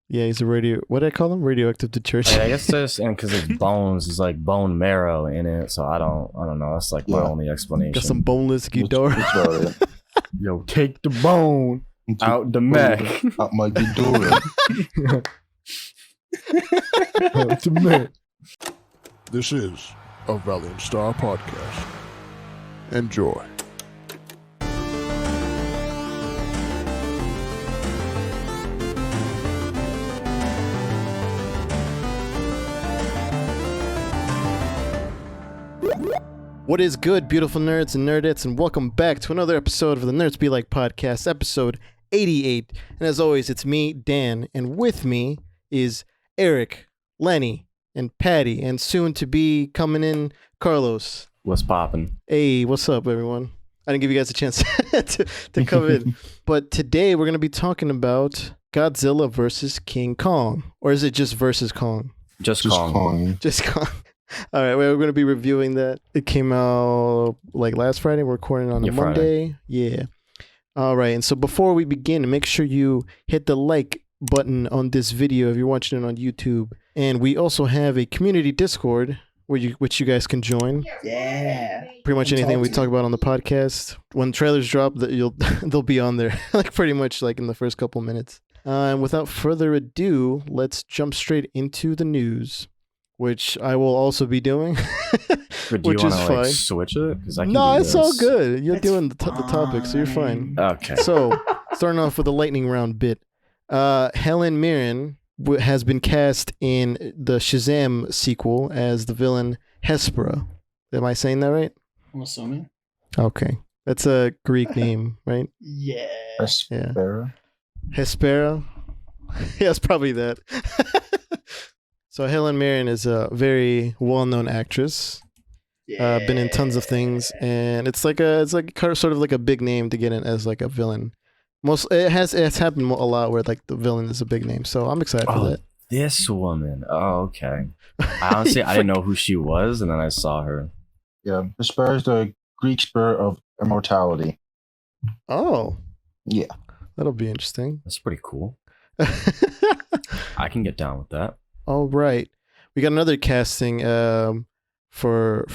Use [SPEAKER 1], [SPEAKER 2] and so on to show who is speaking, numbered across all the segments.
[SPEAKER 1] Yeah, he's a radio. What did I call him? Radioactive to church.
[SPEAKER 2] I guess there's and because it's bones, it's like bone marrow in it. So I don't know. That's like my only explanation.
[SPEAKER 1] Got some boneless guitar.
[SPEAKER 2] Yo, take the bone out the Mac.
[SPEAKER 3] Out my guitar.
[SPEAKER 2] Out the Mac.
[SPEAKER 4] This is a Valiant Star podcast. Enjoy.
[SPEAKER 1] What is good, beautiful nerds and nerdettes, and welcome back to another episode of the Nerds Be Like podcast, episode 88. And as always, it's me, Dan, and with me is Eric, Lenny, and Patty, and soon to be coming in, Carlos.
[SPEAKER 2] What's poppin'?
[SPEAKER 1] Hey, what's up, everyone? I didn't give you guys a chance to come in, but today we're going to be talking about Godzilla versus King Kong. Or is it just versus Kong?
[SPEAKER 2] Just Kong.
[SPEAKER 1] Just Kong. All right, we're going to be reviewing that. It came out like last Friday. We're recording on a Monday. Yeah. All right, and so before we begin, make sure you hit the like button on this video if you're watching it on YouTube. And we also have a community Discord which you guys can join.
[SPEAKER 5] Yeah.
[SPEAKER 1] Pretty much anything we talk about on the podcast. When trailers drop, they'll be on there, like pretty much like in the first couple minutes. And without further ado, let's jump straight into the news, which I will also be doing.
[SPEAKER 2] But do
[SPEAKER 1] which
[SPEAKER 2] you
[SPEAKER 1] is
[SPEAKER 2] want to
[SPEAKER 1] fine.
[SPEAKER 2] like switch it? Because
[SPEAKER 1] It's all good. You're doing the topic, so you're fine.
[SPEAKER 2] Okay.
[SPEAKER 1] So, starting off with a lightning round bit. Helen Mirren has been cast in the Shazam sequel as the villain Hespera. Am I saying that right?
[SPEAKER 5] I'm assuming.
[SPEAKER 1] Okay. That's a Greek name, right?
[SPEAKER 5] Yeah.
[SPEAKER 3] Hespera.
[SPEAKER 1] Hespera? Yeah, it's probably that. So Helen Mirren is a very well-known actress. Been in tons of things, and it's sort of like a big name to get in as like a villain. It's happened a lot where like the villain is a big name, so I'm excited for that.
[SPEAKER 2] This woman. Oh, okay. Honestly, I didn't know who she was, and then I saw her.
[SPEAKER 3] Yeah, Hespera is the Greek spirit of immortality.
[SPEAKER 1] Oh.
[SPEAKER 3] Yeah.
[SPEAKER 1] That'll be interesting.
[SPEAKER 2] That's pretty cool. I can get down with that.
[SPEAKER 1] All right. We got another casting for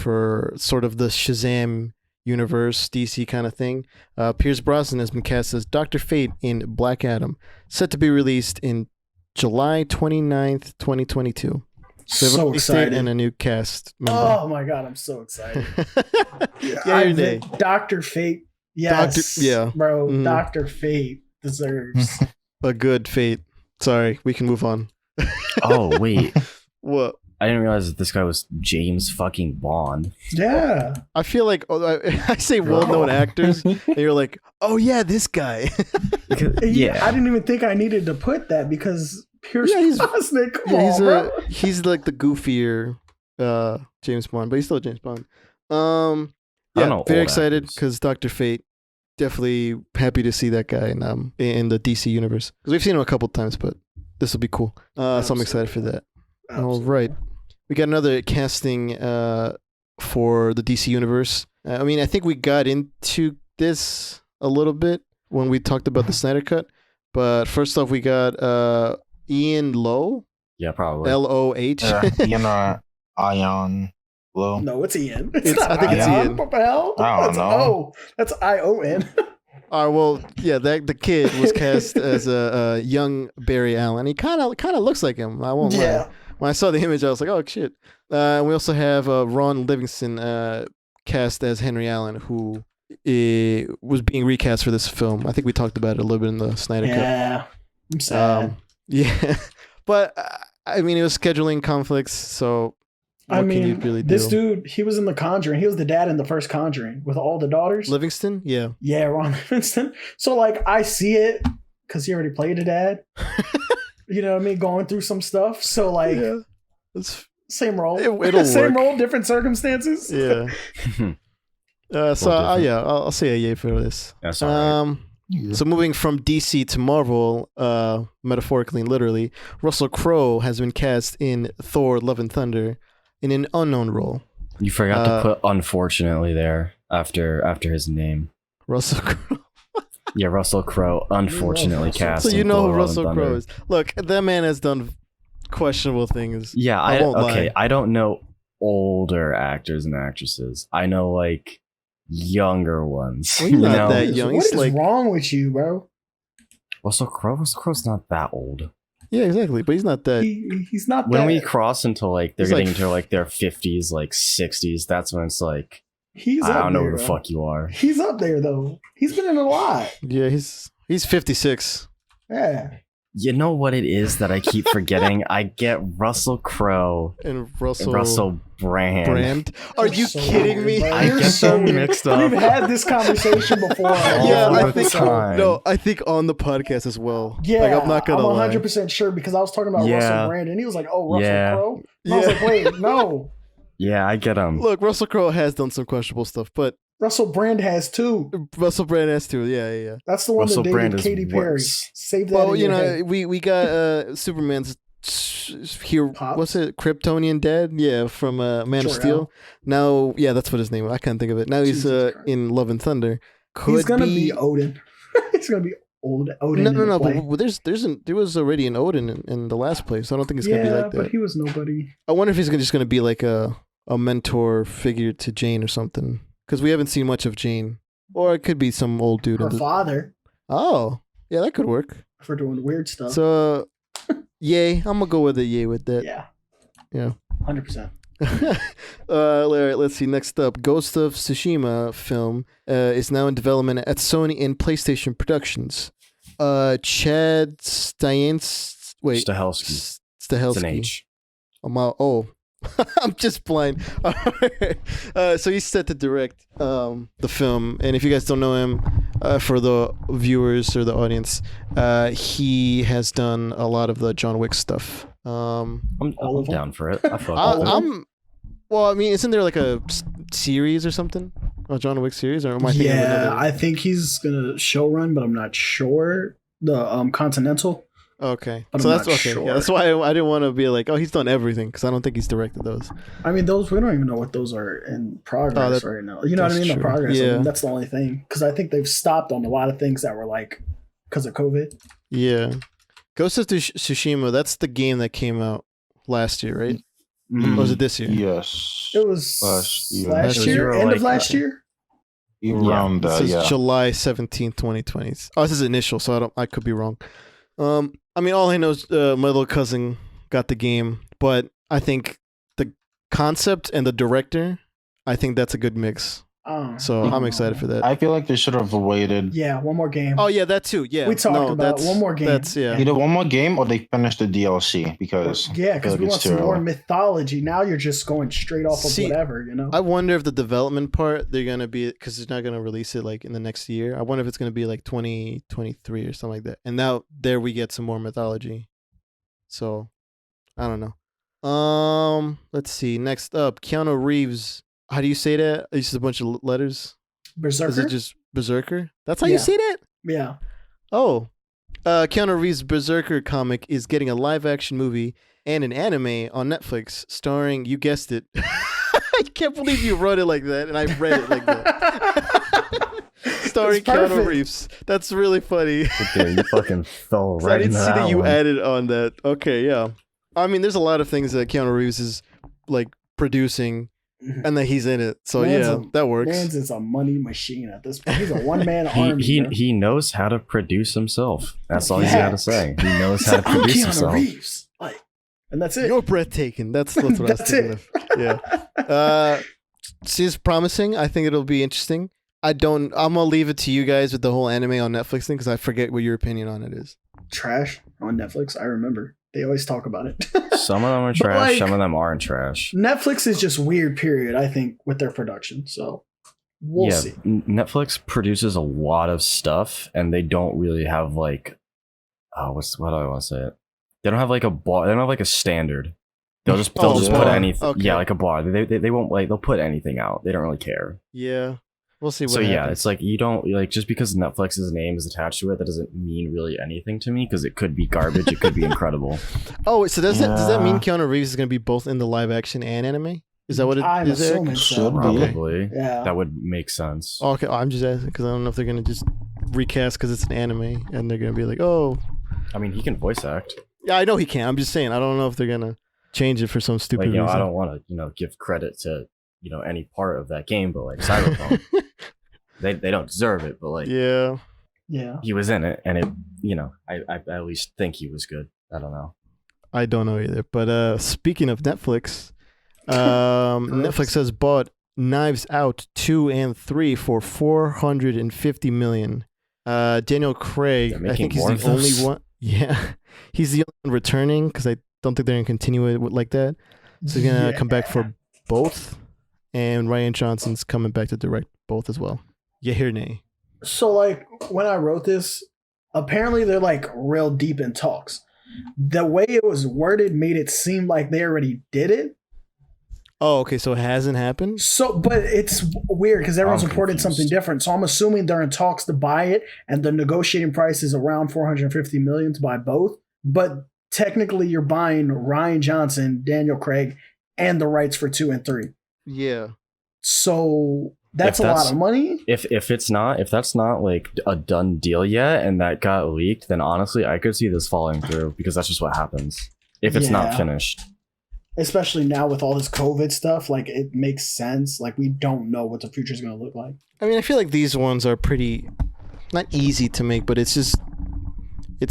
[SPEAKER 1] sort of the Shazam universe, DC kind of thing. Pierce Brosnan has been cast as Dr. Fate in Black Adam, set to be released in July 29th, 2022.
[SPEAKER 5] So excited.
[SPEAKER 1] And a new cast member.
[SPEAKER 5] Oh my god, I'm so excited.
[SPEAKER 1] Day.
[SPEAKER 5] Dr. Fate. Yes. Bro,
[SPEAKER 1] Mm.
[SPEAKER 5] Dr. Fate deserves
[SPEAKER 1] A good fate. Sorry, we can move on.
[SPEAKER 2] Oh, wait.
[SPEAKER 1] What?
[SPEAKER 2] I didn't realize that this guy was James fucking Bond.
[SPEAKER 5] Yeah.
[SPEAKER 1] I feel like I say well-known actors, and you're like, oh yeah, this guy.
[SPEAKER 2] Yeah.
[SPEAKER 5] I didn't even think I needed to put that because Pierce Brosnan,
[SPEAKER 1] he's like the goofier James Bond, but he's still James Bond. Very excited because Dr. Fate. Definitely happy to see that guy in the DC universe because we've seen him a couple times, but this will be cool. So I'm excited for that. All right, we got another casting for the DC universe. I think we got into this a little bit when we talked about the Snyder Cut, but first off, we got Ian Lowe.
[SPEAKER 2] Yeah, probably.
[SPEAKER 1] Loh.
[SPEAKER 3] Ion Lowe.
[SPEAKER 5] No, it's Ian.
[SPEAKER 1] I think it's Ian.
[SPEAKER 5] What the hell?
[SPEAKER 3] I don't know.
[SPEAKER 5] That's ION.
[SPEAKER 1] All right, well, yeah, the kid was cast as a young Barry Allen. He kind of looks like him. I won't lie. When I saw the image, I was like, oh shit. We also have Ron Livingston cast as Henry Allen, who was being recast for this film. I think we talked about it a little bit in the Snyder Cut.
[SPEAKER 5] Yeah, I'm sad.
[SPEAKER 1] Yeah, but it was scheduling conflicts, so. What can you really do?
[SPEAKER 5] This dude, he was in The Conjuring. He was the dad in the first Conjuring with all the daughters.
[SPEAKER 1] Livingston? Yeah.
[SPEAKER 5] Yeah, Ron Livingston. So, like, I see it because he already played a dad. You know what I mean? Going through some stuff. So, like, same role.
[SPEAKER 1] It'll
[SPEAKER 5] same
[SPEAKER 1] work.
[SPEAKER 5] role, different circumstances.
[SPEAKER 1] Yeah. I'll say a yay for this.
[SPEAKER 2] That's all right.
[SPEAKER 1] So moving from DC to Marvel, metaphorically and literally, Russell Crowe has been cast in Thor: Love and Thunder in an unknown role.
[SPEAKER 2] You forgot to put unfortunately there after his name.
[SPEAKER 1] Russell Crowe.
[SPEAKER 2] Yeah, Russell Crowe, unfortunately cast.
[SPEAKER 1] So you know who Russell Crowe is. Look, that man has done questionable things.
[SPEAKER 2] Yeah,
[SPEAKER 1] I won't lie.
[SPEAKER 2] I don't know older actors and actresses. I know like younger ones.
[SPEAKER 1] Well, he's not that young.
[SPEAKER 5] What
[SPEAKER 1] He's
[SPEAKER 5] is
[SPEAKER 1] like
[SPEAKER 5] wrong with you, bro?
[SPEAKER 2] Russell Crowe's not that old.
[SPEAKER 1] Yeah, exactly. But he's not that.
[SPEAKER 5] He's not.
[SPEAKER 2] When
[SPEAKER 5] that,
[SPEAKER 2] we cross into like they're
[SPEAKER 1] He's
[SPEAKER 2] getting
[SPEAKER 1] like-
[SPEAKER 2] into like their 50s, like 60s, that's when it's like
[SPEAKER 5] he's
[SPEAKER 2] I
[SPEAKER 5] up
[SPEAKER 2] don't know
[SPEAKER 5] there,
[SPEAKER 2] who the
[SPEAKER 5] though.
[SPEAKER 2] fuck you are.
[SPEAKER 5] He's up there though. He's been in a lot.
[SPEAKER 1] Yeah, he's 56.
[SPEAKER 5] Yeah.
[SPEAKER 2] You know what it is that I keep forgetting? I get Russell Crowe
[SPEAKER 1] And
[SPEAKER 2] and
[SPEAKER 1] Russell
[SPEAKER 2] Brand.
[SPEAKER 1] Are
[SPEAKER 5] You're
[SPEAKER 1] you
[SPEAKER 5] so
[SPEAKER 1] kidding
[SPEAKER 5] weird,
[SPEAKER 1] me?
[SPEAKER 5] bro.
[SPEAKER 2] I
[SPEAKER 5] You're
[SPEAKER 2] get
[SPEAKER 5] so
[SPEAKER 2] them
[SPEAKER 5] weird.
[SPEAKER 2] mixed up.
[SPEAKER 5] We've had this conversation before.
[SPEAKER 1] Yeah,
[SPEAKER 2] all
[SPEAKER 1] I
[SPEAKER 2] the
[SPEAKER 1] think
[SPEAKER 2] time.
[SPEAKER 1] no. I think on the podcast as well.
[SPEAKER 5] Yeah,
[SPEAKER 1] like, I'm not gonna lie.
[SPEAKER 5] 100% sure because I was talking about
[SPEAKER 2] Yeah.
[SPEAKER 5] Russell Brand and he was like, "Oh, Russell
[SPEAKER 2] Yeah.
[SPEAKER 5] Crowe." And I was like, "Wait, no,
[SPEAKER 2] Yeah, I get him.
[SPEAKER 1] Look, Russell Crowe has done some questionable stuff, but
[SPEAKER 5] Russell Brand has two.
[SPEAKER 1] Russell Brand has too. Yeah.
[SPEAKER 5] That's the one
[SPEAKER 2] Russell
[SPEAKER 5] that
[SPEAKER 2] Brand
[SPEAKER 5] dated
[SPEAKER 2] is
[SPEAKER 5] Katy Perry.
[SPEAKER 2] worse.
[SPEAKER 5] Save that.
[SPEAKER 1] Well,
[SPEAKER 5] in
[SPEAKER 1] you
[SPEAKER 5] your
[SPEAKER 1] know,
[SPEAKER 5] head.
[SPEAKER 1] we got Superman's here.
[SPEAKER 5] Pops?
[SPEAKER 1] What's it? Kryptonian Dad? Yeah, from Man of
[SPEAKER 5] Jor-El.
[SPEAKER 1] Steel. Now, yeah, that's what his name was. I can't think of it. Now he's
[SPEAKER 5] Jesus Christ.
[SPEAKER 1] in Love and Thunder.
[SPEAKER 5] He's gonna be Odin. He's gonna be Odin.
[SPEAKER 1] No.
[SPEAKER 5] Play.
[SPEAKER 1] But there was already an Odin in the last place. So I don't think it's gonna be like that.
[SPEAKER 5] but he was nobody.
[SPEAKER 1] I wonder if he's just gonna be like a mentor figure to Jane or something. Because we haven't seen much of Jane, or it could be some old dude.
[SPEAKER 5] Her father
[SPEAKER 1] Oh, yeah, that could work.
[SPEAKER 5] for doing weird stuff.
[SPEAKER 1] So, yay! I'm gonna go with a yay with that.
[SPEAKER 5] Yeah, 100%.
[SPEAKER 1] All right, let's see. Next up, Ghost of Tsushima film is now in development at Sony and PlayStation Productions. Chad
[SPEAKER 2] Stahelski. It's an
[SPEAKER 1] Stahelski.
[SPEAKER 2] H.
[SPEAKER 1] I'm just blind. All right. So he's set to direct the film, and if you guys don't know him, for the viewers or the audience, he has done a lot of the John Wick stuff.
[SPEAKER 2] I'm
[SPEAKER 5] All of them?
[SPEAKER 2] down for it. I fuck with it.
[SPEAKER 1] Well, I mean, isn't there like a series or something? A John Wick series, or am I thinking of another?
[SPEAKER 5] I think he's gonna show run, but I'm not sure. The Continental.
[SPEAKER 1] Okay,
[SPEAKER 5] But
[SPEAKER 1] so
[SPEAKER 5] I'm
[SPEAKER 1] that's
[SPEAKER 5] not
[SPEAKER 1] okay.
[SPEAKER 5] sure.
[SPEAKER 1] Yeah, that's why I didn't want to be like, oh, he's done everything, because I don't think he's directed those.
[SPEAKER 5] I mean, those we don't even know what those are in progress right now. You know what I
[SPEAKER 1] that's
[SPEAKER 5] mean? The
[SPEAKER 1] true.
[SPEAKER 5] progress. I
[SPEAKER 1] Yeah.
[SPEAKER 5] mean, that's the only thing because I think they've stopped on a lot of things that were like because of COVID.
[SPEAKER 1] Yeah, Ghost of Tsushima. That's the game that came out last year, right?
[SPEAKER 3] Mm,
[SPEAKER 1] Or was it this year?
[SPEAKER 3] Yes.
[SPEAKER 5] It was
[SPEAKER 3] Last
[SPEAKER 5] last
[SPEAKER 3] year.
[SPEAKER 5] year,
[SPEAKER 2] Last year,
[SPEAKER 5] end
[SPEAKER 2] like,
[SPEAKER 5] of last year.
[SPEAKER 3] Around
[SPEAKER 1] It
[SPEAKER 3] that,
[SPEAKER 1] says
[SPEAKER 3] yeah.
[SPEAKER 1] July 17th, 2020. Oh, this is initial, so I could be wrong. I mean, all I know is my little cousin got the game, but I think the concept and the director, I think that's a good mix. So I'm excited for that.
[SPEAKER 3] I feel like they should have waited
[SPEAKER 5] Yeah, one more game.
[SPEAKER 1] Oh yeah, that too. Yeah,
[SPEAKER 5] We talked about one more game.
[SPEAKER 1] That's yeah.
[SPEAKER 3] either one more game or they finish the DLC because
[SPEAKER 5] Yeah, because
[SPEAKER 3] I feel
[SPEAKER 5] we
[SPEAKER 3] like
[SPEAKER 5] want
[SPEAKER 3] it's
[SPEAKER 5] some
[SPEAKER 3] too
[SPEAKER 5] more
[SPEAKER 3] early.
[SPEAKER 5] mythology. Now you're just going straight off of
[SPEAKER 1] See,
[SPEAKER 5] whatever, you know?
[SPEAKER 1] I wonder if the development part they're gonna be because they're not gonna release it like in the next year. I wonder if it's gonna be like 2023 or something like that. And now there we get some more mythology. So I don't know. Let's see. Next up, Keanu Reeves. How do you say that? It's just a bunch of letters.
[SPEAKER 5] Berserker?
[SPEAKER 1] Is it just Berserker? That's how
[SPEAKER 5] Yeah.
[SPEAKER 1] you say that?
[SPEAKER 5] Yeah.
[SPEAKER 1] Oh. Keanu Reeves' Berserker comic is getting a live-action movie and an anime on Netflix starring, you guessed it. I can't believe you wrote it like that, and I read it like that. Starring
[SPEAKER 5] That's
[SPEAKER 1] Keanu
[SPEAKER 5] perfect.
[SPEAKER 1] Reeves. That's really funny.
[SPEAKER 2] There, you fucking fell
[SPEAKER 1] So I
[SPEAKER 2] right
[SPEAKER 1] didn't
[SPEAKER 2] into
[SPEAKER 1] see that you
[SPEAKER 2] one.
[SPEAKER 1] added on that. Okay, yeah. I mean, there's a lot of things that Keanu Reeves is like producing, and that he's in it. So
[SPEAKER 5] Man's
[SPEAKER 1] yeah, that works.
[SPEAKER 5] Man's is a money machine at this point. He's a one-man army.
[SPEAKER 2] He
[SPEAKER 5] bro.
[SPEAKER 2] he knows how to produce himself. That's all he's
[SPEAKER 5] Yeah.
[SPEAKER 2] got to say. He knows
[SPEAKER 5] He's
[SPEAKER 2] how
[SPEAKER 5] like,
[SPEAKER 2] to
[SPEAKER 5] I'm
[SPEAKER 2] produce
[SPEAKER 5] Keanu
[SPEAKER 2] himself.
[SPEAKER 5] Reeves. Like, and that's it.
[SPEAKER 1] You're breathtaking. That's what I was
[SPEAKER 5] That's
[SPEAKER 1] thinking
[SPEAKER 5] it.
[SPEAKER 1] of. Yeah. She's promising. I think it'll be interesting. I'm gonna leave it to you guys with the whole anime on Netflix thing because I forget what your opinion on it is.
[SPEAKER 5] Trash on Netflix. I remember. They always talk about it.
[SPEAKER 2] Some of them are
[SPEAKER 5] But,
[SPEAKER 2] trash.
[SPEAKER 5] like-
[SPEAKER 2] Some of them aren't trash.
[SPEAKER 5] Netflix is just weird, period, I think, with their production. So we'll
[SPEAKER 2] yeah,
[SPEAKER 5] see.
[SPEAKER 2] Netflix produces a lot of stuff, and they don't really have like, what do I want to say? It. They don't have like a bar. They don't have like a standard. They'll just
[SPEAKER 1] Oh,
[SPEAKER 2] put
[SPEAKER 1] bar.
[SPEAKER 2] anything.
[SPEAKER 1] Okay.
[SPEAKER 2] Yeah, like a bar. They won't like they'll put anything out. They don't really care.
[SPEAKER 1] Yeah. We'll see what
[SPEAKER 2] So yeah,
[SPEAKER 1] happens.
[SPEAKER 2] it's like you don't like just because Netflix's name is attached to it, that doesn't mean really anything to me because it could be garbage. It could be incredible.
[SPEAKER 1] Oh, so does that mean
[SPEAKER 3] Yeah.
[SPEAKER 1] Keanu Reeves is going to be both in the live action and anime? Is that what it
[SPEAKER 5] I'm
[SPEAKER 1] is? Eric?
[SPEAKER 5] assuming so.
[SPEAKER 3] Should be.
[SPEAKER 2] Probably.
[SPEAKER 5] Yeah.
[SPEAKER 2] That would make sense.
[SPEAKER 1] Oh, okay, I'm just asking because I don't know if they're going to just recast because it's an anime, and they're gonna be like, oh.
[SPEAKER 2] I mean, he can voice act.
[SPEAKER 1] Yeah, I know he can. I'm just saying. I don't know if they're gonna change it for some stupid reason.
[SPEAKER 2] I don't want to, give credit to any part of that game, but like Cyberpunk, they don't deserve it. But like,
[SPEAKER 1] yeah,
[SPEAKER 2] he was in it, and it, I at least think he was good. I don't know.
[SPEAKER 1] I don't know either. But speaking of Netflix, Netflix has bought Knives Out 2 and 3 for $450 million. Daniel Craig, I think he's the only one. Yeah, he's the only one returning because I don't think they're gonna continue it like that. So he's gonna come back for both, and Ryan Johnson's coming back to direct both as well. Yeah, hear nay.
[SPEAKER 5] So like when I wrote this, apparently they're like real deep in talks. The way it was worded made it seem like they already did it.
[SPEAKER 1] Oh, okay. So it hasn't happened?
[SPEAKER 5] So, but it's weird because everyone's reported something different. So I'm assuming they're in talks to buy it, and the negotiating price is around $450 million to buy both. But technically, you're buying Ryan Johnson, Daniel Craig, and the rights for 2 and 3.
[SPEAKER 1] Yeah.
[SPEAKER 5] So that's a lot of money.
[SPEAKER 2] If that's not like a done deal yet, and that got leaked, then honestly, I could see this falling through because that's just what happens if it's not finished.
[SPEAKER 5] Especially now with all this COVID stuff, like it makes sense. Like we don't know what the future is going to look like.
[SPEAKER 1] I mean, I feel like these ones are pretty not easy to make, but it's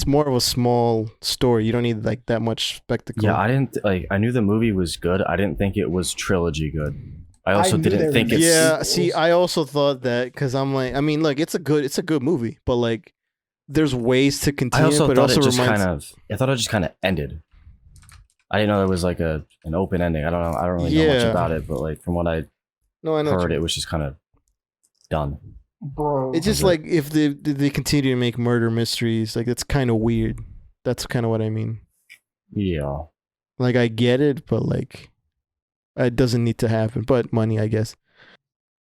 [SPEAKER 1] more of a small story. You don't need like that much spectacle.
[SPEAKER 2] Yeah, I knew the movie was good. I didn't think it was trilogy good. I also didn't think it's...
[SPEAKER 1] Yeah, see, I also thought that because I'm like, I mean, look, it's a good movie, but like there's ways to continue. I thought
[SPEAKER 2] it just kind of ended. I didn't know there was like an open ending. I don't know. I don't really know much about it, but like from what I heard, it was just kind of done.
[SPEAKER 5] Bro,
[SPEAKER 1] it's just like if they continue to make murder mysteries, like it's kind of weird. That's kind of what I mean.
[SPEAKER 2] Yeah.
[SPEAKER 1] Like I get it, but like it doesn't need to happen. But money, I guess.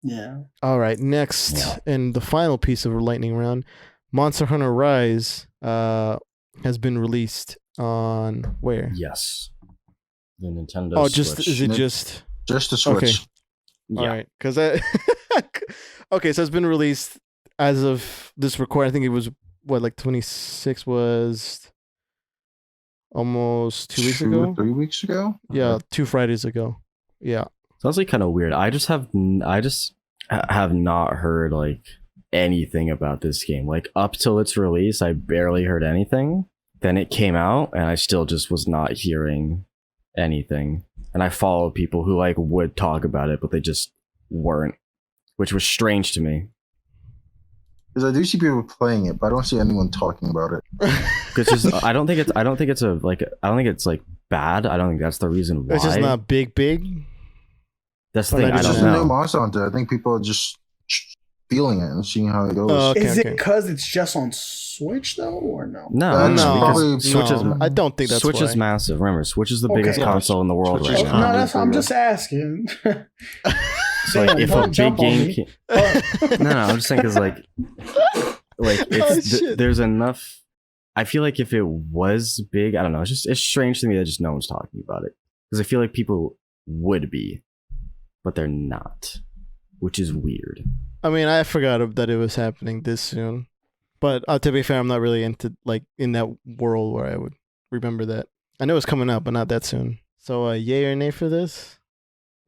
[SPEAKER 5] Yeah.
[SPEAKER 1] All right. Next, and the final piece of our lightning round, Monster Hunter Rise has been released on where?
[SPEAKER 2] Yes. The Nintendo
[SPEAKER 1] Switch. Is it just
[SPEAKER 3] the Switch?
[SPEAKER 1] Okay.
[SPEAKER 2] Yeah.
[SPEAKER 1] All right, because okay, so it's been released as of this recording. I think it was like 26 was almost 2 weeks ago,
[SPEAKER 3] 3 weeks ago.
[SPEAKER 1] Yeah, 2 Fridays ago. Yeah,
[SPEAKER 2] sounds like kind of weird. I just have not heard like anything about this game. Like up till its release, I barely heard anything. Then it came out, and I still just was not hearing anything. And I follow people who like would talk about it, but they just weren't, which was strange to me.
[SPEAKER 3] Because I do see people playing it, but I don't see anyone talking about it.
[SPEAKER 2] Because I don't think it's like bad. I don't think that's the reason why.
[SPEAKER 1] It's just not big.
[SPEAKER 2] That's the thing. I don't
[SPEAKER 3] know.
[SPEAKER 2] know.
[SPEAKER 3] New Monster Hunter. I think people are just feeling it and seeing how it goes.
[SPEAKER 1] Okay,
[SPEAKER 5] is it because it's just on Switch though, or no?
[SPEAKER 2] No, because
[SPEAKER 1] Switch is. I don't think that's
[SPEAKER 2] Switch is massive. Remember, Switch is the biggest console in the world right now.
[SPEAKER 5] No, I'm just asking.
[SPEAKER 2] So like, if a big game, no, I'm just saying because like it's there's enough. I feel like if it was big, I don't know. It's strange to me that just no one's talking about it because I feel like people would be, but they're not, which is weird.
[SPEAKER 1] I mean, I forgot that it was happening this soon, but to be fair, I'm not really into like in that world where I would remember that. I know it's coming out, but not that soon. So, yay or nay for this?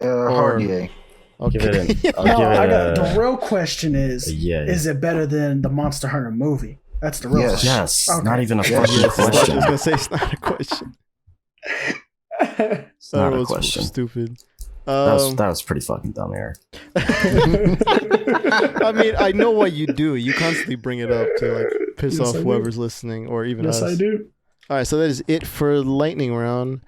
[SPEAKER 3] Hard yay.
[SPEAKER 1] Okay.
[SPEAKER 5] The real question is it better than the Monster Hunter movie? That's the real question.
[SPEAKER 2] Yes. Okay. Not even a fucking question.
[SPEAKER 1] I was gonna say it's not a question.
[SPEAKER 2] It's not a question.
[SPEAKER 1] Stupid.
[SPEAKER 2] That was pretty fucking dumb, Eric.
[SPEAKER 1] I mean, I know what you do. You constantly bring it up to like piss off whoever's listening, or even us.
[SPEAKER 5] Yes, I do.
[SPEAKER 1] All right, so that is it for lightning round.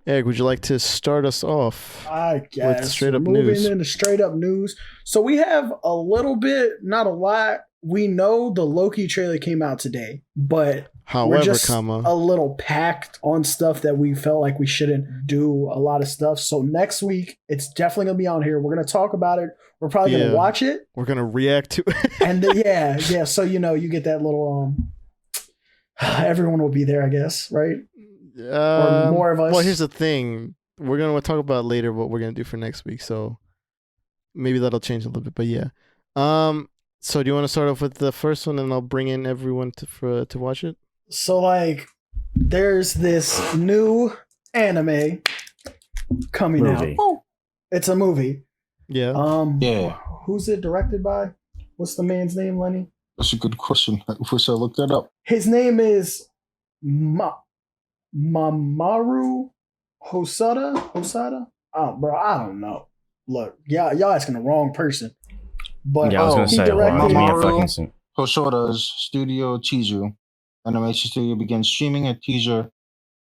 [SPEAKER 1] Eric, would you like to start us off?
[SPEAKER 5] I guess.
[SPEAKER 1] With straight up news.
[SPEAKER 5] Moving into straight up news. So we have a little bit, not a lot. We know the Loki trailer came out today, but we're just a little packed on stuff that we felt like we shouldn't do a lot of stuff. So next week, it's definitely going to be on here. We're going to talk about it. We're probably going to watch it.
[SPEAKER 1] We're going to react to it.
[SPEAKER 5] And yeah. So, you get that little, everyone will be there, I guess, right? Or more of us.
[SPEAKER 1] Well, here's the thing. We're going to talk about later what we're going to do for next week. So maybe that'll change a little bit, but yeah. So do you want to start off with the first one, and I'll bring in everyone to watch it?
[SPEAKER 5] So like, there's this new anime coming out. Oh, it's a movie.
[SPEAKER 1] Yeah.
[SPEAKER 3] Yeah.
[SPEAKER 5] Who's it directed by? What's the man's name, Lenny?
[SPEAKER 3] That's a good question. I wish I looked that up.
[SPEAKER 5] His name is Mamaru Hosada. Oh, bro, I don't know. Look, y'all asking the wrong person. But
[SPEAKER 2] yeah, I was gonna say,
[SPEAKER 3] Mamaru Hosoda's Studio Chizu animation studio begins streaming a teaser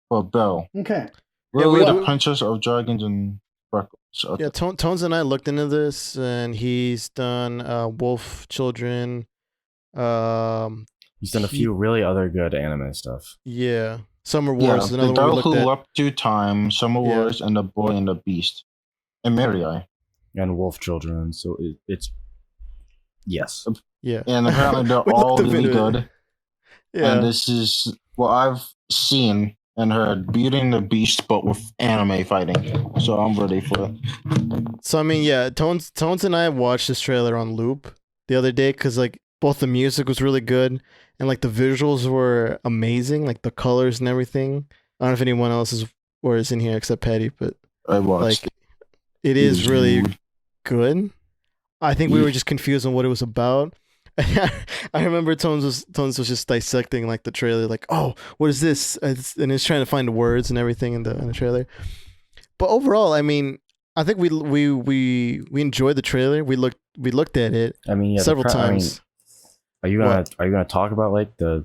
[SPEAKER 3] for Belle.
[SPEAKER 5] Okay.
[SPEAKER 3] Really, the Princess of Dragons and Freckles. Okay.
[SPEAKER 1] Yeah, Tones and I looked into this, and he's done Wolf Children.
[SPEAKER 2] He's done a few really other good anime stuff.
[SPEAKER 1] Yeah, Summer Wars is another
[SPEAKER 3] The
[SPEAKER 1] one we
[SPEAKER 3] Girl Who
[SPEAKER 1] looked at.
[SPEAKER 3] Leapt Through Time, Summer Wars, and The Boy and the Beast, and Mary
[SPEAKER 2] and Wolf Children. So it's yes.
[SPEAKER 1] Yeah,
[SPEAKER 3] and apparently they're all really good.
[SPEAKER 1] Yeah,
[SPEAKER 3] and this is what I've seen and heard: Beauty and the Beast, but with anime fighting. So I'm ready for it.
[SPEAKER 1] So I mean, yeah, Tones and I watched this trailer on loop the other day because like both the music was really good and like the visuals were amazing, like the colors and everything. I don't know if anyone else is in here except Patty, but
[SPEAKER 3] I watched
[SPEAKER 1] like it is really good. I think we were just confused on what it was about. I remember Tones was just dissecting like the trailer, like, oh, what is this? And he's trying to find the words and everything in the trailer. But overall, I mean, I think we enjoyed the trailer. We looked at it.
[SPEAKER 2] I mean, yeah,
[SPEAKER 1] several times.
[SPEAKER 2] Are you gonna talk about like the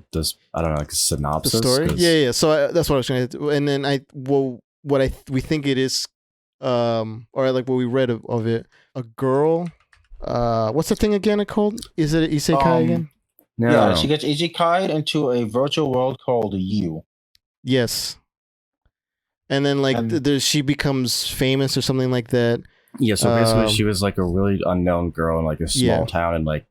[SPEAKER 2] I don't know, like a synopsis?
[SPEAKER 1] The story? Yeah. So that's what I was trying to do. And then we think it is, or like what we read of it, a girl. What's the thing again called? Is it isekai again?
[SPEAKER 3] No. She gets isekai'd into a virtual world called You.
[SPEAKER 1] Yes. And then like she becomes famous or something like that.
[SPEAKER 2] Yeah, so basically she was like a really unknown girl in like a small town in like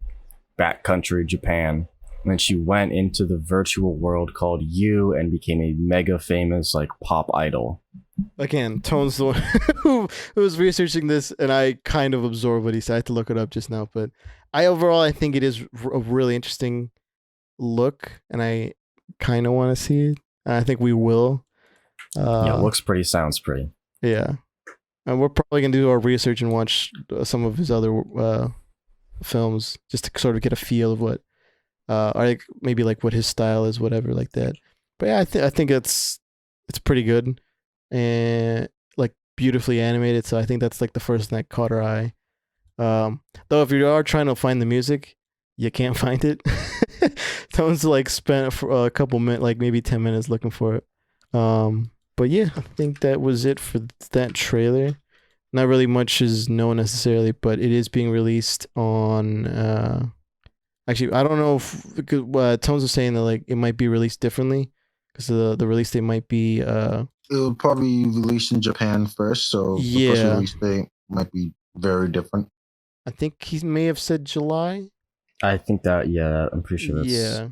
[SPEAKER 2] backcountry Japan. And then she went into the virtual world called You and became a mega famous like pop idol.
[SPEAKER 1] Again, Tone's the one who was researching this, and I kind of absorbed what he said. I had to look it up just now, but I think it is a really interesting look, and I kind of want to see it. And I think we will.
[SPEAKER 2] Yeah, looks pretty, sounds pretty.
[SPEAKER 1] Yeah, and we're probably gonna do our research and watch some of his other films just to sort of get a feel of what, or like maybe like what his style is, whatever, like that. But yeah, I think it's pretty good. And like beautifully animated, so I think that's like the first thing that caught our eye. Though if you are trying to find the music, you can't find it. Tones like spent a couple minutes, like maybe 10 minutes looking for it. But yeah, I think that was it for that trailer. Not really much is known necessarily, but it is being released on. Actually, I don't know if Tones was saying that like it might be released differently because the release date might be.
[SPEAKER 3] It'll probably be released in Japan first, so the first release date might be very different.
[SPEAKER 1] I think he may have said July.
[SPEAKER 2] I think that, yeah, I'm pretty sure that's...
[SPEAKER 1] Yeah,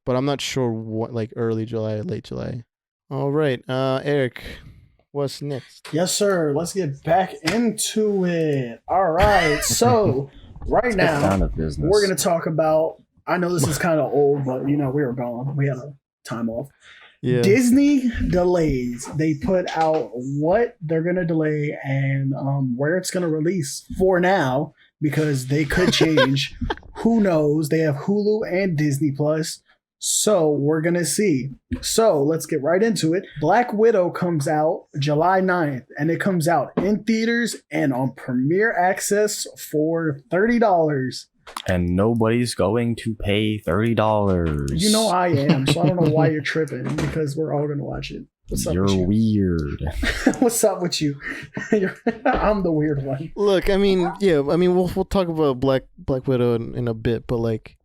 [SPEAKER 1] but I'm not sure what, like early July or late July. All right, Eric, what's next?
[SPEAKER 5] Yes, sir. Let's get back into it. All right, so right now we're going to talk about, I know this is kind of old, but you know, we were gone. We had a time off. Yeah. Disney delays. They put out what they're gonna delay and where it's gonna release for now because they could change. Who knows? They have Hulu and Disney Plus, so we're gonna see. So let's get right into it. Black Widow comes out July 9th, and it comes out in theaters and on Premiere Access for $30.
[SPEAKER 2] And nobody's going to pay $30.
[SPEAKER 5] You know I am, so I don't know why you're tripping because we're all going to watch it. What's up
[SPEAKER 2] You're
[SPEAKER 5] with you?
[SPEAKER 2] Weird.
[SPEAKER 5] What's up with you? I'm the weird one.
[SPEAKER 1] Look, I mean, yeah, I mean, we'll talk about Black Widow in a bit, but like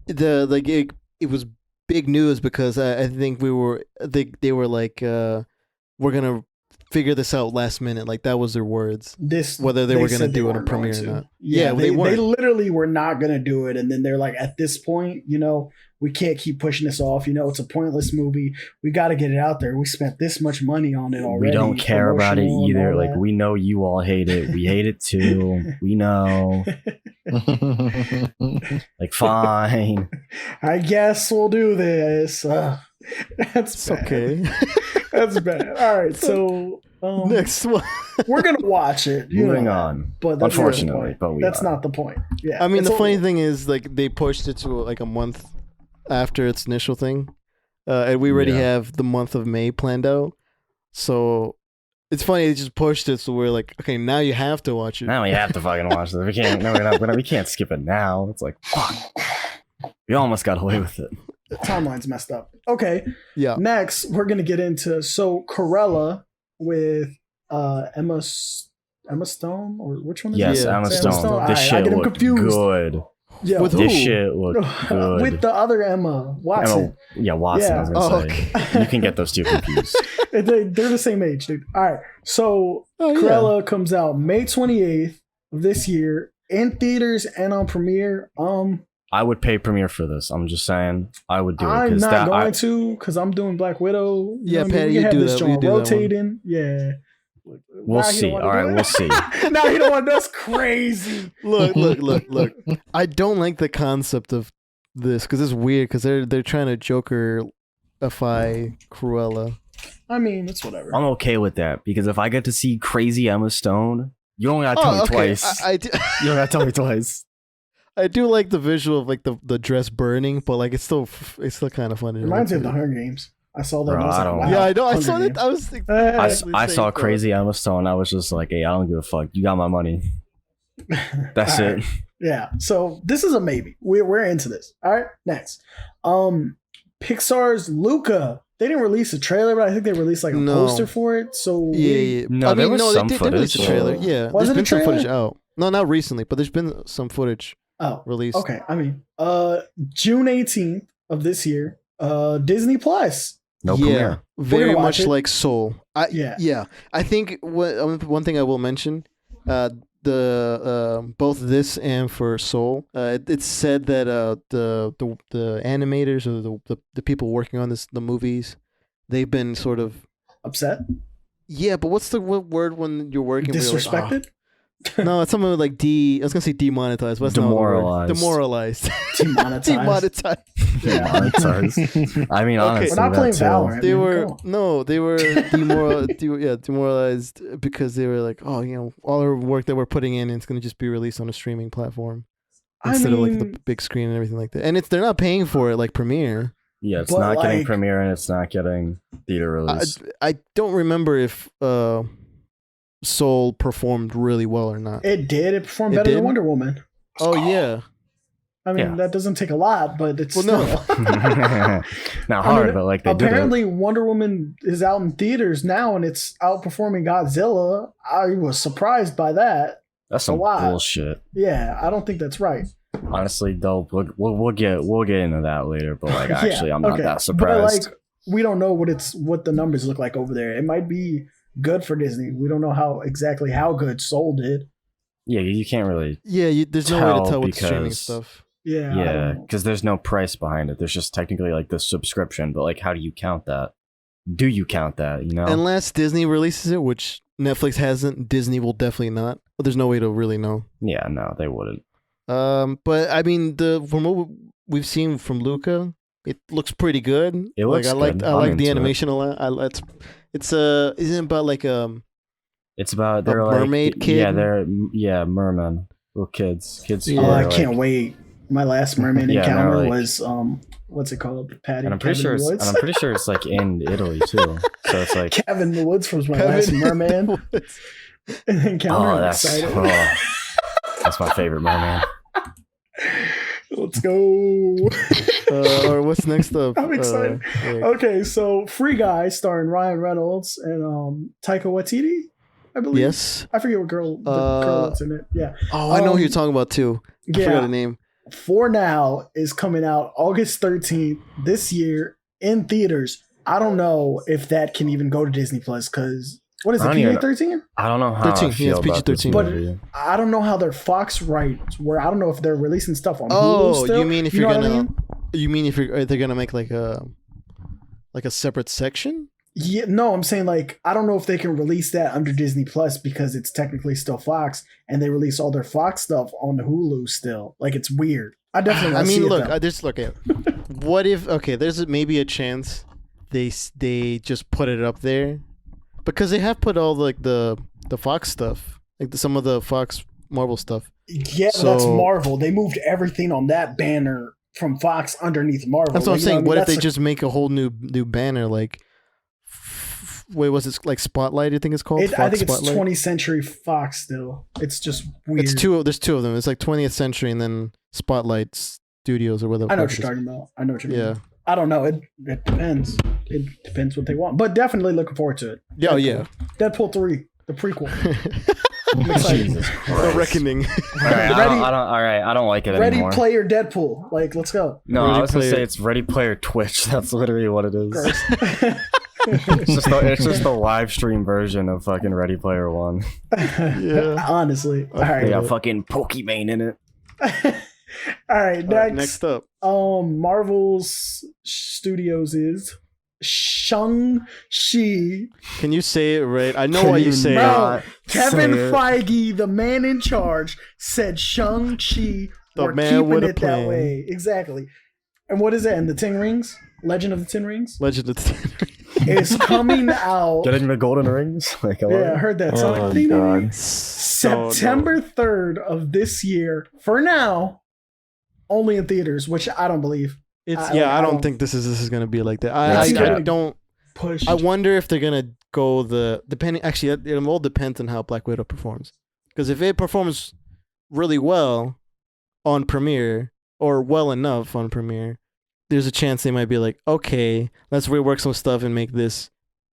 [SPEAKER 1] it was big news because I think they were like we're gonna figure this out last minute. Like that was their words. Whether they were gonna do it on premiere or not.
[SPEAKER 5] Yeah, they literally were not gonna do it, and then they're like, at this point, you know, we can't keep pushing this off. You know, it's a pointless movie. We got to get it out there. We spent this much money on it already.
[SPEAKER 2] We don't care about it either. Like we know you all hate it. We hate it too. We know. Like, fine.
[SPEAKER 5] I guess we'll do this. That's bad.
[SPEAKER 1] Okay.
[SPEAKER 5] That's bad. All right, so
[SPEAKER 1] next one.
[SPEAKER 5] We're gonna watch it.
[SPEAKER 2] Moving on.
[SPEAKER 5] But that's
[SPEAKER 2] unfortunately,
[SPEAKER 5] that's not the point. Yeah.
[SPEAKER 1] I mean, the funny thing is, like, they pushed it to like a month after its initial thing, and we already have the month of May planned out. So it's funny they just pushed it, so we're like, okay, now you have to watch it.
[SPEAKER 2] Now we have to fucking watch this. We can't. No, we can't skip it now. It's like, fuck. We almost got away with it.
[SPEAKER 5] The timeline's messed up. Okay.
[SPEAKER 1] Yeah.
[SPEAKER 5] Next, we're gonna get into Cruella with Emma Stone, or which one is it?
[SPEAKER 2] Yes, Emma Stone. This shit looked good.
[SPEAKER 5] Yeah.
[SPEAKER 1] With
[SPEAKER 2] this
[SPEAKER 1] who?
[SPEAKER 2] shit looked good.
[SPEAKER 5] With the other Emma Watson.
[SPEAKER 2] Watson.
[SPEAKER 5] Yeah.
[SPEAKER 2] I was gonna say.
[SPEAKER 1] Okay.
[SPEAKER 2] You can get those two confused.
[SPEAKER 5] They're the same age, dude. All right. So Cruella comes out May 28th of this year in theaters and on Premiere.
[SPEAKER 2] I would pay Premiere for this. I'm just saying, I would do it.
[SPEAKER 5] I'm not going to, because I'm doing Black Widow.
[SPEAKER 1] Yeah, Patty, you do that. We do
[SPEAKER 5] rotating. Yeah.
[SPEAKER 2] We'll see. All right, we'll see.
[SPEAKER 5] Now you don't want. That's crazy.
[SPEAKER 1] Look. I don't like the concept of this because it's weird because they're trying to Joker-ify Cruella.
[SPEAKER 5] I mean, it's whatever.
[SPEAKER 2] I'm okay with that because if I get to see crazy Emma Stone, you don't gotta tell me twice.
[SPEAKER 1] You
[SPEAKER 2] don't gotta tell me twice.
[SPEAKER 1] I do like the visual of like the dress burning, but like it's still kind of funny.
[SPEAKER 5] It reminds me of the Hunger Games. I saw that.
[SPEAKER 2] Bro,
[SPEAKER 5] wow,
[SPEAKER 1] yeah, I know. I saw that. I was.
[SPEAKER 2] I saw crazy Emma Stone. I was just like, hey, I don't give a fuck. You got my money. That's it.
[SPEAKER 5] Right. Yeah. So this is a maybe. We're into this. All right. Next, Pixar's Luca. They didn't release a trailer, but I think they released like a poster for it. So
[SPEAKER 1] yeah.
[SPEAKER 2] No, there was some footage.
[SPEAKER 1] They did release a trailer. Yeah,
[SPEAKER 5] there's been
[SPEAKER 1] some footage out. No, not recently, but there's been some footage. Released.
[SPEAKER 5] Okay. I mean, June 18th of this year, Disney Plus.
[SPEAKER 2] No premiere.
[SPEAKER 1] Very much like Soul. Yeah. I think one thing I will mention, both this and for Soul, it's said that the animators or the people working on the movies, they've been sort of
[SPEAKER 5] upset.
[SPEAKER 1] Yeah, but what's the word when you're working?
[SPEAKER 5] Disrespected.
[SPEAKER 1] No, it's something like I was gonna say demonetized. What's
[SPEAKER 2] demoralized?
[SPEAKER 5] Demonetized.
[SPEAKER 1] Demonetized.
[SPEAKER 2] I mean, honestly,
[SPEAKER 5] we're not playing Valorant.
[SPEAKER 1] They were demoralized because they were like, oh, all our work that we're putting in, it's gonna just be released on a streaming platform instead of like the big screen and everything like that. And they're not paying for it like Premiere.
[SPEAKER 2] Yeah, it's not getting Premiere and it's not getting theater release.
[SPEAKER 1] I don't remember if Soul performed really well or not.
[SPEAKER 5] It did. It performed better than Wonder Woman.
[SPEAKER 1] Oh yeah.
[SPEAKER 5] I mean, that doesn't take a lot, but it's
[SPEAKER 2] not hard, but like
[SPEAKER 5] apparently Wonder Woman is out in theaters now and it's outperforming Godzilla. I was surprised by that.
[SPEAKER 2] That's some bullshit.
[SPEAKER 5] Yeah, I don't think that's right.
[SPEAKER 2] Honestly, though, we'll get into that later. But like, actually, I'm not that surprised.
[SPEAKER 5] But like, we don't know what the numbers look like over there. It might be good for Disney. We don't know how good Soul did.
[SPEAKER 2] Yeah, you can't really.
[SPEAKER 1] Yeah, there's no way to tell with streaming stuff.
[SPEAKER 5] Yeah,
[SPEAKER 2] because there's no price behind it. There's just technically like the subscription, but like, how do you count that? Do you count that?
[SPEAKER 1] Unless Disney releases it, which Netflix hasn't, Disney will definitely not. But there's no way to really know.
[SPEAKER 2] Yeah, no, they wouldn't.
[SPEAKER 1] But I mean, from what we've seen from Luca, it looks pretty good.
[SPEAKER 2] It looks good.
[SPEAKER 1] I like the animation a lot. It's isn't it about like
[SPEAKER 2] it's about
[SPEAKER 1] a mermaid kid.
[SPEAKER 2] Yeah, they're mermen, little kids.
[SPEAKER 5] Oh, I can't wait. My last mermaid encounter was what's it called? Patty.
[SPEAKER 2] And I'm pretty sure it's like in Italy too. So it's like
[SPEAKER 5] Kevin the Woods was my last merman encounter.
[SPEAKER 2] That's my favorite merman.
[SPEAKER 5] Let's go.
[SPEAKER 1] Or what's next up?
[SPEAKER 5] I'm excited. Okay, so Free Guy starring Ryan Reynolds and Taika Waititi, I believe.
[SPEAKER 1] Yes.
[SPEAKER 5] I forget what the girl that's in it. Yeah.
[SPEAKER 1] Oh, I know who you're talking about too. I forgot the name.
[SPEAKER 5] For Now is coming out August 13th this year in theaters. I don't know if that can even go to Disney Plus because what is it, PG-13?
[SPEAKER 2] I don't know how 13. I feel about PG-13.
[SPEAKER 5] But I don't know how their Fox rights were. I don't know if they're releasing stuff on Hulu still.
[SPEAKER 1] You mean if you're gonna? You mean if they're gonna make like a separate section?
[SPEAKER 5] Yeah, no, I'm saying like I don't know if they can release that under Disney Plus because it's technically still Fox, and they release all their Fox stuff on Hulu still. Like it's weird. I definitely.
[SPEAKER 1] I mean, look, just look at. What if? Okay, there's maybe a chance they just put it up there because they have put all like the Fox stuff, like some of the Fox Marvel stuff.
[SPEAKER 5] Yeah, so, that's Marvel. They moved everything on that banner from Fox underneath Marvel.
[SPEAKER 1] That's what I'm saying. What if they just make a whole new banner like? Wait, was it like Spotlight? I think it's called.
[SPEAKER 5] I think it's 20th Century Fox. Still, it's just weird.
[SPEAKER 1] There's two of them. It's like 20th Century and then Spotlight Studios or whatever.
[SPEAKER 5] I know what you're talking about. I know what you mean. Yeah. I don't know. It depends. It depends what they want, but definitely looking forward to it.
[SPEAKER 1] Yeah, Deadpool. Yeah.
[SPEAKER 5] Deadpool 3, the prequel.
[SPEAKER 2] Jesus Christ.
[SPEAKER 1] The Reckoning.
[SPEAKER 2] All right, I don't like it anymore.
[SPEAKER 5] Ready Player Deadpool. Like, let's go.
[SPEAKER 2] No, I was gonna say it's Ready Player Twitch. That's literally what it is. It's just the live stream version of fucking Ready Player One.
[SPEAKER 5] Yeah, honestly. All right,
[SPEAKER 2] they got fucking Pokemon in it.
[SPEAKER 5] All right,
[SPEAKER 1] next up.
[SPEAKER 5] Marvel's Studios is Shang-Chi.
[SPEAKER 1] Can you say it right? I know why you say it.
[SPEAKER 5] Kevin Feige, the man in charge, said Shang-Chi. We're keeping it that way. Exactly. And what is it? And the Ten Rings? Legend of the Ten Rings?
[SPEAKER 1] Legend of the Ten Rings.
[SPEAKER 5] Is coming out.
[SPEAKER 2] Getting the golden rings?
[SPEAKER 5] I heard that. God. September 3rd of this year. For now, only in theaters, which I don't believe.
[SPEAKER 1] I don't think this is going to be like that. I don't push. I wonder if they're going to go depending. Actually, it all depends on how Black Widow performs. Because if it performs really well on premiere or well enough on premiere, there's a chance they might be like, okay, let's rework some stuff and make this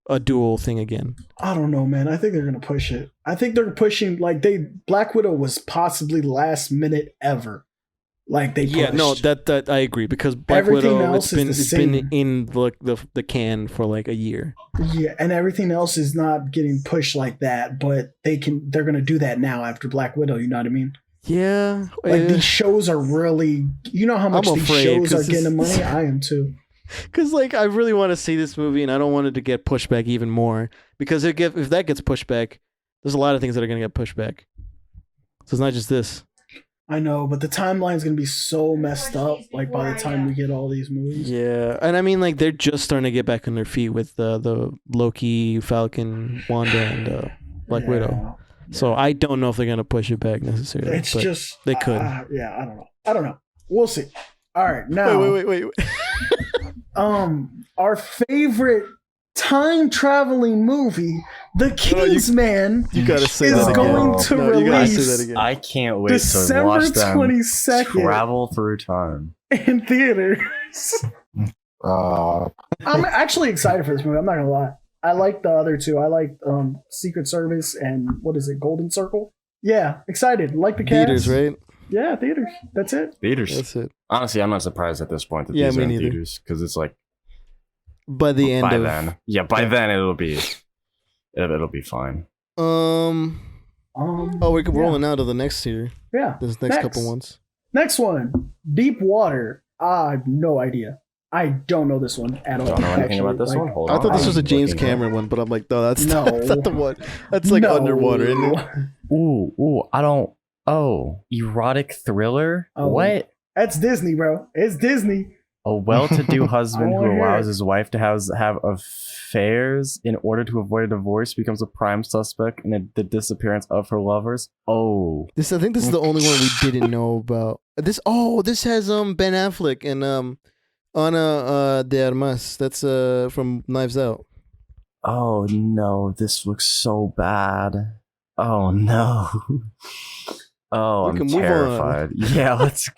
[SPEAKER 1] a dual thing again.
[SPEAKER 5] I don't know, man. I think they're gonna push it. I think they're pushing Black Widow was possibly last minute ever. Like they pushed.
[SPEAKER 1] Yeah, no, that I agree because Black Widow it's been in the can for like a year.
[SPEAKER 5] Yeah, and everything else is not getting pushed like that, but they're gonna do that now after Black Widow. You know what I mean?
[SPEAKER 1] Yeah,
[SPEAKER 5] like these shows are really. You know how much these shows are getting money. I am too.
[SPEAKER 1] Because like I really want to see this movie, and I don't want it to get pushed back even more. Because if that gets pushed back, there's a lot of things that are gonna get pushed back. So it's not just this.
[SPEAKER 5] I know, but the timeline is gonna be so messed up. Like by the time we get all these movies.
[SPEAKER 1] Yeah, and I mean, like they're just starting to get back on their feet with the Loki, Falcon, Wanda, and Black Widow. So I don't know if they're gonna push it back necessarily.
[SPEAKER 5] It's just
[SPEAKER 1] they could.
[SPEAKER 5] I don't know. We'll see. All right, now.
[SPEAKER 1] Wait.
[SPEAKER 5] Our favorite time traveling movie, The Kingsman,
[SPEAKER 1] you gotta say
[SPEAKER 5] is
[SPEAKER 1] that
[SPEAKER 5] going to release.
[SPEAKER 1] You gotta say that again.
[SPEAKER 2] I can't wait
[SPEAKER 5] December
[SPEAKER 2] to watch them
[SPEAKER 5] 22nd
[SPEAKER 2] travel through time
[SPEAKER 5] in theaters. I'm actually excited for this movie. I'm not gonna lie. I like the other two. I like Secret Service and what is it, Golden Circle? Yeah, excited. Like the cast.
[SPEAKER 1] Theaters, right?
[SPEAKER 5] Yeah, theaters. That's it.
[SPEAKER 2] Theaters.
[SPEAKER 1] That's it.
[SPEAKER 2] Honestly, I'm not surprised at this point that these are in theaters because it's like
[SPEAKER 1] by the end of
[SPEAKER 2] then. Yeah, by then it'll be fine.
[SPEAKER 1] We're rolling out of the next year.
[SPEAKER 5] Yeah,
[SPEAKER 1] this next couple ones.
[SPEAKER 5] Next one, Deep Water. I have no idea. I don't know this one at all.
[SPEAKER 2] Don't know anything about this one. Hold on.
[SPEAKER 1] I thought this was a James Cameron one, but I'm like, no, that's not the one. That's like underwater, isn't it?
[SPEAKER 2] Ooh, I don't. Oh, erotic thriller? What?
[SPEAKER 5] That's Disney, bro. It's Disney.
[SPEAKER 2] A well-to-do husband who allows his wife to have affairs in order to avoid a divorce becomes a prime suspect in the disappearance of her lovers. Oh,
[SPEAKER 1] I think this is the only one we didn't know about. This has Ben Affleck and Ana de Armas. That's from Knives Out.
[SPEAKER 2] Oh no, this looks so bad. Oh no. Oh, I'm terrified. Yeah, let's.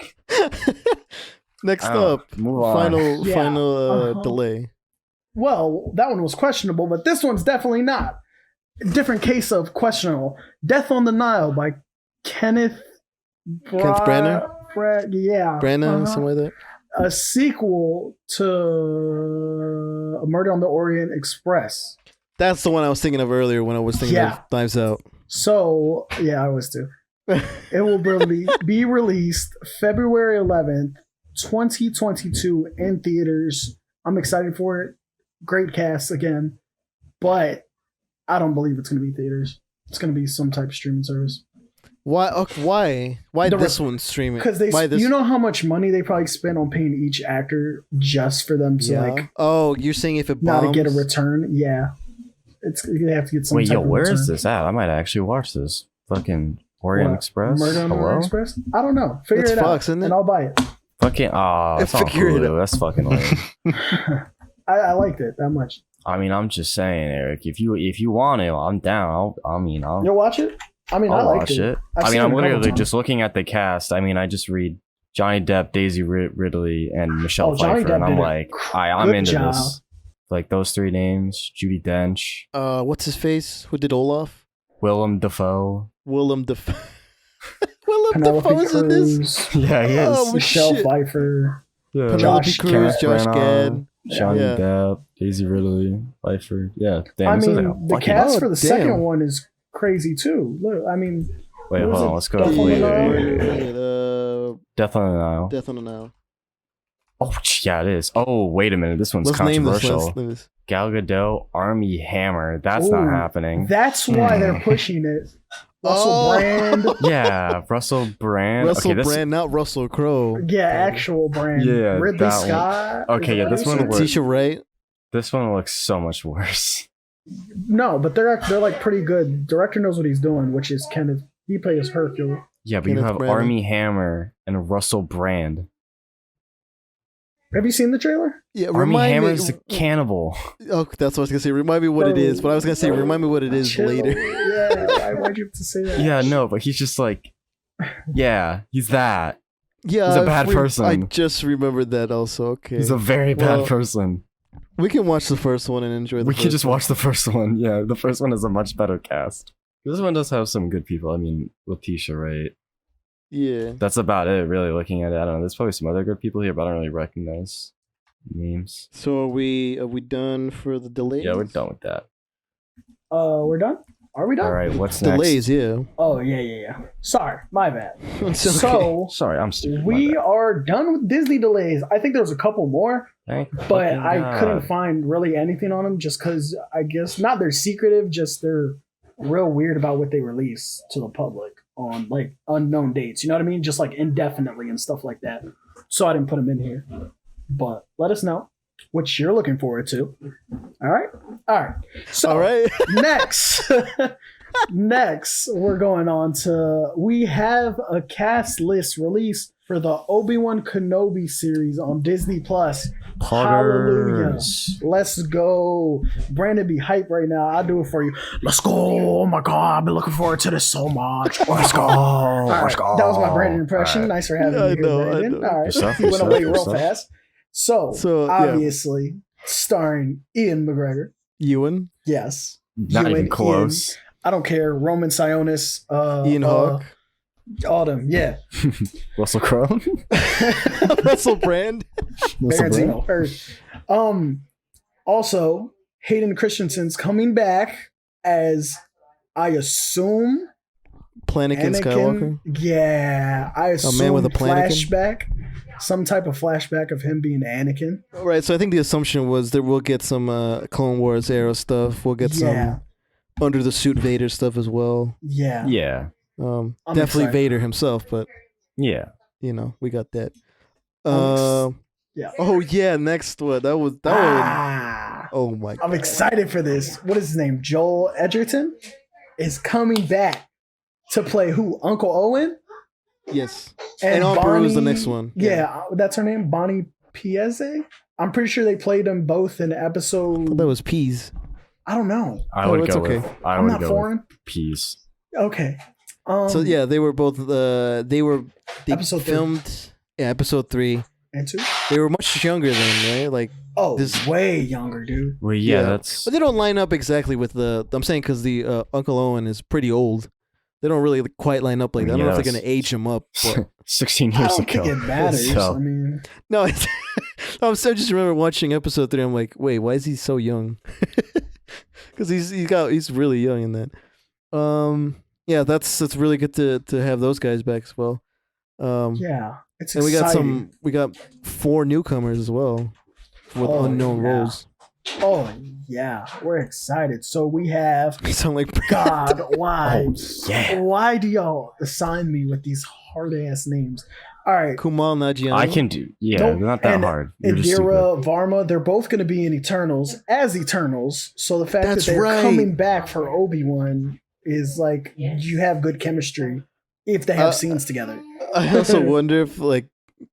[SPEAKER 1] Next up,
[SPEAKER 2] move on.
[SPEAKER 1] Final delay.
[SPEAKER 5] Well, that one was questionable, but this one's definitely not. Different case of questionable. Death on the Nile by Kenneth
[SPEAKER 1] Branagh?
[SPEAKER 5] Yeah.
[SPEAKER 1] Branagh, something like that.
[SPEAKER 5] A sequel to A Murder on the Orient Express.
[SPEAKER 1] That's the one I was thinking of earlier when I was thinking of Knives Out.
[SPEAKER 5] So, yeah, I was too. It will be released February 11th, 2022 in theaters. I'm excited for it. Great cast again. but I don't believe it's going to be theaters. It's going to be some type of streaming service.
[SPEAKER 1] Why? Why this one's streaming?
[SPEAKER 5] Because you know how much money they probably spent on paying each actor just for them to like.
[SPEAKER 1] Oh, you're saying if it bombs?
[SPEAKER 5] Not to get a return? Yeah, they have to get some.
[SPEAKER 2] Wait,
[SPEAKER 5] type of
[SPEAKER 2] where
[SPEAKER 5] return.
[SPEAKER 2] is this at? I might actually watch this. Fucking Orient Express.
[SPEAKER 5] Murder on the Orient Express. I don't know. Figure it out, isn't it? And I'll buy it.
[SPEAKER 2] Fucking that's on Hulu. That's fucking lame.
[SPEAKER 5] I liked it that much.
[SPEAKER 2] I mean, I'm just saying, Eric. If you want it, I'm down.
[SPEAKER 5] You'll watch it. I mean,
[SPEAKER 2] I'll
[SPEAKER 5] I
[SPEAKER 2] watch it. I'm literally just looking at the cast. I mean, I just read Johnny Depp, Daisy Ridley, and Michelle Pfeiffer, and I'm like, I'm into this. Like those three names: Judi Dench.
[SPEAKER 1] What's his face? Who did Olaf?
[SPEAKER 2] Willem Dafoe.
[SPEAKER 1] Willem Dafoe's in this.
[SPEAKER 2] Yeah, he is.
[SPEAKER 5] Oh, Michelle Pfeiffer.
[SPEAKER 1] Yeah. Penelope Cruz, Josh Gad,
[SPEAKER 2] Johnny Depp, Daisy Ridley, Pfeiffer. Yeah, damn.
[SPEAKER 5] I mean, the cast for the second one is crazy too. Look, I mean,
[SPEAKER 2] wait, hold on, let's go. Death on the Nile.
[SPEAKER 1] Death on the Nile.
[SPEAKER 2] Oh, yeah, it is. Oh, wait a minute, this one's controversial. Gal Gadot, Army Hammer. That's not happening.
[SPEAKER 5] That's why they're pushing it. Russell Brand.
[SPEAKER 2] Yeah, Russell Brand.
[SPEAKER 1] Russell Brand, not Russell Crowe.
[SPEAKER 5] Yeah, actual Brand.
[SPEAKER 2] Yeah,
[SPEAKER 5] Ridley Scott.
[SPEAKER 2] Okay, yeah, this one looks.
[SPEAKER 1] Tisha Wright.
[SPEAKER 2] This one looks so much worse.
[SPEAKER 5] No, but they're like pretty good. Director knows what he's doing, which is Kenneth. He plays Hercule.
[SPEAKER 2] Yeah, but you have Army Hammer and Russell Brand.
[SPEAKER 5] Have you seen the trailer?
[SPEAKER 1] Yeah,
[SPEAKER 2] Army Hammer's a cannibal.
[SPEAKER 1] Oh, that's what I was gonna say. Remind me what it is, but I was gonna say remind me what it is later.
[SPEAKER 5] Yeah, why'd you have to say that?
[SPEAKER 2] Yeah, no, but he's just like, yeah, he's that.
[SPEAKER 1] Yeah,
[SPEAKER 2] he's a bad person.
[SPEAKER 1] I just remembered that also. Okay,
[SPEAKER 2] he's a very bad person.
[SPEAKER 1] We can watch the first one and enjoy.
[SPEAKER 2] We can just watch the first one. Yeah, the first one has a much better cast. This one does have some good people. I mean, Letitia Wright.
[SPEAKER 1] Yeah.
[SPEAKER 2] That's about it, really, looking at it. I don't know. There's probably some other good people here, but I don't really recognize names.
[SPEAKER 1] So are we done for the delays?
[SPEAKER 2] Yeah, we're done with that.
[SPEAKER 5] We're done? Are we done?
[SPEAKER 2] All right, what's next?
[SPEAKER 1] Delays, yeah.
[SPEAKER 5] Oh, yeah. Sorry, my bad.
[SPEAKER 1] Okay.
[SPEAKER 5] So,
[SPEAKER 2] sorry, I'm stupid.
[SPEAKER 5] We are done with Disney delays. I think there was a couple more, but I couldn't find really anything on them just because I guess, not they're secretive, just they're real weird about what they release to the public on like unknown dates. You know what I mean? Just like indefinitely and stuff like that. So I didn't put them in here. But let us know what you're looking forward to. All right. So
[SPEAKER 1] all right.
[SPEAKER 5] Next, we're going on to, we have a cast list released for the Obi-Wan Kenobi series on Disney Plus. Hallelujah. Let's go. Brandon be hype right now. I'll do it for you. Let's go. Oh my God. I've been looking forward to this so much. Let's go. Let's go. That was my Brandon impression. Right. Nice for having you here, Brandon. All right. He went away real fast. So obviously, starring Ian McGregor.
[SPEAKER 1] Ewan?
[SPEAKER 5] Yes.
[SPEAKER 2] Not even close.
[SPEAKER 5] Ian. I don't care. Roman Sionis.
[SPEAKER 1] Ian Hawke.
[SPEAKER 5] All them, yeah.
[SPEAKER 2] Russell Crowe.
[SPEAKER 1] Russell Brand.
[SPEAKER 5] Also, Hayden Christensen's coming back as, I assume,
[SPEAKER 1] Anakin Skywalker.
[SPEAKER 5] Yeah, I assume
[SPEAKER 1] a man with a
[SPEAKER 5] flashback. Some type of flashback of him being Anakin.
[SPEAKER 1] Right, so I think the assumption was that we'll get some Clone Wars era stuff. We'll get some under the suit Vader stuff as well.
[SPEAKER 5] Yeah.
[SPEAKER 2] Yeah.
[SPEAKER 1] Definitely excited. Vader himself, but
[SPEAKER 2] yeah,
[SPEAKER 1] we got that.
[SPEAKER 5] Yeah.
[SPEAKER 1] Oh yeah, next one. That one. Oh my God.
[SPEAKER 5] I'm excited for this. What is his name? Joel Edgerton is coming back to play who? Uncle Owen?
[SPEAKER 1] Yes. And Aunt Beru is the next one.
[SPEAKER 5] Yeah, that's her name, Bonnie Piesse. I'm pretty sure they played them both in episode.
[SPEAKER 1] That was Peas.
[SPEAKER 5] I don't know.
[SPEAKER 2] I'm
[SPEAKER 5] not foreign.
[SPEAKER 2] Peas.
[SPEAKER 5] Okay.
[SPEAKER 1] So yeah, they were both. They
[SPEAKER 5] episode
[SPEAKER 1] filmed.
[SPEAKER 5] 3.
[SPEAKER 1] Yeah, episode 3
[SPEAKER 5] and 2.
[SPEAKER 1] They were much younger then, right? Like
[SPEAKER 5] way younger, dude.
[SPEAKER 2] Well, yeah, that's.
[SPEAKER 1] But they don't line up exactly with the. I'm saying because the Uncle Owen is pretty old. They don't really quite line up like that. I don't know if they're gonna age him up. But
[SPEAKER 2] 16 years ago.
[SPEAKER 5] I don't think it matters.
[SPEAKER 2] So.
[SPEAKER 5] I mean,
[SPEAKER 1] no. I just remember watching episode 3. I'm like, wait, why is he so young? Because he's really young in that. Yeah, that's really good to have those guys back as well.
[SPEAKER 5] Yeah, it's
[SPEAKER 1] and
[SPEAKER 5] exciting.
[SPEAKER 1] we got 4 newcomers as well with unknown roles.
[SPEAKER 5] Oh Yeah, we're excited. So we have.
[SPEAKER 1] You sound like
[SPEAKER 5] God, why?
[SPEAKER 2] Oh, yeah.
[SPEAKER 5] Why do y'all assign me with these hard ass names? All right.
[SPEAKER 1] Kumail Nanjiani.
[SPEAKER 2] I can do. Yeah, they're not that hard.
[SPEAKER 5] Indira Varma, they're both going to be in Eternals as Eternals. So the fact that they're coming back for Obi-Wan is like you have good chemistry if they have scenes together.
[SPEAKER 1] I also wonder if Kumail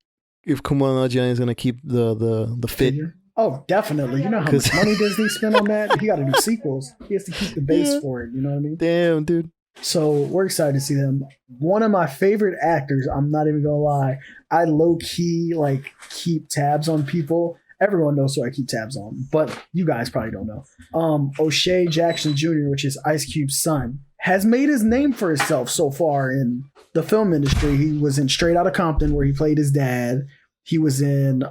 [SPEAKER 1] Nanjiani is going to keep the fit.
[SPEAKER 5] Oh, definitely. You know how much money Disney spent on that? He got to do sequels. He has to keep the base for it. You know what I mean?
[SPEAKER 1] Damn, dude.
[SPEAKER 5] So we're excited to see them. One of my favorite actors, I'm not even gonna lie, I low-key like keep tabs on people. Everyone knows who I keep tabs on, but you guys probably don't know. O'Shea Jackson Jr., which is Ice Cube's son, has made his name for himself so far in the film industry. He was in Straight Outta Compton, where he played his dad. He was in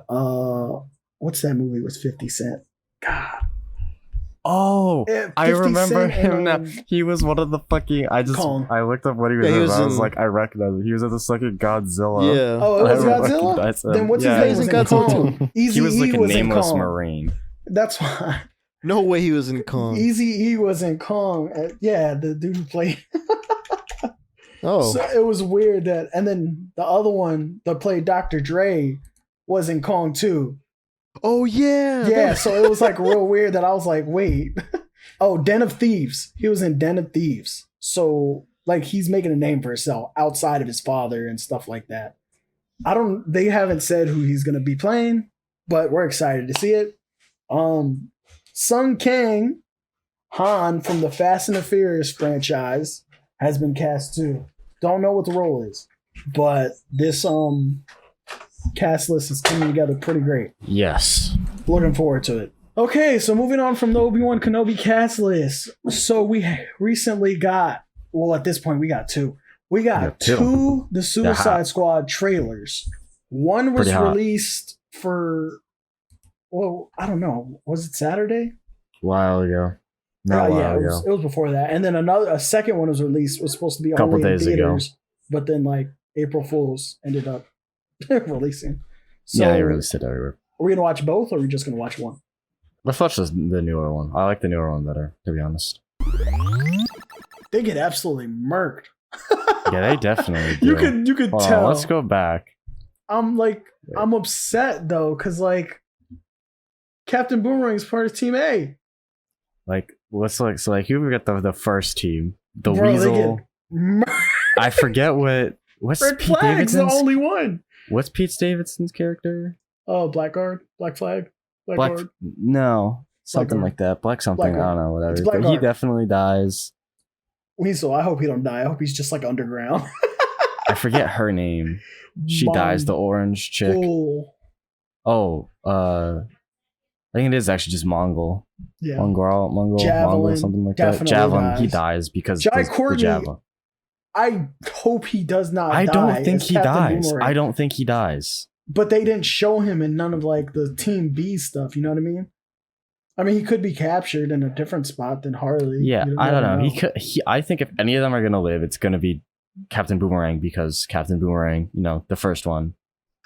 [SPEAKER 5] what's that movie with 50 Cent? God.
[SPEAKER 2] Oh, I remember him now. He was one of the fucking. I looked up what he was in. I was like, I recognize him. He was in the second Godzilla.
[SPEAKER 1] Yeah.
[SPEAKER 5] Oh, it was Godzilla? Then what's his name?
[SPEAKER 1] He was in Godzilla.
[SPEAKER 2] He was like a nameless Marine.
[SPEAKER 5] That's why.
[SPEAKER 1] No way he was in Kong.
[SPEAKER 5] Eazy-E was in Kong. Yeah, the dude who played.
[SPEAKER 1] Oh.
[SPEAKER 5] So it was weird that. And then the other one that played Dr. Dre was in Kong too.
[SPEAKER 1] Oh yeah.
[SPEAKER 5] Yeah, so it was like real weird that I was like, wait. Oh, Den of Thieves. He was in Den of Thieves. So like he's making a name for himself outside of his father and stuff like that. They haven't said who he's gonna be playing, but we're excited to see it. Sung Kang Han from the Fast and the Furious franchise has been cast too. Don't know what the role is, but this cast list is coming together pretty great.
[SPEAKER 2] Yes.
[SPEAKER 5] Looking forward to it. Okay, so moving on from the Obi-Wan Kenobi cast list. So we recently got, well, at this point, we got two. We got two The Suicide Squad trailers. One was released for, well, I don't know. Was it Saturday?
[SPEAKER 2] A while ago.
[SPEAKER 5] It was before that. And then a second one was released. Was supposed to be only in theaters, but then like April Fools ended up releasing. So
[SPEAKER 2] yeah, they released it everywhere.
[SPEAKER 5] Are we gonna watch both, or are we just gonna watch one?
[SPEAKER 2] Let's watch the newer one. I like the newer one better, to be honest.
[SPEAKER 5] They get absolutely murked.
[SPEAKER 2] Yeah, they definitely do.
[SPEAKER 5] You could tell.
[SPEAKER 2] Let's go back.
[SPEAKER 5] I'm upset though, because like Captain Boomerang is part of Team A.
[SPEAKER 2] Like, who we got the first team? The Weasel. I forget what's
[SPEAKER 5] Red
[SPEAKER 2] Pete
[SPEAKER 5] Flag's
[SPEAKER 2] Davidson's
[SPEAKER 5] the only one.
[SPEAKER 2] What's Pete Davidson's character?
[SPEAKER 5] Oh, Blackguard, Black Flag, Blackguard.
[SPEAKER 2] No, something like that. Black something. I don't know. Whatever. But he definitely dies.
[SPEAKER 5] Weasel. I hope he don't die. I hope he's just like underground.
[SPEAKER 2] I forget her name. She dies. The orange chick. I think it is actually just Mongol.
[SPEAKER 5] Yeah.
[SPEAKER 2] Mongol, something like that. Javelin. He dies because
[SPEAKER 5] Jai Courtney, the Javelin. I hope he does not die.
[SPEAKER 2] I don't think he dies. I don't think he dies.
[SPEAKER 5] But they didn't show him in none of like the Team B stuff. You know what I mean? I mean, he could be captured in a different spot than Harley.
[SPEAKER 2] Yeah, I don't know. I think if any of them are gonna live, it's gonna be Captain Boomerang, because Captain Boomerang, the first one,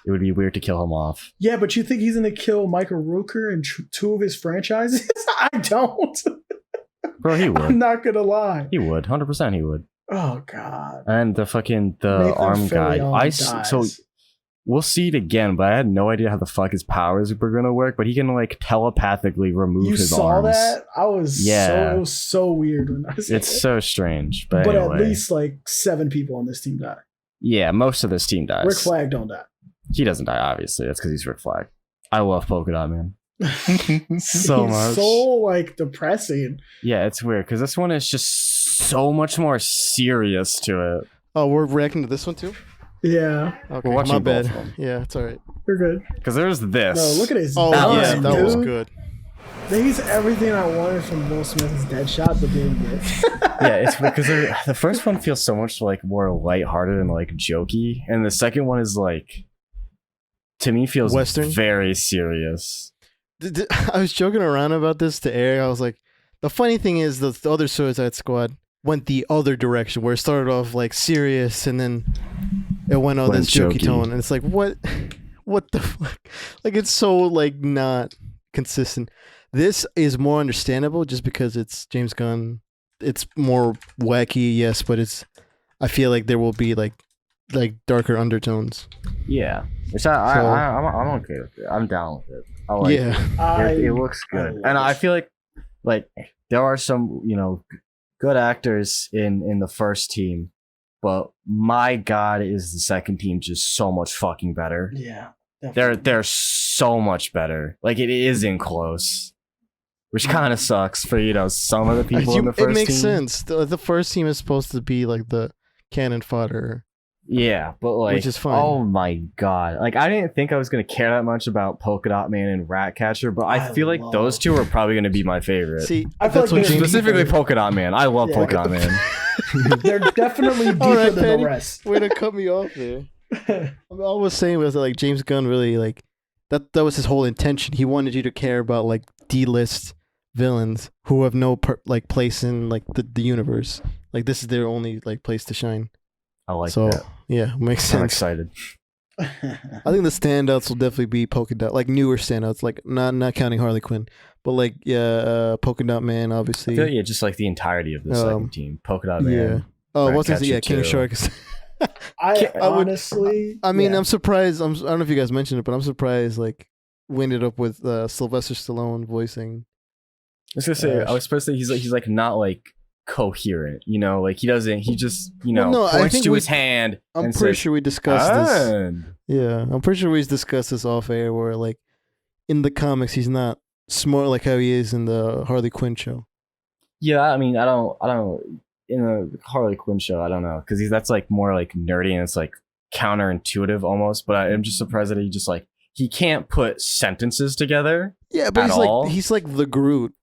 [SPEAKER 2] it would be weird to kill him off.
[SPEAKER 5] Yeah, but you think he's gonna kill Michael Rooker in two of his franchises? I don't.
[SPEAKER 2] Bro, he would.
[SPEAKER 5] I'm not gonna lie.
[SPEAKER 2] He would. 100% he would.
[SPEAKER 5] Oh god.
[SPEAKER 2] And the arm guy. So we'll see it again, but I had no idea how the fuck his powers were gonna work. But he can like telepathically remove his arms. You saw that?
[SPEAKER 5] I was it was so weird when I saw
[SPEAKER 2] it. It's so strange. But
[SPEAKER 5] anyway. At least like 7 people on this team die.
[SPEAKER 2] Yeah, most of this team dies.
[SPEAKER 5] Rick Flag don't die.
[SPEAKER 2] He doesn't die, obviously. That's because he's Rick Flag. I love Polka Dot Man. So much.
[SPEAKER 5] So like depressing.
[SPEAKER 2] Yeah, it's weird because this one is just so much more serious to it.
[SPEAKER 1] Oh, we're reacting to this one too?
[SPEAKER 5] Yeah.
[SPEAKER 1] Okay, we're watching my bad. Yeah, it's all right.
[SPEAKER 5] We're good.
[SPEAKER 2] Because there's this.
[SPEAKER 5] No, look at his.
[SPEAKER 1] Oh yeah, that was good.
[SPEAKER 5] He's everything I wanted from Will Smith's Deadshot, but didn't get.
[SPEAKER 2] Yeah, it's because the first one feels so much like more lighthearted and like jokey, and the second one is like, to me, feels
[SPEAKER 1] Western,
[SPEAKER 2] very serious.
[SPEAKER 1] I was joking around about this to Eric. I was like, the funny thing is the other Suicide Squad went the other direction, where it started off like serious and then it went on this jokey tone, and it's like, what the fuck? Like, it's so like not consistent. This is more understandable just because it's James Gunn. It's more wacky, yes, but I feel like there will be like darker undertones.
[SPEAKER 2] Yeah, which I'm okay with it. I'm down with it. I like it. It looks good, and I feel like there are some good actors in the first team, but my God, is the second team just so much fucking better?
[SPEAKER 5] Yeah, definitely.
[SPEAKER 2] They're so much better. Like it isn't close, which kind of sucks for some of the people in the first team. It makes
[SPEAKER 1] sense. The first team is supposed to be like the cannon fodder.
[SPEAKER 2] Yeah, but
[SPEAKER 1] which is fine.
[SPEAKER 2] Oh my God! Like I didn't think I was gonna care that much about Polka Dot Man and Ratcatcher, but I feel like those two are probably gonna be my favorite.
[SPEAKER 1] See, that's what
[SPEAKER 2] specifically Polka Dot Man. I love Polka Dot Man.
[SPEAKER 5] They're definitely deeper than the rest.
[SPEAKER 1] Way to cut me off there. All I was saying was like James Gunn really like that was his whole intention. He wanted you to care about like D-list villains who have no place in like the universe. Like this is their only like place to shine.
[SPEAKER 2] I like that.
[SPEAKER 1] Yeah, makes sense.
[SPEAKER 2] I'm excited.
[SPEAKER 1] I think the standouts will definitely be Polka Dot, like newer standouts, like not counting Harley Quinn, but like Polka Dot Man, obviously.
[SPEAKER 2] I feel just like the entirety of the second team, Polka Dot Man.
[SPEAKER 1] Yeah. Oh, what's this? Yeah, King Shark.
[SPEAKER 5] I honestly,
[SPEAKER 1] I mean, I'm surprised. I don't know if you guys mentioned it, but I'm surprised. Like, we ended up with Sylvester Stallone voicing.
[SPEAKER 2] I was gonna say, I was supposed to say he's like not like coherent, like he just points to his hand.
[SPEAKER 1] I'm pretty sure we discussed this. Yeah, I'm pretty sure we discussed this off air where like in the comics he's not smart like how he is in the Harley Quinn show.
[SPEAKER 2] Yeah, I mean I don't in the Harley Quinn show I don't know because that's like more like nerdy and it's like counterintuitive almost, but I'm just surprised that he can't put sentences together.
[SPEAKER 1] Yeah, but he's like the Groot,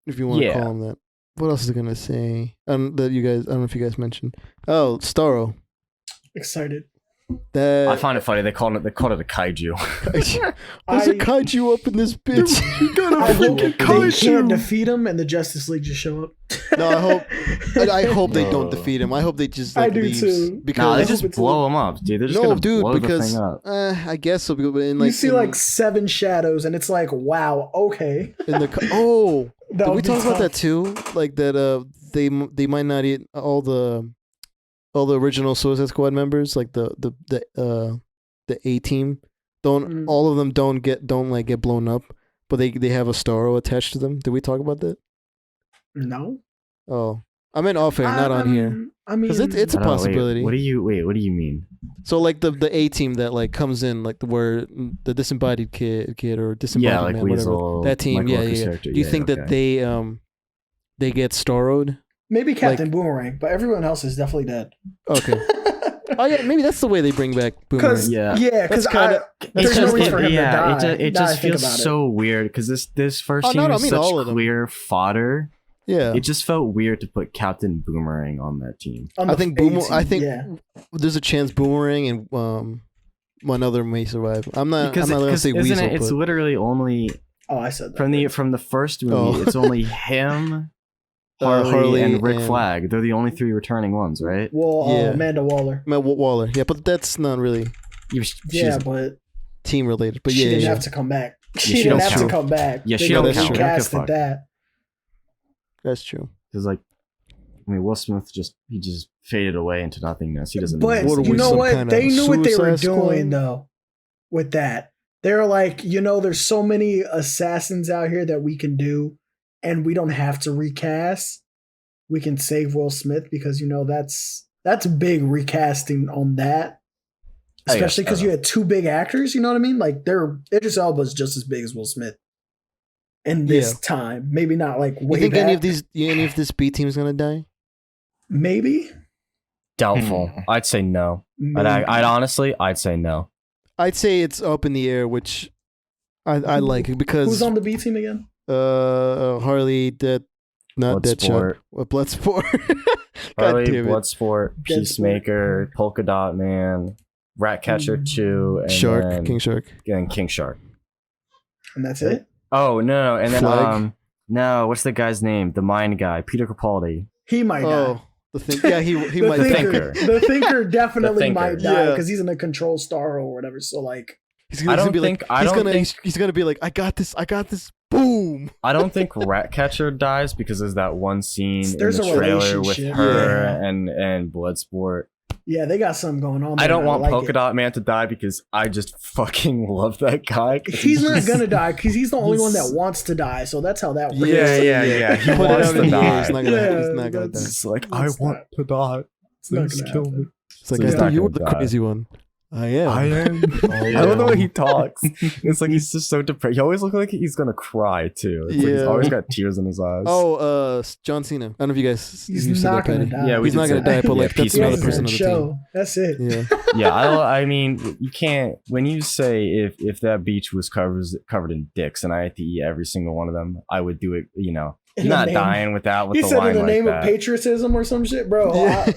[SPEAKER 1] if you want to call him that. What else is it gonna say? That you guys, I don't know if you guys mentioned. Oh, Starro.
[SPEAKER 5] Excited.
[SPEAKER 2] I find it funny. They called it a kaiju.
[SPEAKER 1] There's a kaiju up in this bitch. You got a freaking kaiju.
[SPEAKER 5] They can't defeat him, and the Justice League just show up.
[SPEAKER 1] No, I hope they don't defeat him. I hope they just like leaves.
[SPEAKER 5] Too.
[SPEAKER 1] Because
[SPEAKER 2] they just blow him up, dude. They're just gonna blow the thing up.
[SPEAKER 1] I guess so.
[SPEAKER 5] You see like 7 shadows, and it's like, wow, okay.
[SPEAKER 1] Did we talk about that too? Like that they might not eat all the original Suicide Squad members, like the A team. All of them don't get blown up, but they have a Starro attached to them. Did we talk about that?
[SPEAKER 5] No.
[SPEAKER 1] Oh, I meant off air, not on here.
[SPEAKER 5] I mean,
[SPEAKER 1] because it's a possibility.
[SPEAKER 2] What do you mean?
[SPEAKER 1] So like the A team that like comes in like the disembodied kid or disembodied man,
[SPEAKER 2] Weasel,
[SPEAKER 1] whatever. That team, yeah. Do you think that they get Starroed?
[SPEAKER 5] Maybe Captain Boomerang, but everyone else is definitely dead.
[SPEAKER 1] Okay. Oh yeah, maybe that's the way they bring back Boomerang.
[SPEAKER 5] Because there's no reason for him to die.
[SPEAKER 2] It just feels so weird because this first team is such clear fodder.
[SPEAKER 1] Yeah,
[SPEAKER 2] it just felt weird to put Captain Boomerang on that team.
[SPEAKER 1] I think there's a chance Boomerang and one other may survive. I'm not gonna say Weasel.
[SPEAKER 2] It's literally only.
[SPEAKER 5] Oh, I said that.
[SPEAKER 2] From the first movie. It's only him, Harley, and Rick Flag. They're the only 3 returning ones, right?
[SPEAKER 5] Well, Amanda Waller.
[SPEAKER 1] Waller. Yeah, but that's not really.
[SPEAKER 5] But
[SPEAKER 1] team related. But
[SPEAKER 5] she didn't have to come back. She didn't have to come back.
[SPEAKER 2] Yeah, she don't count.
[SPEAKER 5] That.
[SPEAKER 1] That's true.
[SPEAKER 2] Because Will Smith just faded away into nothingness. He doesn't.
[SPEAKER 5] But you know what? They knew what they were doing though. With that, they're like, there's so many assassins out here that we can do, and we don't have to recast. We can save Will Smith because that's big recasting on that. Especially because you had 2 big actors. You know what I mean? Like Idris Elba's just as big as Will Smith. In this time, maybe not like way.
[SPEAKER 1] You think
[SPEAKER 5] back.
[SPEAKER 1] any of this B team is gonna die?
[SPEAKER 5] Maybe.
[SPEAKER 2] Doubtful. I'd say no. I'd say no.
[SPEAKER 1] I'd say it's up in the air, which I like it because
[SPEAKER 5] who's on the B team again?
[SPEAKER 1] Harley, Deadshot, Bloodsport,
[SPEAKER 2] Harley, Bloodsport, Peacemaker, Polka Dot Man, Ratcatcher 2, and
[SPEAKER 1] King Shark,
[SPEAKER 2] and King Shark.
[SPEAKER 5] And that's it.
[SPEAKER 2] Oh no! And then
[SPEAKER 1] Flag.
[SPEAKER 2] no, what's the guy's name? The mind guy, Peter Capaldi.
[SPEAKER 5] He might die.
[SPEAKER 1] He might.
[SPEAKER 2] Thinker.
[SPEAKER 5] The Thinker definitely might die because he's in a control star or whatever. So like,
[SPEAKER 1] He's gonna be like, he's gonna be like, I got this. Boom.
[SPEAKER 2] I don't think Ratcatcher dies because there's that one scene in the trailer with her and Bloodsport.
[SPEAKER 5] Yeah, they got something going on.
[SPEAKER 2] I don't want Polka Dot Man to die because I just fucking love that guy.
[SPEAKER 5] He's not gonna die because he's the only one that wants to die. So that's how that works.
[SPEAKER 2] Yeah. He wants to die.
[SPEAKER 1] He's not gonna die.
[SPEAKER 2] It's like, I want to die. Please kill me.
[SPEAKER 1] It's like, I thought you were the crazy one. I am.
[SPEAKER 2] I don't know how he talks. It's like he's just so depressed. He always looks like he's gonna cry too. It's like he's always got tears in his eyes.
[SPEAKER 1] John Cena. I don't know if you guys.
[SPEAKER 5] He's not gonna die.
[SPEAKER 1] Yeah, he's not gonna die, but like that's another person on the team.
[SPEAKER 5] That's it.
[SPEAKER 2] Yeah. I mean, you can't. When you say if that beach was covered in dicks and I had to eat every single one of them, I would do it. You know. You're not dying with that. With the line like that. He said in the name
[SPEAKER 5] of patriotism or some shit, bro.
[SPEAKER 1] Yeah.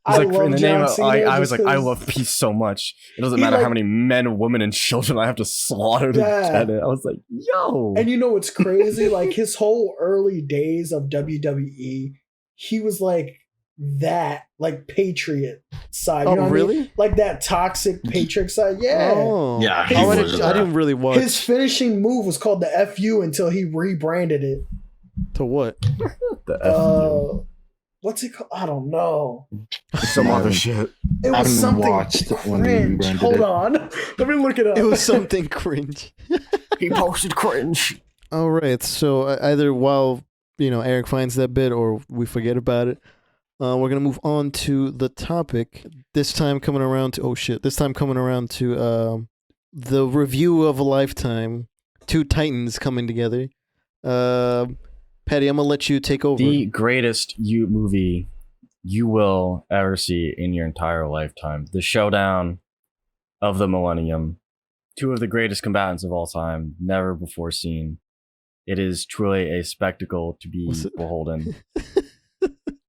[SPEAKER 5] I love John Cena.
[SPEAKER 2] I was like, I love peace so much. It doesn't matter how many men, women, and children I have to slaughter to get it. I was like, yo.
[SPEAKER 5] And you know what's crazy? Like his whole early days of WWE, he was like that, like patriot side. You know
[SPEAKER 1] really?
[SPEAKER 5] I mean? Like that toxic patriot side. Yeah.
[SPEAKER 1] Oh. Yeah. I didn't really watch.
[SPEAKER 5] His finishing move was called the FU until he rebranded it.
[SPEAKER 1] To what?
[SPEAKER 2] The FU.
[SPEAKER 5] What's it called? I don't know.
[SPEAKER 2] Some other shit.
[SPEAKER 5] It was something cringe. Hold on. Let me look it up.
[SPEAKER 1] It was something cringe.
[SPEAKER 2] He posted cringe.
[SPEAKER 1] All right. So either while Eric finds that bit or we forget about it, we're gonna move on to the topic. This time coming around to the review of a lifetime. Two titans coming together. Patty, I'm gonna let you take over.
[SPEAKER 2] The greatest movie you will ever see in your entire lifetime. The showdown of the millennium. Two of the greatest combatants of all time, never before seen. It is truly a spectacle to be beholden.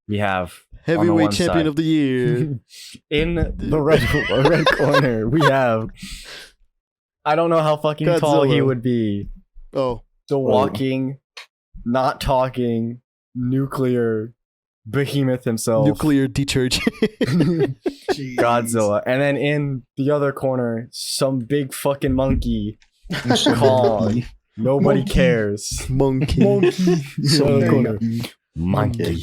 [SPEAKER 2] We have
[SPEAKER 1] heavyweight champion of the year.
[SPEAKER 2] In the red corner, we have. I don't know how fucking Godzilla. Tall he would be.
[SPEAKER 1] Oh,
[SPEAKER 2] the walking. Not talking, nuclear behemoth himself.
[SPEAKER 1] Nuclear detergent.
[SPEAKER 2] Godzilla. And then in the other corner, some big fucking monkey called Nobody Cares.
[SPEAKER 1] Monkey. Monkey.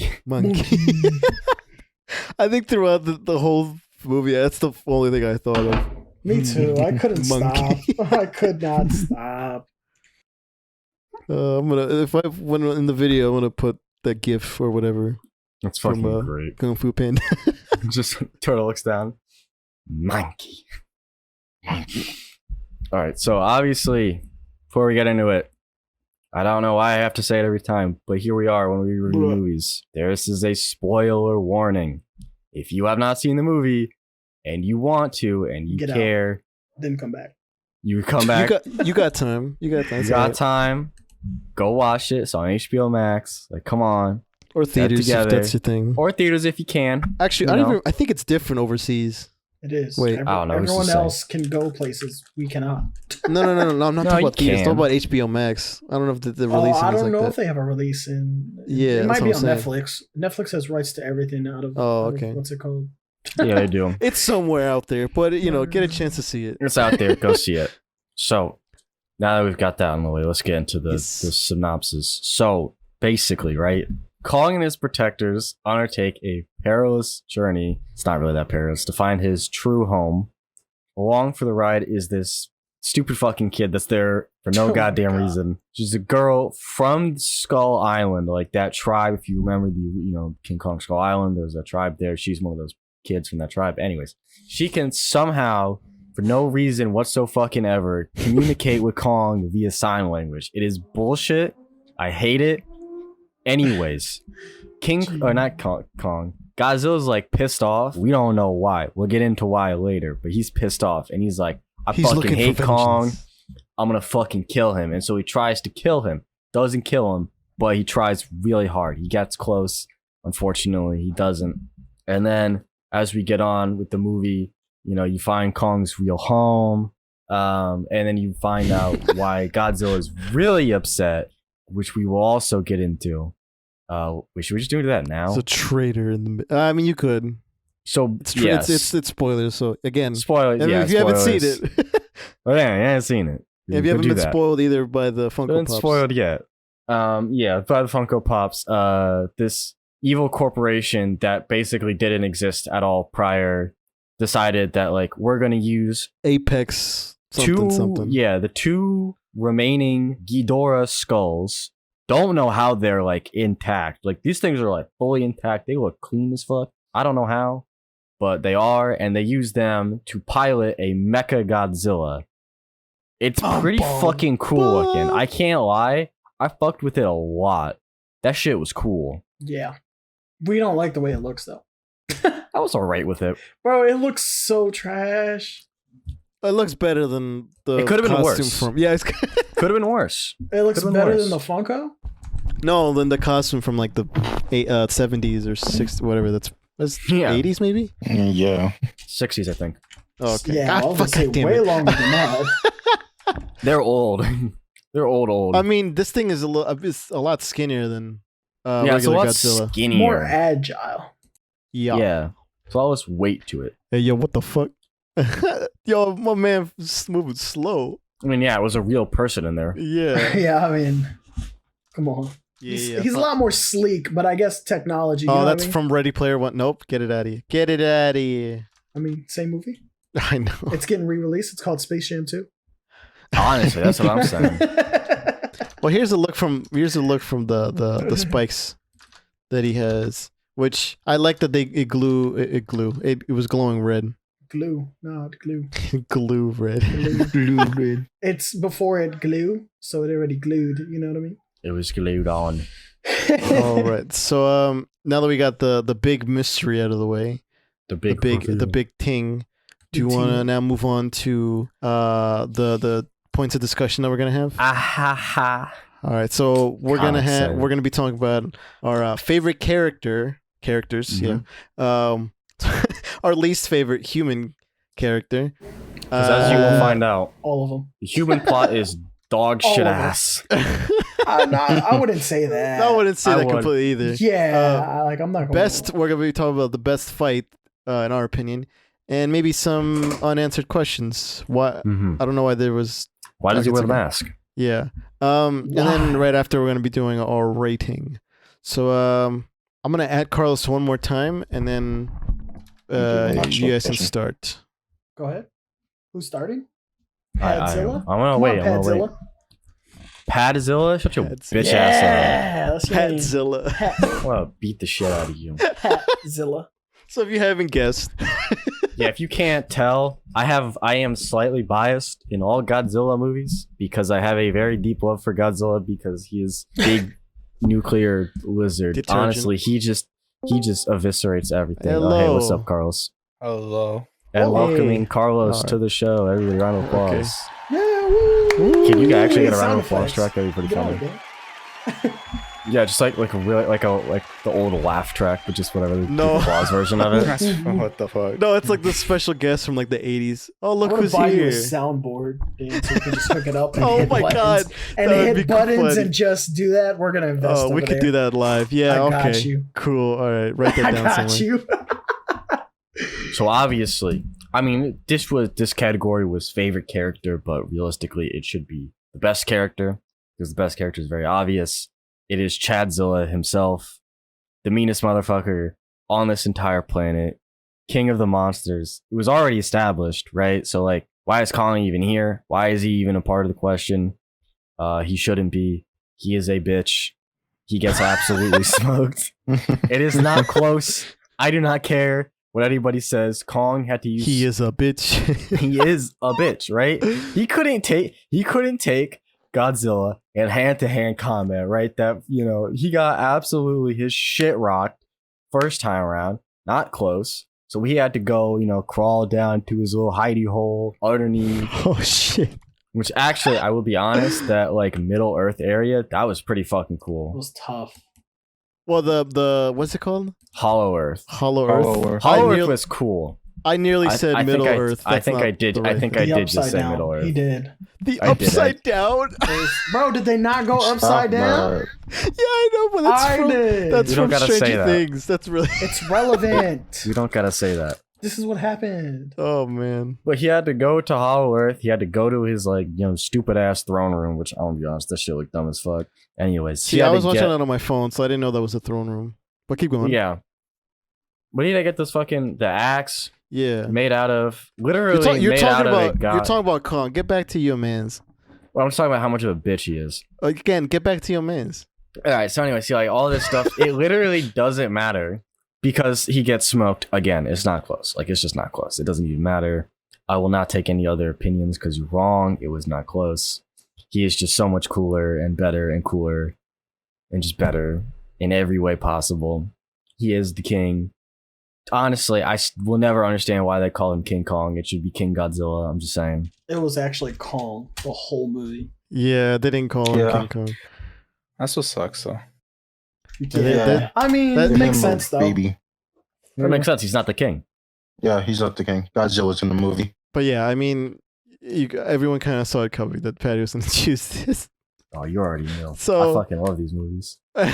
[SPEAKER 1] I think throughout the whole movie, that's the only thing I thought of.
[SPEAKER 5] Me too. I couldn't stop. I could not stop.
[SPEAKER 1] When in the video, I'm gonna put that GIF or whatever.
[SPEAKER 2] That's fucking great.
[SPEAKER 1] Kung Fu Panda.
[SPEAKER 2] Just turtle looks down. Monkey. All right. So obviously, before we get into it, I don't know why I have to say it every time, but here we are when we review movies. This is a spoiler warning. If you have not seen the movie and you want to and you care,
[SPEAKER 5] then come back.
[SPEAKER 2] You come back.
[SPEAKER 1] You got time. You got time.
[SPEAKER 2] Go watch it. It's on HBO Max. Like, come on.
[SPEAKER 1] Or theaters if that's your thing.
[SPEAKER 2] Or theaters if you can.
[SPEAKER 1] Actually, I think it's different overseas.
[SPEAKER 5] It is.
[SPEAKER 1] Wait,
[SPEAKER 2] I don't know.
[SPEAKER 5] Everyone else can go places. We cannot.
[SPEAKER 1] No. I'm not talking about theaters. I'm talking about HBO Max. I don't know if the release is like that.
[SPEAKER 5] I don't know if they have a release in.
[SPEAKER 1] Yeah,
[SPEAKER 5] it might be on Netflix. Netflix has rights to everything out of.
[SPEAKER 1] Okay.
[SPEAKER 5] What's it called?
[SPEAKER 2] Yeah, they do.
[SPEAKER 1] It's somewhere out there, but get a chance to see it.
[SPEAKER 2] It's out there. Go see it. So. Now that we've got that on the way, let's get into the synopsis. So, basically, right? Kong and his protectors undertake a perilous journey. It's not really that perilous. To find his true home. Along for the ride is this stupid fucking kid that's there for no goddamn reason. She's a girl from Skull Island, like that tribe. If you remember the, King Kong Skull Island, there's a tribe there. She's one of those kids from that tribe. Anyways, she can somehow... for no reason whatsoever, communicate with Kong via sign language. It is bullshit. I hate it. Anyways, Kong. Godzilla's like pissed off. We don't know why. We'll get into why later, but he's pissed off and he's like, I fucking hate Kong. I'm gonna fucking kill him. And so he tries to kill him. Doesn't kill him, but he tries really hard. He gets close. Unfortunately, he doesn't. And then as we get on with the movie, you find Kong's real home, and then you find out why Godzilla is really upset, which we will also get into. Should we just do that now?
[SPEAKER 1] It's a traitor in the. I mean, you could.
[SPEAKER 2] So
[SPEAKER 1] it's spoilers. So again,
[SPEAKER 2] spoilers.
[SPEAKER 1] if you haven't seen it,
[SPEAKER 2] But yeah, I haven't seen it.
[SPEAKER 1] Have you ever been spoiled either by the Funko Pops?
[SPEAKER 2] Been spoiled yet. Yeah, by the Funko Pops. This evil corporation that basically didn't exist at all prior decided that like we're gonna use
[SPEAKER 1] Apex something.
[SPEAKER 2] Yeah, the 2 remaining Ghidorah skulls. Don't know how they're like intact. Like these things are like fully intact. They look clean as fuck. I don't know how, but they are, and they use them to pilot a Mecha Godzilla. It's pretty fucking cool looking. I can't lie. I fucked with it a lot. That shit was cool.
[SPEAKER 5] Yeah. We don't like the way it looks though.
[SPEAKER 2] I was alright with it.
[SPEAKER 5] Bro, it looks so trash.
[SPEAKER 1] It looks better than the
[SPEAKER 2] It could have been worse.
[SPEAKER 1] Yeah,
[SPEAKER 2] could have been worse.
[SPEAKER 5] It looks better than the Funko?
[SPEAKER 1] No, than the costume from like the 70s or 60s, whatever. That's 80s maybe?
[SPEAKER 3] Yeah.
[SPEAKER 2] 60s, I think.
[SPEAKER 1] Oh, okay.
[SPEAKER 5] Yeah, I was gonna say way longer than that.
[SPEAKER 2] They're old. They're old.
[SPEAKER 1] I mean, this thing is a lot skinnier than
[SPEAKER 2] yeah, it's a lot
[SPEAKER 1] Godzilla.
[SPEAKER 2] Skinnier.
[SPEAKER 5] More agile.
[SPEAKER 2] Yeah. So all this weight to it.
[SPEAKER 1] Hey, yo, what the fuck? Yo, my man moving slow.
[SPEAKER 2] I mean, yeah, it was a real person in there.
[SPEAKER 1] Yeah.
[SPEAKER 5] Yeah, I mean, come on.
[SPEAKER 1] Yeah,
[SPEAKER 5] he's a lot more sleek, but I guess technology.
[SPEAKER 1] Oh, that's from Ready Player One. Nope, get it out of here. Get it out of here.
[SPEAKER 5] I mean, same movie.
[SPEAKER 1] I know.
[SPEAKER 5] It's getting re-released. It's called Space Jam 2.
[SPEAKER 2] Honestly, that's what I'm saying.
[SPEAKER 1] Well, here's a look from the spikes that he has, which I like that it was glowing red.
[SPEAKER 5] Glue, not glue.
[SPEAKER 1] Glue red.
[SPEAKER 5] Glue red. It's before it glue, so it already glued. You know what I mean?
[SPEAKER 2] It was glued on.
[SPEAKER 1] All right. So now that we got the big mystery out of the way, the big ting, do you want to now move on to the points of discussion that we're gonna have? All right. So we're gonna be talking about our favorite characters. Mm-hmm. Yeah. Our least favorite human character.
[SPEAKER 2] Because as you will find out,
[SPEAKER 5] all of them.
[SPEAKER 2] The human plot is dog shit ass.
[SPEAKER 5] I wouldn't say that.
[SPEAKER 1] I wouldn't say that completely either.
[SPEAKER 5] Yeah, I'm not going
[SPEAKER 1] to. We're going to be talking about the best fight, in our opinion, and maybe some unanswered questions. Why? Mm-hmm. I don't know why there was.
[SPEAKER 2] Why does he wear the mask?
[SPEAKER 1] Yeah. And then right after, we're going to be doing our rating. So I'm going to add Carlos one more time, and then you guys can start.
[SPEAKER 5] Go ahead. Who's starting?
[SPEAKER 2] Padzilla? I'm gonna wait. Padzilla? Shut your bitch ass
[SPEAKER 1] up. Padzilla.
[SPEAKER 2] I want to beat the shit out of you.
[SPEAKER 5] Padzilla.
[SPEAKER 1] So if you haven't guessed.
[SPEAKER 2] Yeah, if you can't tell, I am slightly biased in all Godzilla movies because I have a very deep love for Godzilla because he is big nuclear lizard. Detergent. Honestly, he just eviscerates everything.
[SPEAKER 1] Hello.
[SPEAKER 2] Oh, hey, what's up, Carlos?
[SPEAKER 3] Hello.
[SPEAKER 2] And welcoming Carlos to the show. Everybody, round of applause. Okay. Yeah, woo. Can you actually get a round of applause track? That'd be pretty funny. Yeah, just like a really like the old laugh track, but just whatever the applause version of it.
[SPEAKER 1] What the fuck? No, it's like the special guest from like the 80s. Oh, look who's
[SPEAKER 5] buy
[SPEAKER 1] here!
[SPEAKER 5] You a soundboard, Dan, so you can just hook it up. And
[SPEAKER 1] oh my god!
[SPEAKER 5] And hit buttons and just do that. We're gonna invest.
[SPEAKER 1] Oh, we could do that live. Yeah, okay. I got you. Cool. All right, write that down.
[SPEAKER 5] I got you.
[SPEAKER 2] So obviously, I mean, this category was favorite character, but realistically, it should be the best character because the best character is very obvious. It is Chadzilla himself, the meanest motherfucker on this entire planet, king of the monsters. It was already established, right? So like, why is Colin even here? Why is he even a part of the question? He shouldn't be. He is a bitch. He gets absolutely smoked. It is not close. I do not care what anybody says. Kong had to use.
[SPEAKER 1] He is a bitch.
[SPEAKER 2] He is a bitch, right? He couldn't take Godzilla in hand-to-hand combat, right? That, you know, he got absolutely his shit rocked first time around. Not close. So he had to go, you know, crawl down to his little hidey hole underneath.
[SPEAKER 1] Oh shit.
[SPEAKER 2] Which actually, I will be honest, that like Middle Earth area, that was pretty fucking cool.
[SPEAKER 5] It was tough.
[SPEAKER 1] Well, the what's it called?
[SPEAKER 2] Hollow Earth.
[SPEAKER 1] Hollow Earth
[SPEAKER 2] was cool.
[SPEAKER 1] I nearly said Middle Earth.
[SPEAKER 2] I think I did just say Middle Earth.
[SPEAKER 5] He did.
[SPEAKER 1] The upside down?
[SPEAKER 5] Bro, did they not go upside down?
[SPEAKER 1] Yeah, I know, but that's from Stranger Things. That's really...
[SPEAKER 5] It's relevant.
[SPEAKER 2] You don't gotta say that.
[SPEAKER 5] This is what happened.
[SPEAKER 1] Oh man!
[SPEAKER 2] But he had to go to Hollow Earth. He had to go to his stupid ass throne room, which I'll be honest, that shit looked dumb as fuck. Anyways,
[SPEAKER 1] see, I was watching that on my phone, so I didn't know that was a throne room. But keep going.
[SPEAKER 2] Yeah. But he had to get this the axe.
[SPEAKER 1] Yeah.
[SPEAKER 2] Made out of literally.
[SPEAKER 1] You're talking about Kong. Get back to your man's.
[SPEAKER 2] Well, I'm just talking about how much of a bitch he is.
[SPEAKER 1] Again, get back to your man's.
[SPEAKER 2] All right. So anyway, see, all this stuff, it literally doesn't matter. Because he gets smoked again, it's not close. It's just not close. It doesn't even matter. I will not take any other opinions because you're wrong. It was not close. He is just so much cooler and better and cooler and just better in every way possible. He is the king. Honestly, I will never understand why they call him King Kong. It should be King Godzilla. I'm just saying.
[SPEAKER 5] It was actually Kong the whole movie.
[SPEAKER 1] Yeah, they didn't call him King Kong.
[SPEAKER 6] That's what sucks, though.
[SPEAKER 5] Yeah, I mean, that makes sense though.
[SPEAKER 3] Baby.
[SPEAKER 2] That makes sense. He's not the king.
[SPEAKER 3] Yeah, he's not the king. Godzilla's in the movie.
[SPEAKER 1] But yeah, I mean, everyone kind of saw it covered that Patty was going to choose this.
[SPEAKER 2] Oh, you already know.
[SPEAKER 1] So,
[SPEAKER 2] I fucking love these movies.
[SPEAKER 1] All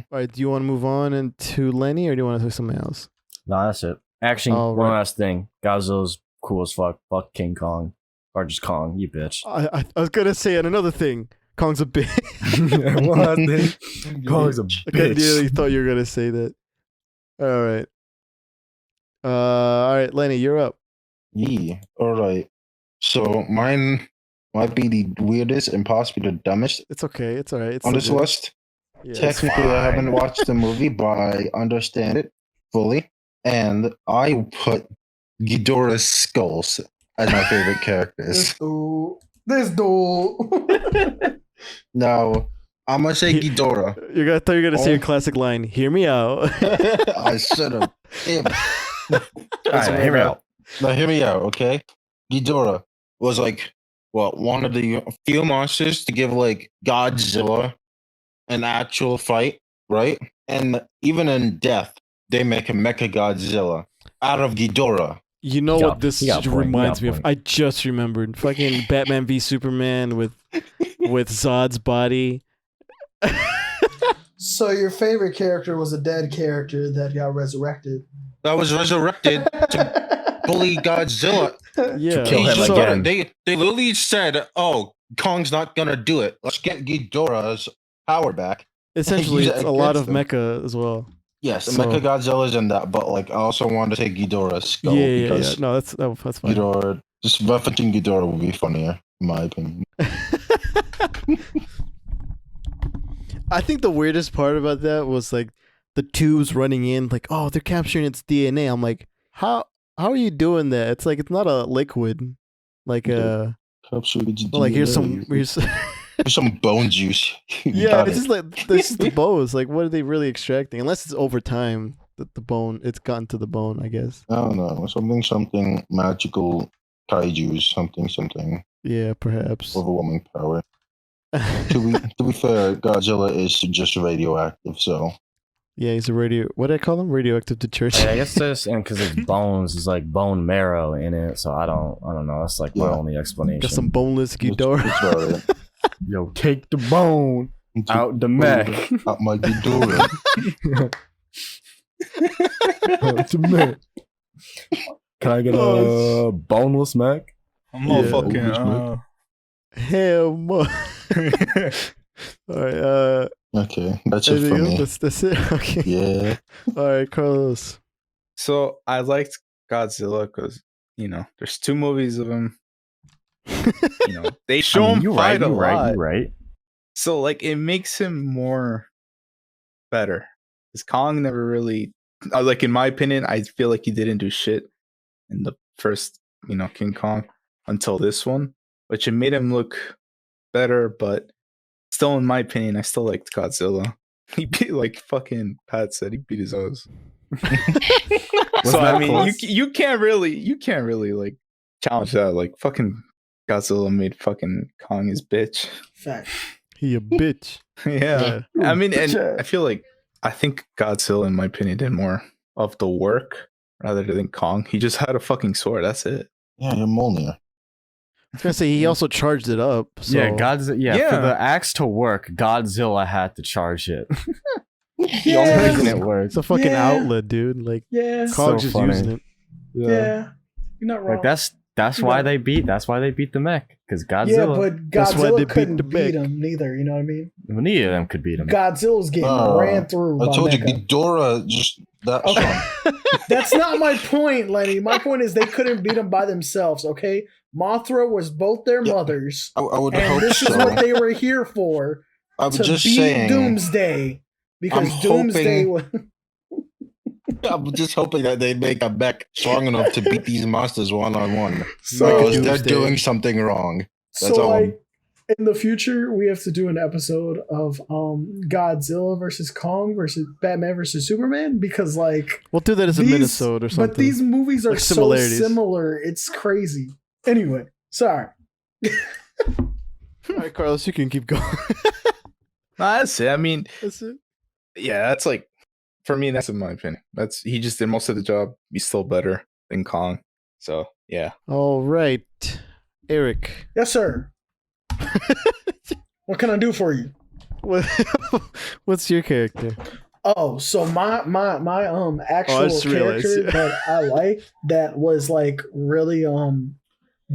[SPEAKER 1] right, do you want to move on into Lenny, or do you want to do something else?
[SPEAKER 2] No, that's it. Actually, one last thing. Godzilla's cool as fuck. Fuck King Kong. Or just Kong, you bitch.
[SPEAKER 1] I was going to say another thing. Kong's a bitch.
[SPEAKER 2] Kong's a bitch.
[SPEAKER 1] I really thought you were going to say that. All right, Lenny, you're up.
[SPEAKER 3] Yeah, all right. So mine might be the weirdest and possibly the dumbest.
[SPEAKER 1] It's okay. It's all right. It's
[SPEAKER 3] on this list. Yeah, technically, I haven't watched the movie, but I understand it fully. And I put Ghidorah's skulls as my favorite characters.
[SPEAKER 5] This dude.
[SPEAKER 3] Now, I'm going to say Ghidorah.
[SPEAKER 1] I thought you were going to say your classic line, hear me out.
[SPEAKER 3] I should have.
[SPEAKER 2] Hear me out.
[SPEAKER 3] Now, hear me out, okay? Ghidorah was one of the few monsters to give Godzilla an actual fight, right? And even in death, they make a Mecha Godzilla out of Ghidorah.
[SPEAKER 1] You know what this reminds me of? I just remembered. Fucking Batman v Superman with Zod's body.
[SPEAKER 5] So your favorite character was a dead character that got resurrected.
[SPEAKER 3] That was resurrected to bully Godzilla.
[SPEAKER 1] Yeah.
[SPEAKER 2] To kill him again.
[SPEAKER 3] They literally said, "Oh, Kong's not gonna do it. Let's get Ghidorah's power back."
[SPEAKER 1] Essentially, it's a lot of mecha as well.
[SPEAKER 3] Yes, Mecha Godzilla's in that, but I also wanted to say Ghidorah's skull.
[SPEAKER 1] Yeah. No, that's fine.
[SPEAKER 3] Ghidorah, just referencing Ghidorah would be funnier, in my opinion.
[SPEAKER 1] I think the weirdest part about that was the tubes running in, oh, they're capturing its DNA. I'm like, how are you doing that? It's it's not a liquid, here's
[SPEAKER 3] some bone juice.
[SPEAKER 1] Yeah, it's just this is the bones. What are they really extracting? Unless it's over time that the bone, it's gotten to the bone, I guess.
[SPEAKER 3] I don't know, something magical, kaiju, something.
[SPEAKER 1] Yeah, perhaps
[SPEAKER 3] overwhelming power. To be fair, Godzilla is just radioactive, so.
[SPEAKER 1] Yeah, he's what do I call him? Radioactive detergent.
[SPEAKER 2] I guess this, and because it's bones, is bone marrow in it, so I don't know. That's my only explanation.
[SPEAKER 1] Got some boneless Ghidorah.
[SPEAKER 2] Yo, take the bone out the mech.
[SPEAKER 3] Out my Ghidorah.
[SPEAKER 2] Out the mech. Can I get a boneless mech?
[SPEAKER 6] I'm all fucking.
[SPEAKER 1] Hell no. All right.
[SPEAKER 3] Okay, that's it for me.
[SPEAKER 1] That's it. Okay.
[SPEAKER 3] Yeah.
[SPEAKER 1] All right, Carlos.
[SPEAKER 6] So I liked Godzilla because there's 2 movies of him. They show him fight a lot.
[SPEAKER 2] Right.
[SPEAKER 6] So it makes him more better. Because Kong never really, in my opinion, I feel like he didn't do shit in the first, King Kong until this one, which it made him look better. But still, in my opinion, I still liked Godzilla. He beat fucking Pat said, he beat his ass. So I mean, you can't really challenge that. Fucking Godzilla made fucking Kong his bitch.
[SPEAKER 5] Fact.
[SPEAKER 1] He a bitch.
[SPEAKER 6] Yeah. I mean, and I think Godzilla, in my opinion, did more of the work rather than Kong. He just had a fucking sword. That's it.
[SPEAKER 3] Yeah, you're Mjolnir.
[SPEAKER 1] I was gonna say he also charged it up. So.
[SPEAKER 2] Yeah, for the axe to work, Godzilla had to charge it. The only reason it works.
[SPEAKER 1] It's a fucking outlet, dude. Like, Cog's just using it.
[SPEAKER 5] Yeah. You're not wrong.
[SPEAKER 2] Like that's why they beat the mech, because Godzilla.
[SPEAKER 5] Yeah, but Godzilla couldn't beat him neither. You know what I mean?
[SPEAKER 2] Neither of them could beat him.
[SPEAKER 5] Godzilla's getting ran through.
[SPEAKER 3] I told
[SPEAKER 5] you,
[SPEAKER 3] Ghidorah just that.
[SPEAKER 5] Okay. That's not my point, Lenny. My point is they couldn't beat him by themselves. Okay, Mothra was both their mothers.
[SPEAKER 3] I would
[SPEAKER 5] and
[SPEAKER 3] hope
[SPEAKER 5] this is
[SPEAKER 3] so.
[SPEAKER 5] what they were here for.
[SPEAKER 3] I'm
[SPEAKER 5] to
[SPEAKER 3] just
[SPEAKER 5] beat
[SPEAKER 3] saying.
[SPEAKER 5] Doomsday, because Doomsday was.
[SPEAKER 3] I'm just hoping that they make a mech strong enough to beat these monsters one-on-one.
[SPEAKER 5] So
[SPEAKER 3] because they're doing something wrong. That's
[SPEAKER 5] so
[SPEAKER 3] all.
[SPEAKER 5] like in the future, we have to do an episode of Godzilla versus Kong versus Batman versus Superman, because like
[SPEAKER 1] we'll do that as a minisode or something.
[SPEAKER 5] But these movies are
[SPEAKER 1] like
[SPEAKER 5] so similar, it's crazy. Anyway, sorry.
[SPEAKER 1] All right, Carlos, you can keep going.
[SPEAKER 6] That's it. I mean,
[SPEAKER 1] that's it.
[SPEAKER 6] Yeah, that's like, for me, that's in my opinion. He just did most of the job. He's still better than Kong. So yeah.
[SPEAKER 1] All right, Eric.
[SPEAKER 5] Yes, sir. What can I do for you?
[SPEAKER 1] What's your character?
[SPEAKER 5] Oh, so my actual character that I like that was like really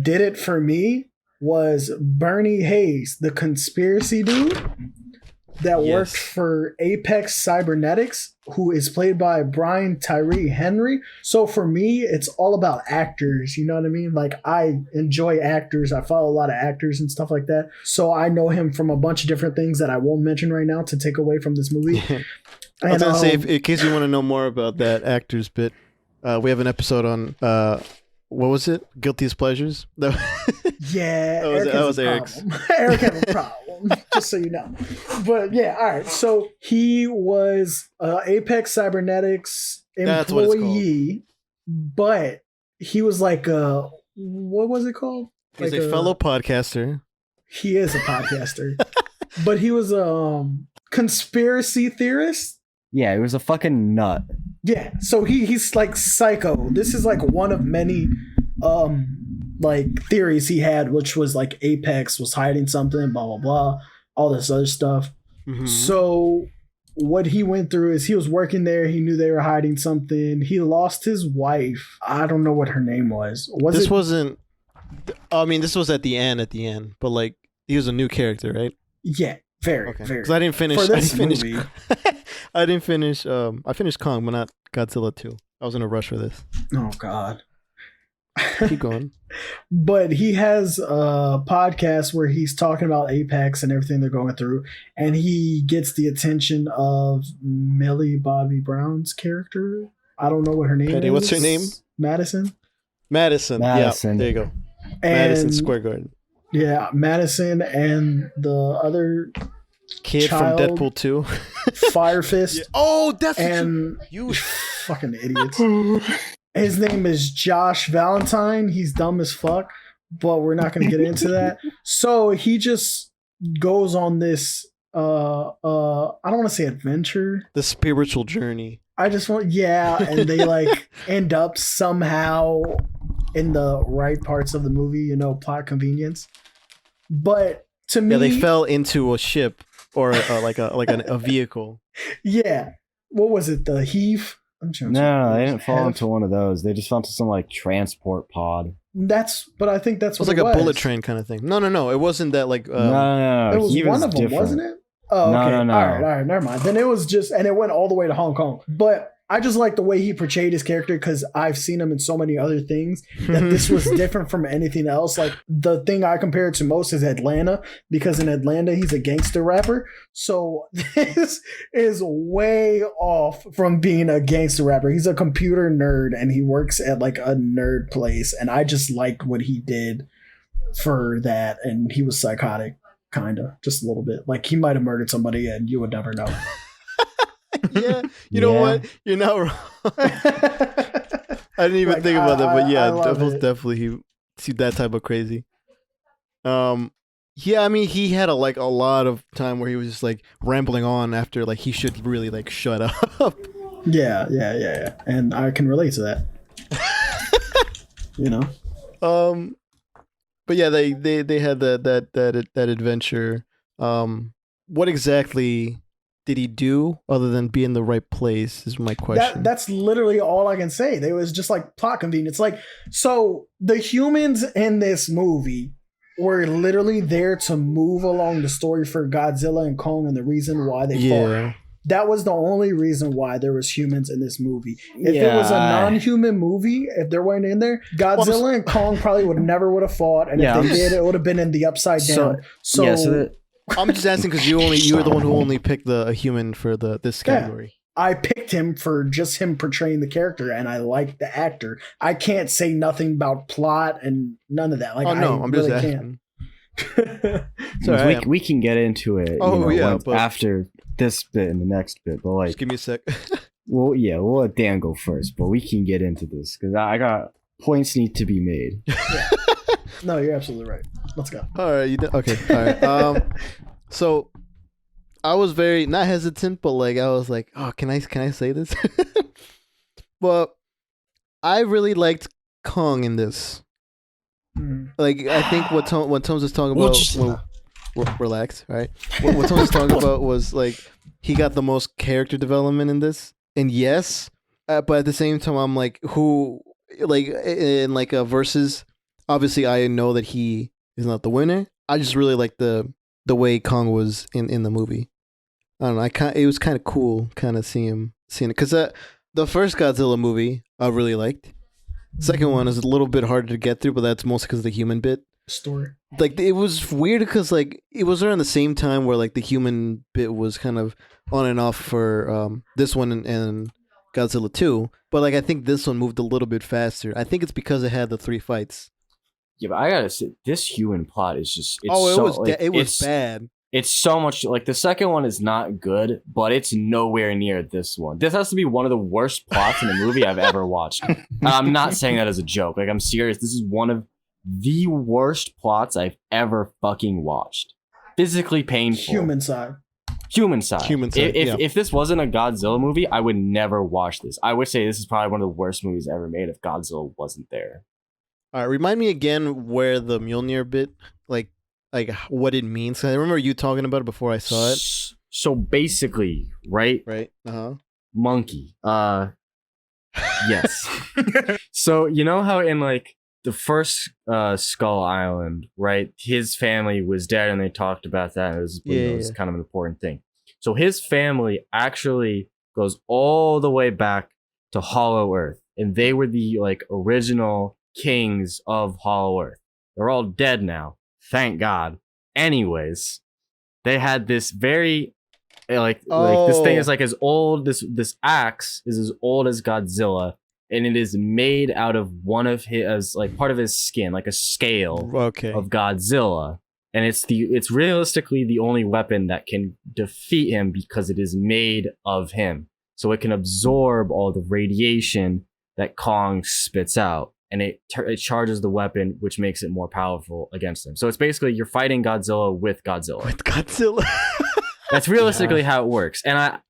[SPEAKER 5] did it for me was Bernie Hayes, the conspiracy dude that worked for Apex Cybernetics, who is played by Brian Tyree Henry. So for me, it's all about actors. You know what I mean? Like, I enjoy actors. I follow a lot of actors and stuff like that. So I know him from a bunch of different things that I won't mention right now to take away from this movie.
[SPEAKER 1] I was going to say, in case you want to know more about that actors bit, we have an episode on, what was it? Guilty as Pleasures?
[SPEAKER 5] Yeah.
[SPEAKER 1] that was Eric's.
[SPEAKER 5] Eric had a problem. Just so you know. But yeah, all right. So he was Apex Cybernetics employee, but he was like what was it called?
[SPEAKER 1] He's
[SPEAKER 5] like
[SPEAKER 1] a fellow podcaster.
[SPEAKER 5] He is a podcaster. But he was a conspiracy theorist.
[SPEAKER 2] Yeah, he was a fucking nut.
[SPEAKER 5] Yeah. So he's like psycho. This is like one of many like theories he had, which was like Apex was hiding something, blah blah blah, all this other stuff. Mm-hmm. So what he went through is he was working there, he knew they were hiding something, he lost his wife. I don't know what her name was.
[SPEAKER 1] This wasn't, I mean, this was at the end, but like he was a new character, right?
[SPEAKER 5] Yeah, very. Because
[SPEAKER 1] I didn't finish I finished Kong, but not Godzilla 2. I was in a rush for this.
[SPEAKER 5] Oh god.
[SPEAKER 1] Keep going.
[SPEAKER 5] But he has a podcast where he's talking about Apex and everything they're going through, and he gets the attention of Millie Bobby Brown's character. I don't know what her name is.
[SPEAKER 1] What's her name?
[SPEAKER 5] Madison.
[SPEAKER 1] Yeah, there you go. And Madison Square Garden.
[SPEAKER 5] Yeah, Madison and the other
[SPEAKER 1] kid from Deadpool 2.
[SPEAKER 5] Fire Fist.
[SPEAKER 1] Yeah. Oh, that's
[SPEAKER 5] and
[SPEAKER 1] you
[SPEAKER 5] fucking idiots. His name is Josh Valentine. He's dumb as fuck, but we're not going to get into that. So he just goes on this, I don't want to say adventure.
[SPEAKER 1] The spiritual journey.
[SPEAKER 5] And they like end up somehow in the right parts of the movie, plot convenience. But to me,
[SPEAKER 1] they fell into a ship or a vehicle.
[SPEAKER 5] Yeah. What was it? The Heave?
[SPEAKER 2] No, they didn't fall into one of those. They just fell into some like transport pod.
[SPEAKER 5] But I think that's what
[SPEAKER 1] it was. Like a bullet train kind of thing. No. It wasn't that like.
[SPEAKER 2] No.
[SPEAKER 5] It was one of them, wasn't it? Oh, okay.
[SPEAKER 2] No.
[SPEAKER 5] All right, never mind. Then it was just, and it went all the way to Hong Kong. But I just like the way he portrayed his character because I've seen him in so many other things that this was different from anything else. Like the thing I compare it to most is Atlanta, because in Atlanta he's a gangster rapper. So this is way off from being a gangster rapper. He's a computer nerd and he works at like a nerd place. And I just liked what he did for that. And he was psychotic, kind of, just a little bit. Like he might have murdered somebody and you would never know.
[SPEAKER 1] Yeah, you know what? You're not wrong. I didn't even think about that, but yeah, definitely he that type of crazy. Yeah, I mean, he had a lot of time where he was just like rambling on after like he should really like shut up.
[SPEAKER 5] Yeah, and I can relate to that.
[SPEAKER 1] But yeah, they had that adventure. What exactly did he do other than be in the right place? Is my question.
[SPEAKER 5] That's literally all I can say. There was just like plot convenience. Like, so the humans in this movie were literally there to move along the story for Godzilla and Kong and the reason why they fought. That was the only reason why there was humans in this movie. If it was a non-human movie, if there weren't in there, Godzilla and Kong probably would have fought. And if they did, it would have been in the Upside Down.
[SPEAKER 1] I'm just asking because you were the one who only picked a human for this category.
[SPEAKER 5] I picked him for just him portraying the character, and I like the actor. I can't say nothing about plot and none of that. Like, I'm really just asking.
[SPEAKER 2] So we can get into it. But after this bit and the next bit, but like,
[SPEAKER 1] just give me a sec.
[SPEAKER 2] We'll let Dan go first, but we can get into this because I got points need to be made.
[SPEAKER 5] No, you're absolutely right. Let's go.
[SPEAKER 1] All right, okay. All right. So I was very not hesitant, but like I was like, oh, can I say this? But I really liked Kong in this. Like, I think what Tom's was talking about. Relax, right? What Tom was talking about was like he got the most character development in this, and yes, but at the same time, I'm like, who, like in like a versus. Obviously, I know that he is not the winner. I just really like the way Kong was in the movie. I don't know. It was kind of cool, kind of seeing it because the first Godzilla movie I really liked. Second one is a little bit harder to get through, but that's mostly because of the human bit.
[SPEAKER 5] Story.
[SPEAKER 1] Like, it was weird because like it was around the same time where like the human bit was kind of on and off for this one and Godzilla 2. But like I think this one moved a little bit faster. I think it's because it had the 3 fights.
[SPEAKER 2] Yeah, but I gotta say, this human plot is just
[SPEAKER 1] it was bad.
[SPEAKER 2] It's so much like the second one is not good, but it's nowhere near this one. This has to be one of the worst plots in a movie I've ever watched. I'm not saying that as a joke. Like, I'm serious. This is one of the worst plots I've ever fucking watched. Physically painful.
[SPEAKER 5] Human side.
[SPEAKER 2] If this wasn't a Godzilla movie, I would never watch this. I would say this is probably one of the worst movies ever made if Godzilla wasn't there.
[SPEAKER 1] All right, remind me again where the Mjolnir bit, like what it means. I remember you talking about it before I saw it.
[SPEAKER 2] So basically, right? Monkey. Yes. So you know how in like the first Skull Island, right? His family was dead, and they talked about that. It was kind of an important thing. So his family actually goes all the way back to Hollow Earth, and they were the like original kings of Hollow Earth. They're all dead now. Thank God. Anyways, they had this very like this thing is like as old. This axe is as old as Godzilla, and it is made out of one of his like part of his skin, like a scale of Godzilla. And it's realistically the only weapon that can defeat him because it is made of him. So it can absorb all the radiation that Kong spits out. And it charges the weapon, which makes it more powerful against him. So it's basically you're fighting Godzilla with Godzilla. That's realistically how it works. And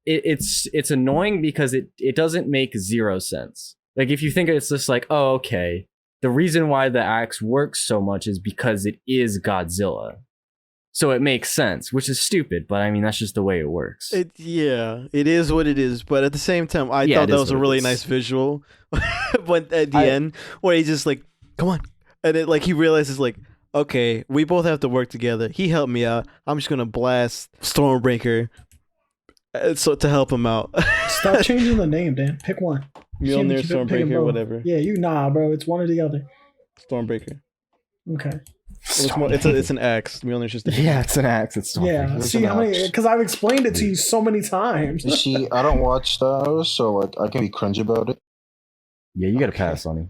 [SPEAKER 2] it's annoying because it doesn't make zero sense. Like if you think it's just like, oh, okay, the reason why the axe works so much is because it is Godzilla. So it makes sense, which is stupid, but I mean, that's just the way it works.
[SPEAKER 1] It is what it is. But at the same time, I thought that was a really nice visual. But at the end, where he's just like, come on. And it like he realizes like, okay, we both have to work together. He helped me out. I'm just going to blast Stormbreaker so to help him out.
[SPEAKER 5] Stop changing the name, Dan. Pick one.
[SPEAKER 1] Mjolnir, Stormbreaker, whatever.
[SPEAKER 5] Yeah, bro. It's one or the other.
[SPEAKER 1] Stormbreaker.
[SPEAKER 5] Okay.
[SPEAKER 1] It's an axe. Mjolnir's just
[SPEAKER 2] it's an axe. It's
[SPEAKER 5] Stormbreaker. Yeah. See how many? Because I've explained it to you so many times.
[SPEAKER 3] See, I don't watch those, so like I can be cringe about it.
[SPEAKER 2] Yeah, you got to pass, Sonny.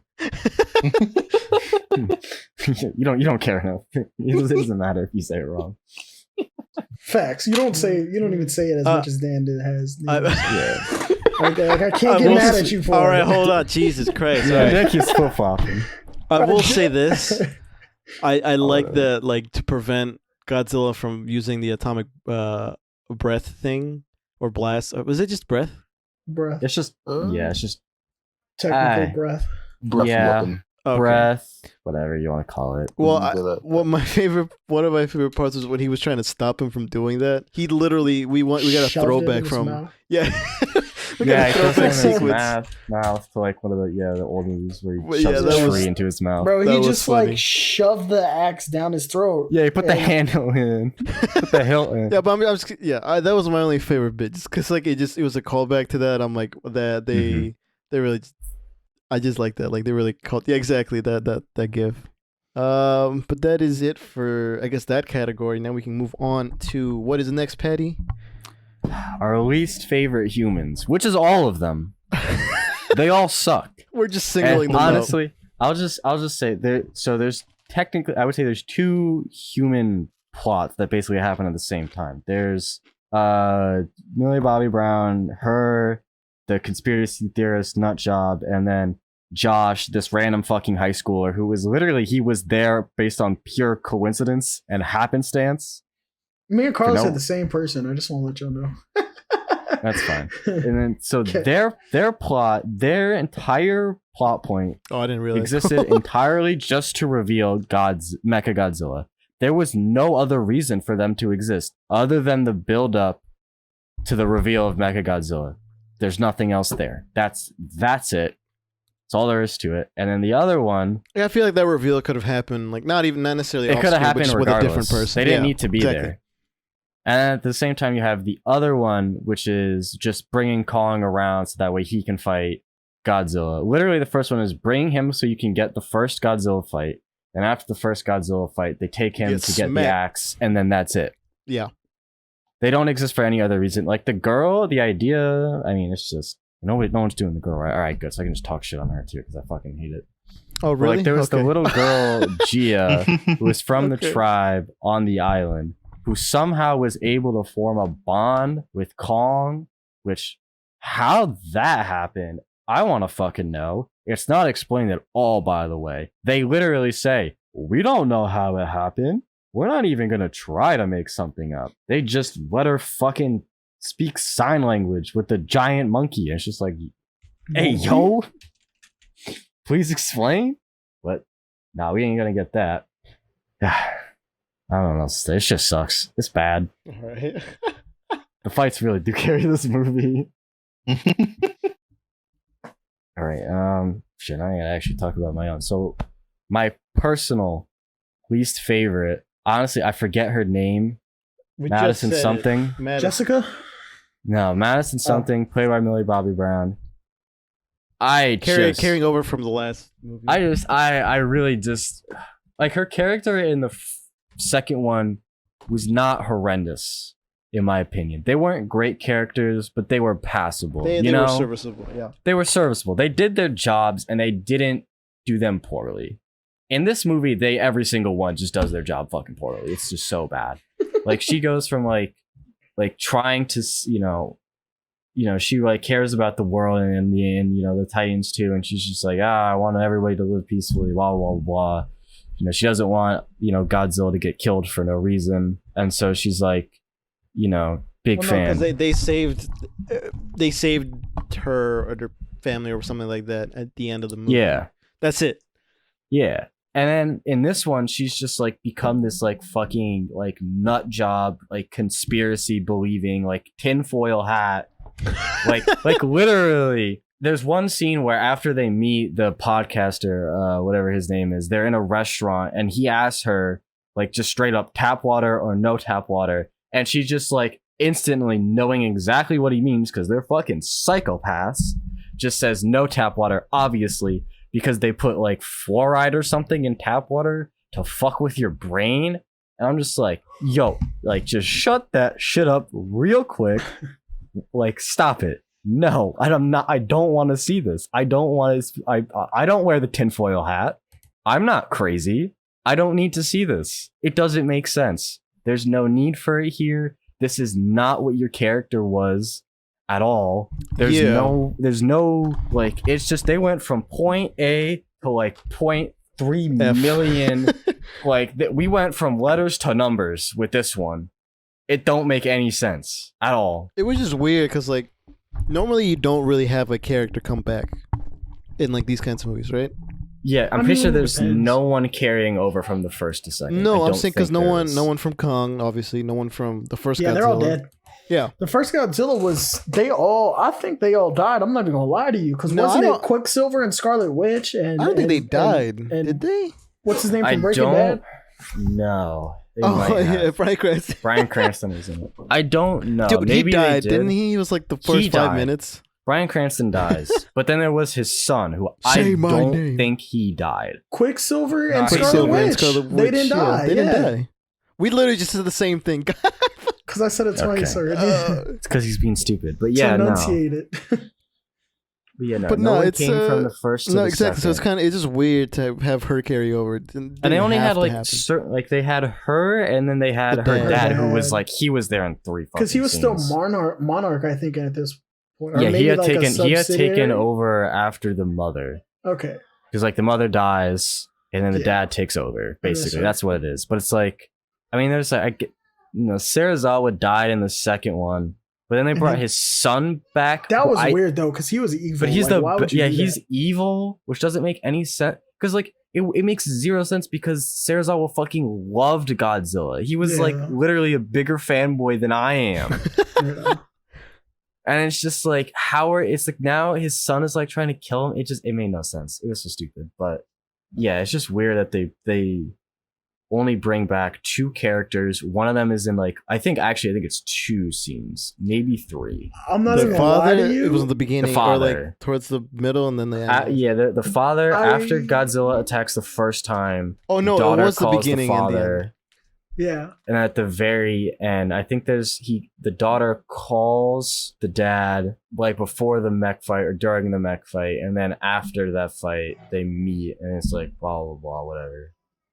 [SPEAKER 2] You don't care enough. It doesn't matter if you say it wrong.
[SPEAKER 5] Facts. You don't even say it as much as Dan has. Like, I can't get mad at you for it.
[SPEAKER 1] All right, hold on. Jesus Christ.
[SPEAKER 2] Yeah, Nick is flip flopping.
[SPEAKER 1] I will say this. I like the to prevent Godzilla from using the atomic breath thing or blast. Was it just breath?
[SPEAKER 5] Breath.
[SPEAKER 2] It's just it's just
[SPEAKER 5] technical breath.
[SPEAKER 3] Breath weapon.
[SPEAKER 2] breath, whatever you want to call it.
[SPEAKER 1] Well, one of my favorite parts was when he was trying to stop him from doing that. He literally, we got a throwback from, yeah.
[SPEAKER 2] He goes in his mouth to like one of the old movies where he shoves a tree into his mouth.
[SPEAKER 5] Bro, he just like shoved the axe down his throat.
[SPEAKER 2] Yeah, he put the handle in, put the hilt in.
[SPEAKER 1] Yeah, but that was my only favorite bit, just because like it was a callback to that. I'm like that they really, I just like that, like they really called exactly that gif. But that is it for I guess that category. Now we can move on to what is the next, Patty?
[SPEAKER 2] Our least favorite humans, which is all of them. They all suck.
[SPEAKER 1] We're just singling them
[SPEAKER 2] honestly, out. I'll just say there's technically, I would say there's two human plots that basically happen at the same time. There's Millie Bobby Brown, her, the conspiracy theorist nut job, and then Josh, this random fucking high schooler who was literally, he was there based on pure coincidence and happenstance.
[SPEAKER 5] Me and Carlos had the same person. I just want to let y'all know.
[SPEAKER 2] That's fine. And then so their plot, their entire plot point
[SPEAKER 1] I didn't realize
[SPEAKER 2] existed entirely just to reveal Mechagodzilla. There was no other reason for them to exist other than the build up to the reveal of Mechagodzilla. There's nothing else there. That's it. That's all there is to it. And then the other one,
[SPEAKER 1] I feel like that reveal could have happened, like not necessarily.
[SPEAKER 2] It could have happened regardless.
[SPEAKER 1] With a different person.
[SPEAKER 2] They didn't need to be there. And at the same time, you have the other one, which is just bringing Kong around so that way he can fight Godzilla. Literally, the first one is bring him so you can get the first Godzilla fight. And after the first Godzilla fight, they take him to get the axe, and then that's it.
[SPEAKER 1] Yeah.
[SPEAKER 2] They don't exist for any other reason. Like the girl, the idea, I mean, it's just no one's doing the girl, right? All right, good. So I can just talk shit on her too because I fucking hate it.
[SPEAKER 1] Oh, really?
[SPEAKER 2] But like there was the little girl, Gia, who was from the tribe on the island, who somehow was able to form a bond with Kong, which, how that happened, I want to fucking know. It's not explained at all, by the way. They literally say, we don't know how it happened. We're not even going to try to make something up. They just let her fucking speak sign language with the giant monkey. And it's just like, hey, yo, please explain. But nah, we ain't going to get that. I don't know. It just sucks. It's bad.
[SPEAKER 1] All right.
[SPEAKER 2] The fights really do carry this movie. All right. Shit, I gotta actually talk about my own. So, my personal least favorite. Honestly, I forget her name. Madison something.
[SPEAKER 5] Jessica?
[SPEAKER 2] No, Madison something. Played by Millie Bobby Brown.
[SPEAKER 1] Carrying over from the last movie.
[SPEAKER 2] I really just like her character in the second one was not horrendous in my opinion. They weren't great characters, but they were passable. They were
[SPEAKER 1] serviceable. Yeah,
[SPEAKER 2] they were serviceable. They did their jobs and they didn't do them poorly. In this movie, every single one just does their job fucking poorly. It's just so bad. Like she goes from like trying to she like cares about the world and in the end the Titans too, and she's just like I want everybody to live peacefully. Blah blah blah. She doesn't want, Godzilla to get killed for no reason. And so she's like, big fan.
[SPEAKER 1] Because they saved her or their family or something like that at the end of the movie.
[SPEAKER 2] Yeah.
[SPEAKER 1] That's it.
[SPEAKER 2] Yeah. And then in this one, she's just like become this like fucking like nut job, like conspiracy believing, like tinfoil hat. like literally. There's one scene where after they meet the podcaster, whatever his name is, they're in a restaurant and he asks her, like, just straight up tap water or no tap water. And she's just like instantly knowing exactly what he means because they're fucking psychopaths. Just says no tap water, obviously, because they put like fluoride or something in tap water to fuck with your brain. And I'm just like, yo, like, just shut that shit up real quick. Like, stop it. No, I don't want to see this. I don't wear the tinfoil hat. I'm not crazy. I don't need to see this. It doesn't make sense. There's no need for it here. This is not what your character was at all. There's no like, it's just, they went from point A to like 0.3 million. Like we went from letters to numbers with this one. It don't make any sense at all.
[SPEAKER 1] It was just weird because like, normally you don't really have a character come back in like these kinds of movies, right?
[SPEAKER 2] Yeah, I'm pretty sure there's no one carrying over from the first to second.
[SPEAKER 1] No, I'm saying because no one from Kong, obviously, no one from the first Godzilla.
[SPEAKER 5] Yeah, they're all dead.
[SPEAKER 1] Yeah.
[SPEAKER 5] The first Godzilla I think they all died. I'm not even going to lie to you. Because wasn't it Quicksilver and Scarlet Witch? I
[SPEAKER 1] don't think they died. Did they?
[SPEAKER 5] What's his name from Breaking Bad?
[SPEAKER 2] No.
[SPEAKER 1] Bryan Cranston.
[SPEAKER 2] Bryan Cranston is in it. I don't know.
[SPEAKER 1] Dude, maybe he died, didn't he? He was like the first 5 minutes.
[SPEAKER 2] Bryan Cranston dies, but then there was his son, who I don't think he died.
[SPEAKER 5] Quicksilver and Scarlet Witch. They didn't die. They didn't die.
[SPEAKER 1] We literally just said the same thing.
[SPEAKER 5] Because I said it twice already.
[SPEAKER 2] It's because he's being stupid. But yeah,
[SPEAKER 5] enunciate it.
[SPEAKER 2] But yeah, no one came from the first to the
[SPEAKER 1] exactly.
[SPEAKER 2] second.
[SPEAKER 1] So it's just weird to have her carry over.
[SPEAKER 2] And they only had certain, they had her, and then they had her dad, who was like, he was there in 3 fucking
[SPEAKER 5] because he was
[SPEAKER 2] scenes.
[SPEAKER 5] still monarch, I think, at this point.
[SPEAKER 2] Yeah, he had taken over after the mother.
[SPEAKER 5] Okay.
[SPEAKER 2] Because like the mother dies, and then the dad takes over. Basically, that's what it is. But it's like, I mean, there's like, Serizawa died in the second one. But then they brought his son back.
[SPEAKER 5] That was weird though, because he was evil.
[SPEAKER 2] But he's he's evil, which doesn't make any sense. Because like it makes zero sense because Serizawa fucking loved Godzilla. He was like literally a bigger fanboy than I am. And it's just like it's like now his son is like trying to kill him. It made no sense. It was so stupid. But yeah, it's just weird that they only bring back 2 characters. One of them is in like I think it's 2 scenes, maybe 3.
[SPEAKER 5] I'm not even gonna lie to you.
[SPEAKER 1] It was in the beginning,
[SPEAKER 2] the father,
[SPEAKER 1] or like towards the middle, and then
[SPEAKER 2] the father after Godzilla attacks the first time.
[SPEAKER 1] Oh no,
[SPEAKER 2] it
[SPEAKER 1] was the beginning and the end.
[SPEAKER 5] Yeah,
[SPEAKER 2] and at the very end, I think the daughter calls the dad like before the mech fight or during the mech fight, and then after that fight they meet, and it's like blah blah blah whatever.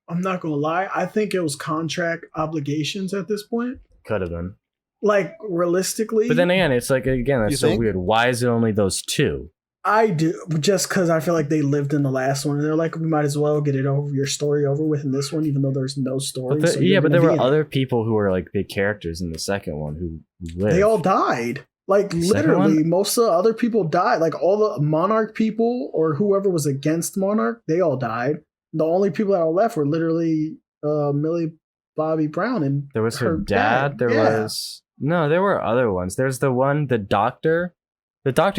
[SPEAKER 5] I'm not gonna lie. I think it was contract obligations at this point.
[SPEAKER 2] Could have been.
[SPEAKER 5] Like realistically.
[SPEAKER 2] But then again, it's like that's so weird. Why is it only those 2?
[SPEAKER 5] I do, just because I feel like they lived in the last one, and they're like, we might as well get your story over with in this one, even though there's no story.
[SPEAKER 2] But there were other people who were like big characters in the second one who lived.
[SPEAKER 5] They all died. Like literally, most of the other people died. Like all the Monarch people or whoever was against Monarch, they all died. The only people that are left were literally Millie Bobby Brown and
[SPEAKER 2] there was her dad. There were other ones. There's the doctor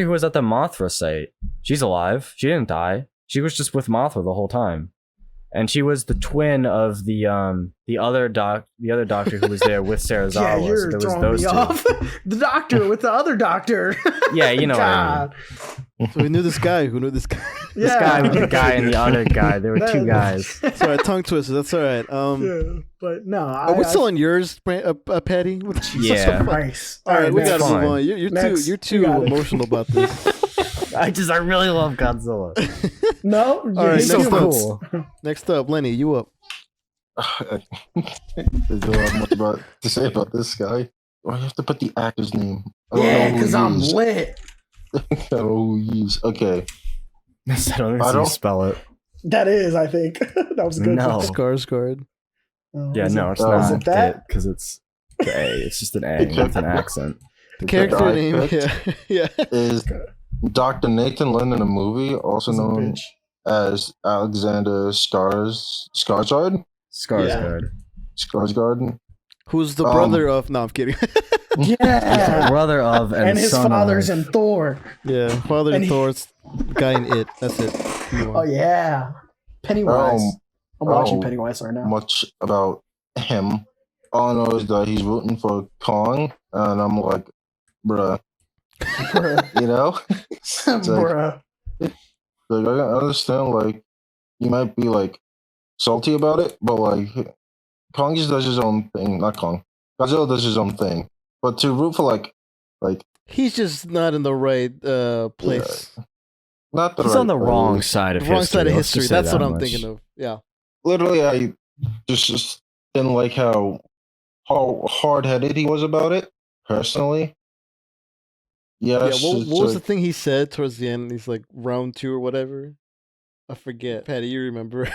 [SPEAKER 2] who was at the Mothra site. She's alive. She didn't die. She was just with Mothra the whole time. And she was the twin of the other doctor who was there with Serizawa.
[SPEAKER 5] Yeah, you're
[SPEAKER 2] so there
[SPEAKER 5] throwing
[SPEAKER 2] was those
[SPEAKER 5] me off. The doctor with the other doctor.
[SPEAKER 2] Yeah, you know what I mean.
[SPEAKER 1] So we knew this guy. Who knew this guy?
[SPEAKER 2] This guy with the guy and the other guy. There were 2 guys.
[SPEAKER 1] Sorry, tongue twister. That's all right.
[SPEAKER 5] But no,
[SPEAKER 1] are we still on yours, Patty?
[SPEAKER 2] Yeah.
[SPEAKER 5] Christ.
[SPEAKER 1] All right, we gotta move on. You're too emotional about this.
[SPEAKER 2] I really love Godzilla.
[SPEAKER 5] No,
[SPEAKER 1] all right. Next up, Lenny, you up?
[SPEAKER 3] There's not much to say about this guy. I have to put the actor's name.
[SPEAKER 5] Yeah, because I'm lit.
[SPEAKER 3] Okay.
[SPEAKER 2] I don't spell it.
[SPEAKER 5] That is, I think. That was good.
[SPEAKER 2] No.
[SPEAKER 1] Skarsgård.
[SPEAKER 2] Yeah, no, it's not. Is it that? Because it's the A. It's just an A with an accent.
[SPEAKER 1] The character name,
[SPEAKER 3] is Dr. Nathan Lynn in a movie, also known as Alexander Skarsgård. Skarsgård.
[SPEAKER 1] Who's the brother of? No, I'm kidding.
[SPEAKER 5] Yeah,
[SPEAKER 2] brother of
[SPEAKER 5] and his father's in Thor.
[SPEAKER 1] Yeah, father in Thor's guy in It. That's it.
[SPEAKER 5] Oh yeah, Pennywise. I'm watching Pennywise right now.
[SPEAKER 3] Much about him. All I know is that he's rooting for Kong, and I'm like, bruh. You know,
[SPEAKER 5] bruh.
[SPEAKER 3] Like I understand, like you might be like salty about it, but like Kong just does his own thing. Not Kong. Godzilla does his own thing. But to root for like
[SPEAKER 1] he's just not in the right place.
[SPEAKER 3] Yeah. Not the
[SPEAKER 2] he's
[SPEAKER 3] right
[SPEAKER 2] on the
[SPEAKER 3] place.
[SPEAKER 2] Wrong side of history.
[SPEAKER 1] Wrong side of history. That's what I'm thinking of. Yeah.
[SPEAKER 3] Literally, I just didn't like how hard-headed he was about it. Personally. Yes.
[SPEAKER 1] Yeah. What was the thing he said towards the end? He's like round 2 or whatever. I forget. Patty, you remember?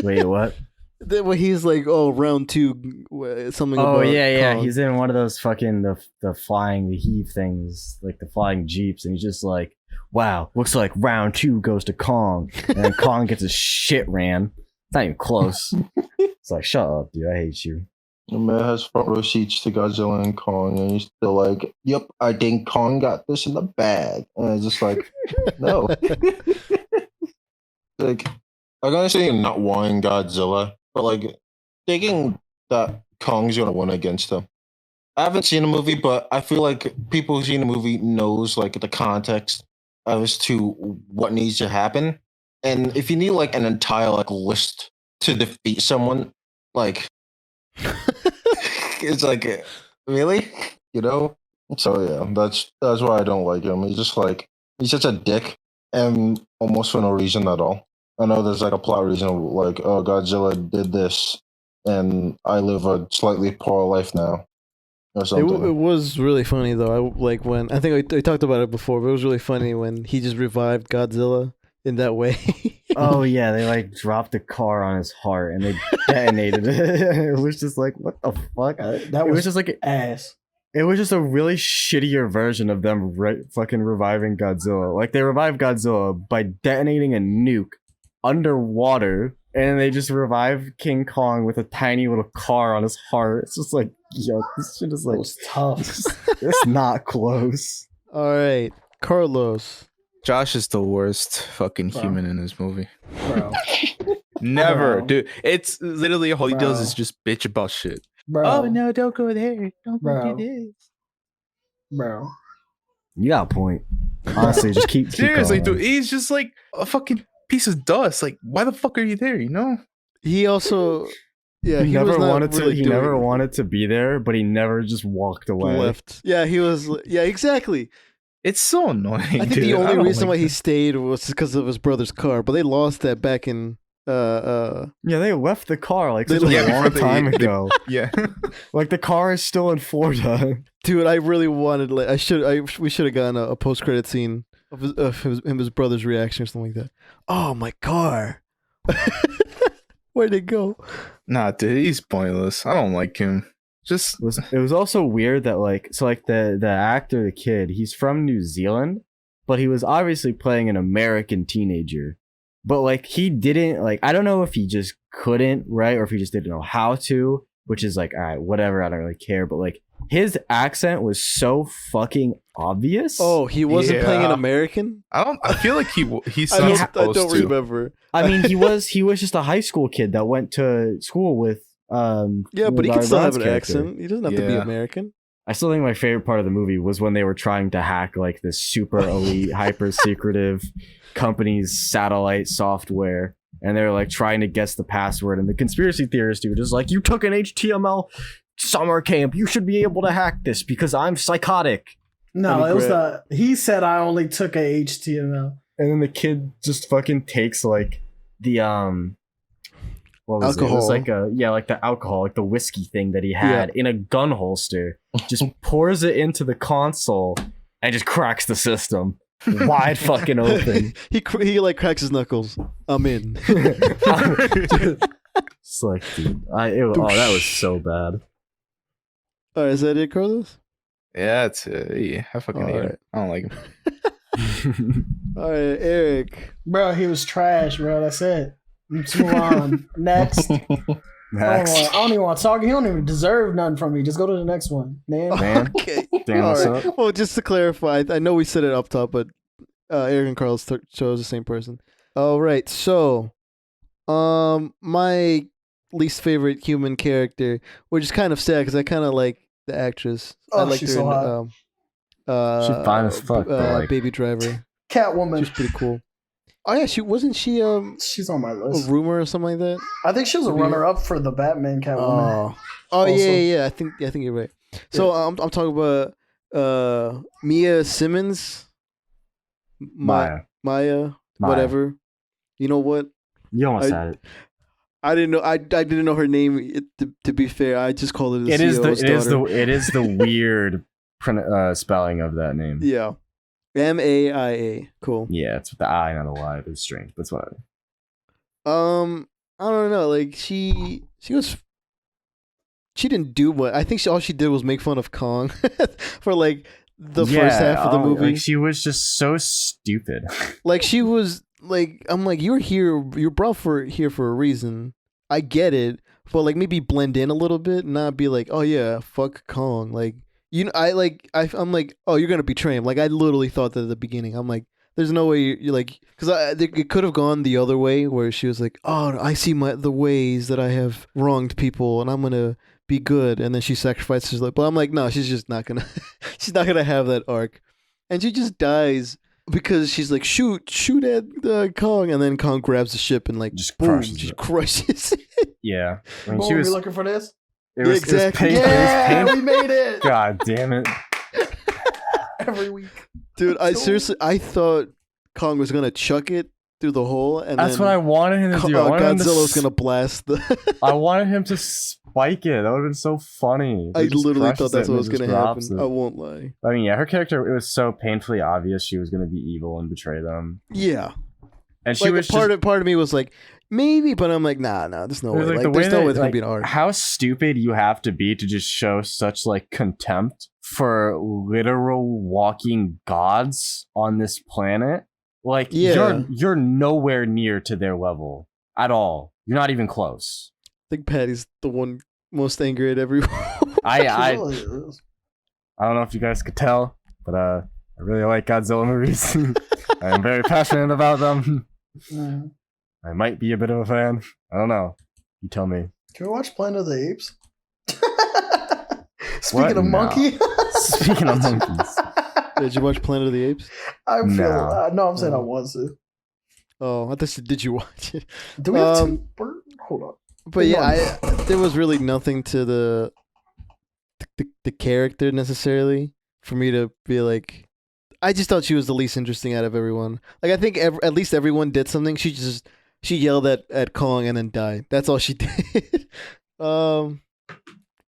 [SPEAKER 2] Wait, what?
[SPEAKER 1] When he's like, round 2, something.
[SPEAKER 2] Oh
[SPEAKER 1] about
[SPEAKER 2] yeah.
[SPEAKER 1] Kong.
[SPEAKER 2] He's in one of those fucking the flying the heave things, like the flying jeeps, and he's just like, wow, looks like round 2 goes to Kong. And then Kong gets his shit ran. It's not even close. It's like, shut up, dude. I hate you.
[SPEAKER 3] The man has front row seats to Godzilla and Kong, and he's still like, yep, I think Kong got this in the bag. And it's just like, no. Like, I'm gonna say not wanting Godzilla, but like thinking that Kong's gonna win against him. I haven't seen the movie, but I feel like people who've seen the movie knows like the context as to what needs to happen. And if you need like an entire like list to defeat someone, like it's like really, you know. So yeah, that's why I don't like him. He's just like he's such a dick, and almost for no reason at all. I know there's like a plot reason, like oh Godzilla did this, and I live a slightly poor life now.
[SPEAKER 1] It was really funny though. I when I think I talked about it before, but it was really funny when he just revived Godzilla in that way.
[SPEAKER 2] Oh yeah, they like dropped a car on his heart and they detonated it. It was just like, what the fuck?
[SPEAKER 5] That was just like ass.
[SPEAKER 2] It was just a really shittier version of them fucking reviving Godzilla. Like they revived Godzilla by detonating a nuke underwater, and they just revived King Kong with a tiny little car on his heart. It's just like, yo, this shit is like,
[SPEAKER 5] it's tough.
[SPEAKER 2] It's not close.
[SPEAKER 1] All right, Carlos.
[SPEAKER 6] Josh is the worst fucking human in this movie.
[SPEAKER 5] Bro.
[SPEAKER 6] Never,
[SPEAKER 5] Bro.
[SPEAKER 6] dude. It's literally all he does is just bitch about shit.
[SPEAKER 5] Bro.
[SPEAKER 6] Oh no, don't go there. Don't do this.
[SPEAKER 5] Bro.
[SPEAKER 2] You got a point. Honestly, just keep
[SPEAKER 6] Seriously,
[SPEAKER 2] going.
[SPEAKER 6] dude. He's just like a fucking piece of dust. Like, why the fuck are you there? You know?
[SPEAKER 1] He also, yeah,
[SPEAKER 2] he
[SPEAKER 1] never
[SPEAKER 2] wanted
[SPEAKER 1] really
[SPEAKER 2] to. He never wanted to be there, but he never just walked away.
[SPEAKER 1] Left. Yeah, he was. Yeah, exactly.
[SPEAKER 6] It's so annoying.
[SPEAKER 1] I think the only reason why he stayed was because of his brother's car, but they lost that back in.
[SPEAKER 2] Yeah, they left the car like such
[SPEAKER 6] Yeah,
[SPEAKER 2] a long time ago.
[SPEAKER 6] Yeah,
[SPEAKER 2] like the car is still in Florida.
[SPEAKER 1] Dude, I really wanted. Like, we should have gotten a post credit scene of his brother's reaction or something like that. Oh, my car! Where'd it go?
[SPEAKER 6] nah, dude, he's pointless. I don't like him. Just
[SPEAKER 2] It was also weird that the actor, the kid, he's from New Zealand, but he was obviously playing an American teenager. But like he didn't like, I don't know if he just couldn't, right, or if he just didn't know how to, which is like, all right, whatever, I don't really care. But like his accent was so fucking obvious.
[SPEAKER 1] Oh, he wasn't playing an American?
[SPEAKER 6] I feel like he's not supposed
[SPEAKER 1] I don't
[SPEAKER 6] to.
[SPEAKER 1] remember.
[SPEAKER 2] I mean, he was just a high school kid that went to school with
[SPEAKER 1] yeah, but he can still have an accent. He doesn't have to be
[SPEAKER 6] Yeah.
[SPEAKER 1] American.
[SPEAKER 2] I still think my favorite part of the movie was when they were trying to hack like this super elite, hyper secretive company's satellite software, and they were like trying to guess the password. And the conspiracy theorist dude is like, "You took an HTML summer camp. You should be able to hack this because I'm psychotic."
[SPEAKER 5] No, it was he said I only took a HTML.
[SPEAKER 2] And then the kid just fucking takes like the what was
[SPEAKER 1] alcohol.
[SPEAKER 2] It? It was like the alcohol, like the whiskey thing that he had in a gun holster, just pours it into the console and just cracks the system wide fucking open.
[SPEAKER 1] he like cracks his knuckles. I'm in.
[SPEAKER 2] It's like, dude, that was so bad.
[SPEAKER 1] All right, is that it, Carlos?
[SPEAKER 6] Yeah, it's I fucking hate him. I don't like him.
[SPEAKER 1] All right, Eric.
[SPEAKER 5] Bro, he was trash, bro. That's it. Let's move on. Next. I don't even want to talk. He don't even deserve nothing from me. Just go to the next one, man.
[SPEAKER 1] Okay.
[SPEAKER 2] Damn,
[SPEAKER 1] All
[SPEAKER 2] what's
[SPEAKER 1] right.
[SPEAKER 2] up?
[SPEAKER 1] Well, just to clarify, I know we said it up top, but Eric and Carlos chose the same person. All right, so my least favorite human character, which is kind of sad because I kind of like the actress.
[SPEAKER 5] Oh,
[SPEAKER 1] I like
[SPEAKER 5] she's
[SPEAKER 1] her
[SPEAKER 5] so hot.
[SPEAKER 2] She's fine as fuck, though, like-
[SPEAKER 1] Baby Driver.
[SPEAKER 5] Catwoman.
[SPEAKER 1] She's pretty cool. Oh yeah,
[SPEAKER 5] She's on my
[SPEAKER 1] a
[SPEAKER 5] list.
[SPEAKER 1] rumor or something like that?
[SPEAKER 5] I think she was a runner-up for the Batman Catwoman.
[SPEAKER 1] Oh
[SPEAKER 5] Also.
[SPEAKER 1] yeah. I think you're right. So I'm talking about Mia Simmons, Maya, whatever. You know what?
[SPEAKER 2] You almost had it.
[SPEAKER 1] I didn't know. I didn't know her name. To be fair, I just called it.
[SPEAKER 2] It is the weird spelling of that name.
[SPEAKER 1] Yeah, Maia. Cool.
[SPEAKER 2] Yeah, it's with the I, not a Y. It's strange. That's what.
[SPEAKER 1] I don't know. Like she didn't do what I think. All she did was make fun of Kong for like the first half of the movie.
[SPEAKER 2] Like, she was just so stupid.
[SPEAKER 1] Like, she was like, I'm like, you're brought here for a reason. I get it, but like maybe blend in a little bit, and not be like, oh yeah, fuck Kong. Like, you know, I'm like, oh, you're gonna betray him. Like, I literally thought that at the beginning. I'm like, there's no way you're like, because it could have gone the other way where she was like, oh, I see the ways that I have wronged people, and I'm gonna be good, and then she sacrifices. But I'm like, no, she's just not gonna, she's not gonna have that arc, and she just dies. Because she's like, shoot at Kong, and then Kong grabs the ship and like just boom, crushes it.
[SPEAKER 2] Yeah,
[SPEAKER 5] I mean, she was looking for this.
[SPEAKER 2] It was
[SPEAKER 1] exactly.
[SPEAKER 5] We made it.
[SPEAKER 2] God damn it!
[SPEAKER 5] Every week,
[SPEAKER 1] dude. I thought Kong was gonna chuck it through the hole, and
[SPEAKER 2] that's what I wanted him to do.
[SPEAKER 1] Godzilla was gonna blast the.
[SPEAKER 2] I wanted him to spike it. That would have been so funny.
[SPEAKER 1] I literally thought that's what was gonna happen. I won't lie.
[SPEAKER 2] I mean, yeah, her character, it was so painfully obvious she was gonna be evil and betray them.
[SPEAKER 1] Yeah,
[SPEAKER 2] and she
[SPEAKER 1] like,
[SPEAKER 2] was
[SPEAKER 1] part of me was like, maybe, but I'm like, nah, there's no way. Like, there's no way it's gonna be an arc.
[SPEAKER 2] How stupid you have to be to just show such like contempt for literal walking gods on this planet. Like, you're nowhere near to their level at all. You're not even close.
[SPEAKER 1] I think Patty's the one most angry at everyone.
[SPEAKER 2] I don't know if you guys could tell, but I really like Godzilla movies. I am very passionate about them. I might be a bit of a fan. I don't know. You tell me.
[SPEAKER 5] Can we watch Planet of the Apes? Speaking of monkey.
[SPEAKER 2] Speaking of monkeys.
[SPEAKER 1] Did you watch Planet of the Apes?
[SPEAKER 5] I'm saying I want to.
[SPEAKER 1] Oh, I thought did you watch it?
[SPEAKER 5] Do we have two? Hold on.
[SPEAKER 1] But yeah, there was really nothing to the character necessarily for me to be like. I just thought she was the least interesting out of everyone. Like, I think at least everyone did something. She yelled at Kong and then died. That's all she did. But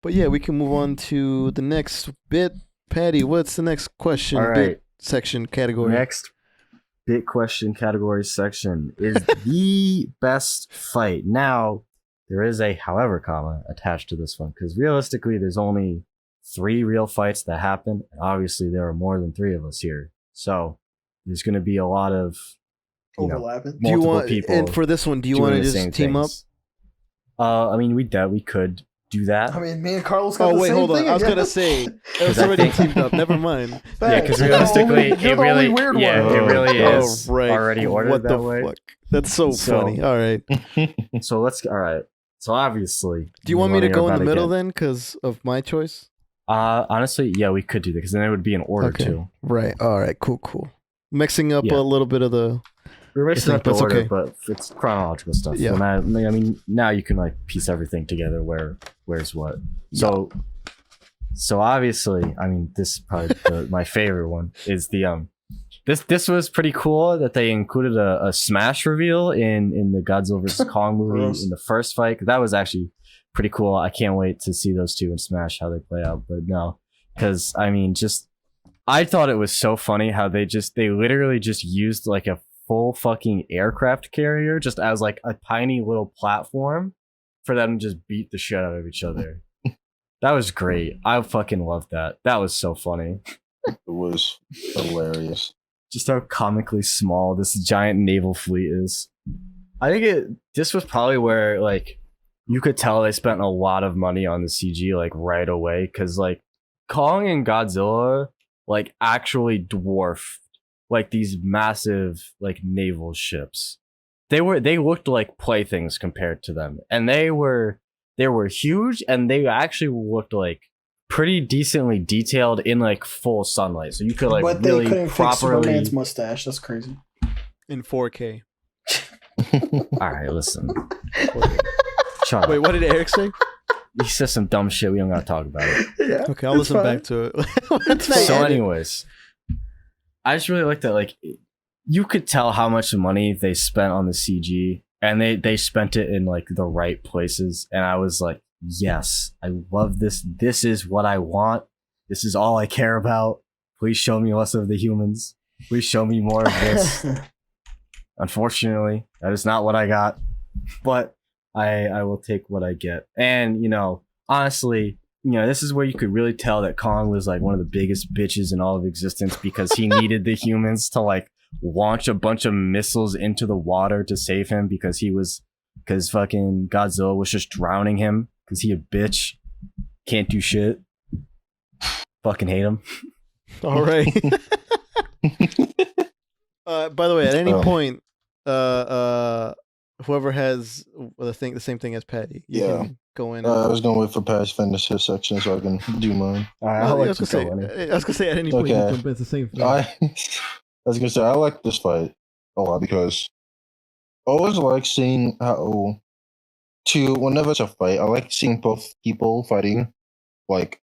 [SPEAKER 1] yeah, we can move on to the next bit. Patty, what's the next question?
[SPEAKER 2] All right.
[SPEAKER 1] Bit section category.
[SPEAKER 2] Next bit question category section is the best fight. Now, there is a however comma attached to this one because realistically, there's only 3 real fights that happen, and obviously there are more than 3 of us here. So there's going to be a lot of
[SPEAKER 5] overlapping.
[SPEAKER 2] Multiple people.
[SPEAKER 1] And for this one, do you want to just team up?
[SPEAKER 2] I mean, we could do that.
[SPEAKER 5] I mean, me and Carlos got the same
[SPEAKER 1] hold on.
[SPEAKER 5] thing
[SPEAKER 1] I was gonna say it was already teamed up. Never mind.
[SPEAKER 2] Yeah, because realistically, it really is already ordered
[SPEAKER 1] what
[SPEAKER 2] that
[SPEAKER 1] the
[SPEAKER 2] way.
[SPEAKER 1] Fuck? That's so funny. All right.
[SPEAKER 2] So So obviously,
[SPEAKER 1] do you want me to go in the middle then, because of my choice?
[SPEAKER 2] Honestly, yeah, we could do that because then it would be in order too.
[SPEAKER 1] Right. All right. Cool. Mixing up a little bit of the.
[SPEAKER 2] We're mixing up the order, but it's chronological stuff.
[SPEAKER 1] Yeah.
[SPEAKER 2] I mean, now you can like piece everything together. Where's what? So obviously, I mean, this is probably my favorite one is the This was pretty cool that they included a Smash reveal in the Godzilla vs. Kong movie in the first fight. That was actually pretty cool. I can't wait to see those two in Smash, how they play out. But no, because I mean, I thought it was so funny how they literally just used like a full fucking aircraft carrier just as like a tiny little platform for them to just beat the shit out of each other. That was great. I fucking loved that. That was so funny.
[SPEAKER 3] It was hilarious.
[SPEAKER 2] Just how comically small this giant naval fleet is. I think this was probably where like you could tell they spent a lot of money on the CG like right away, because like Kong and Godzilla like actually dwarf like these massive like naval ships. They looked like playthings compared to them, and they were huge, and they actually looked like pretty decently detailed in like full sunlight, so you could like really couldn't properly fix
[SPEAKER 5] Superman's mustache. That's crazy.
[SPEAKER 1] In 4K.
[SPEAKER 2] All right, listen.
[SPEAKER 1] Shut up. Wait, what did Eric say?
[SPEAKER 2] He says some dumb shit. We don't gotta talk about it.
[SPEAKER 5] Yeah,
[SPEAKER 1] okay, I'll listen back to it.
[SPEAKER 2] So, anyways, I just really like that. Like, you could tell how much money they spent on the CG, and they spent it in like the right places. And I was like, yes, I love this. This is what I want. This is all I care about. Please show me less of the humans. Please show me more of this. Unfortunately, that is not what I got, but I will take what I get. And, you know, honestly, this is where you could really tell that Kong was like one of the biggest bitches in all of existence because he needed the humans to like launch a bunch of missiles into the water to save him because fucking Godzilla was just drowning him because he a bitch. Can't do shit. Fucking hate him.
[SPEAKER 1] All right. By the way, at any point, whoever has the same thing as Patty, you can go in.
[SPEAKER 3] I was gonna wait for Patty to finish his section so I can do mine.
[SPEAKER 1] I was gonna say at any point you can jump in, it's the same thing.
[SPEAKER 3] I was gonna say I like this fight a lot because I always like seeing how whenever it's a fight, I like seeing both people fighting like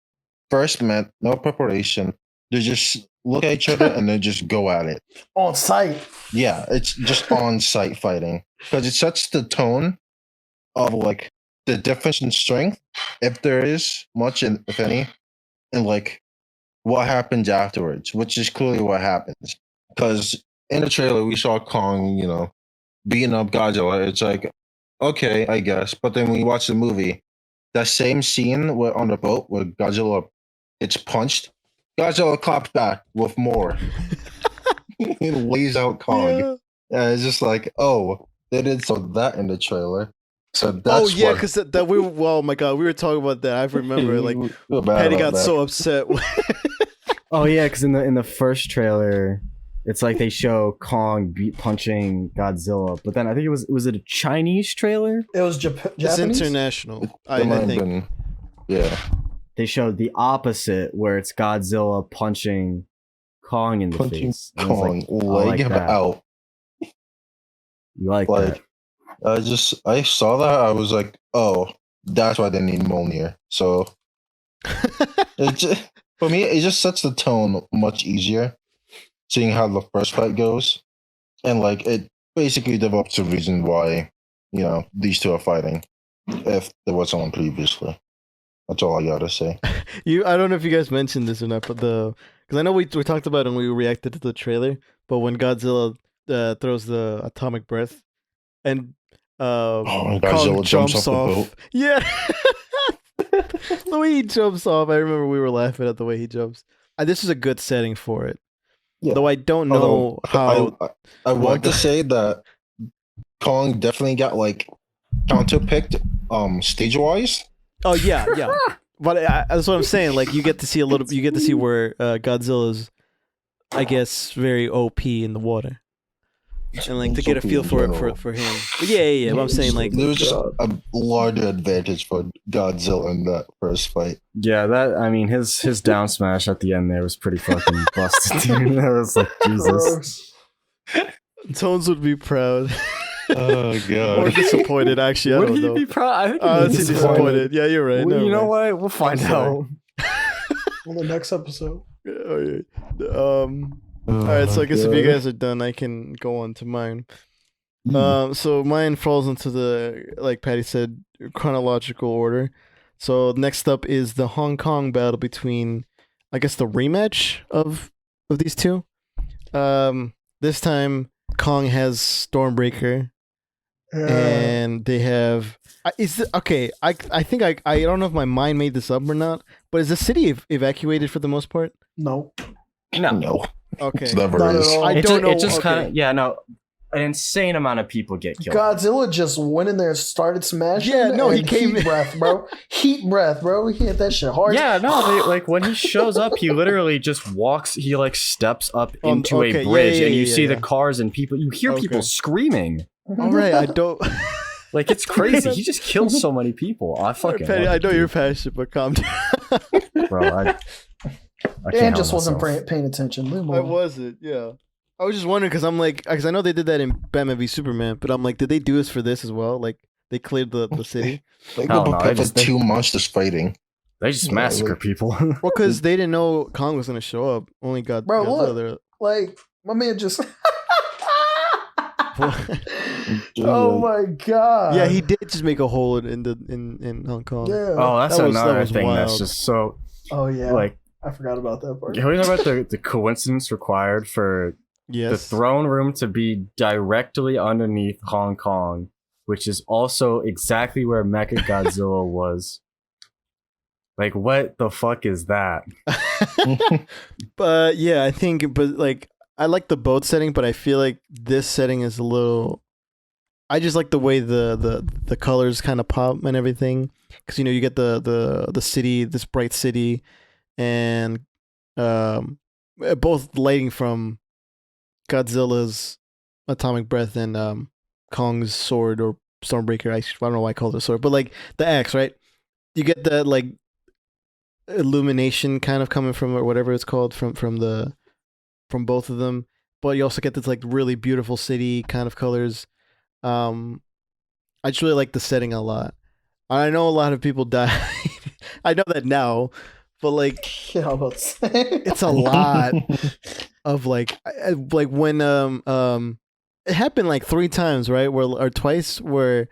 [SPEAKER 3] first met, no preparation. They just look at each other and then just go at it.
[SPEAKER 5] On sight.
[SPEAKER 3] Yeah, it's just on sight fighting. Because it sets the tone of like the difference in strength, if there is much, and if any, and like what happens afterwards, which is clearly what happens. Because in the trailer we saw Kong, beating up Godzilla. It's like, okay, I guess. But then when you watch the movie, that same scene on the boat where Godzilla gets punched, Godzilla claps back with more. He lays out Kong. Yeah. And it's just like, oh, they did that in the trailer. So that's
[SPEAKER 1] because oh my god, we were talking about that. I remember like Patty got so upset.
[SPEAKER 2] Oh yeah, because in the first trailer, it's like they show Kong punching Godzilla, but then I think was it a Chinese trailer?
[SPEAKER 5] It was Japanese.
[SPEAKER 1] It's international. I think.
[SPEAKER 3] Yeah.
[SPEAKER 2] They showed the opposite, where it's Godzilla punching Kong in the face.
[SPEAKER 3] Kong, leg him out.
[SPEAKER 2] You like that?
[SPEAKER 3] I saw that. I was like, oh, that's why they need Mjolnir. So, for me, it just sets the tone much easier, seeing how the first fight goes, and like it basically develops the reason why these two are fighting. If there was someone previously. That's all I gotta say.
[SPEAKER 1] I don't know if you guys mentioned this or not, but because I know we talked about it when we reacted to the trailer, but when Godzilla throws the atomic breath and Kong jumps off. Yeah. The way he jumps off, I remember we were laughing at the way he jumps. This is a good setting for it. Yeah. Though I don't know how.
[SPEAKER 3] I want to say that Kong definitely got like counterpicked stage wise.
[SPEAKER 1] Oh yeah. But that's what I'm saying. Like you get to see where Godzilla's, I guess, very OP in the water, and like to get a feel for him. But yeah. But I'm saying like
[SPEAKER 3] there was just a larger advantage for Godzilla in that first fight.
[SPEAKER 2] Yeah, his down smash at the end there was pretty fucking busted. Dude. That was like Jesus.
[SPEAKER 1] Tones would be proud.
[SPEAKER 3] Oh god!
[SPEAKER 1] Or disappointed, actually. I don't know.
[SPEAKER 2] Would he be proud? I think
[SPEAKER 1] he's disappointed. Yeah, you're right.
[SPEAKER 2] Well, you know what? We'll find out
[SPEAKER 5] on the next episode.
[SPEAKER 1] All right. So I guess if you guys are done, I can go on to mine. So mine falls into the, like Patty said, chronological order. So next up is the Hong Kong battle between, I guess, the rematch of these two. This time Kong has Stormbreaker. And they have I think I don't know if my mind made this up or not, but is the city evacuated for the most part?
[SPEAKER 5] No.
[SPEAKER 1] Okay,
[SPEAKER 3] it's never is.
[SPEAKER 1] I don't know.
[SPEAKER 2] It just kind of an insane amount of people get killed.
[SPEAKER 5] Godzilla just went in there and started smashing.
[SPEAKER 1] Yeah, no, he came
[SPEAKER 5] heat breath, bro. Heat breath, bro. He hit that shit hard.
[SPEAKER 2] Yeah, no, like when he shows up, he literally just walks. He like steps up into a bridge, and you see the cars and people. You hear people screaming.
[SPEAKER 1] All right, I don't.
[SPEAKER 2] Like it's crazy. He just kills so many people.
[SPEAKER 1] Penny, I know you're passionate, but calm down.
[SPEAKER 2] Bro,
[SPEAKER 5] Dan just wasn't paying attention.
[SPEAKER 1] I wasn't. Yeah, I was just wondering because I know they did that in Batman v Superman, but I'm like, did they do this for this as well? Like they cleared the city.
[SPEAKER 3] Like just two monsters fighting.
[SPEAKER 2] They just massacre people.
[SPEAKER 1] Well, because they didn't know Kong was gonna show up. Only Godzilla.
[SPEAKER 5] Look, like my man just. Oh my god!
[SPEAKER 1] Yeah, he did just make a hole in Hong Kong.
[SPEAKER 5] Yeah.
[SPEAKER 2] Oh, that's another thing wild. That's just so.
[SPEAKER 5] Oh yeah,
[SPEAKER 2] like
[SPEAKER 5] I forgot about that part.
[SPEAKER 2] Can we talk about the coincidence required for the throne room to be directly underneath Hong Kong, which is also exactly where Mechagodzilla was. Like, what the fuck is that?
[SPEAKER 1] But yeah, I think, I like the boat setting, but I feel like this setting is a little. I just like the way the colors kind of pop and everything, because you get the city, this bright city, and both lighting from Godzilla's atomic breath and Kong's sword or Stormbreaker. I don't know why I called it a sword, but like the axe, right? You get that like illumination kind of coming from, or whatever it's called, from both of them, but you also get this like really beautiful city kind of colors. I just really like the setting a lot. I know a lot of people died. I know that now, but like,
[SPEAKER 5] yeah,
[SPEAKER 1] it's a lot of like when it happened like 3 times, right? Or twice, where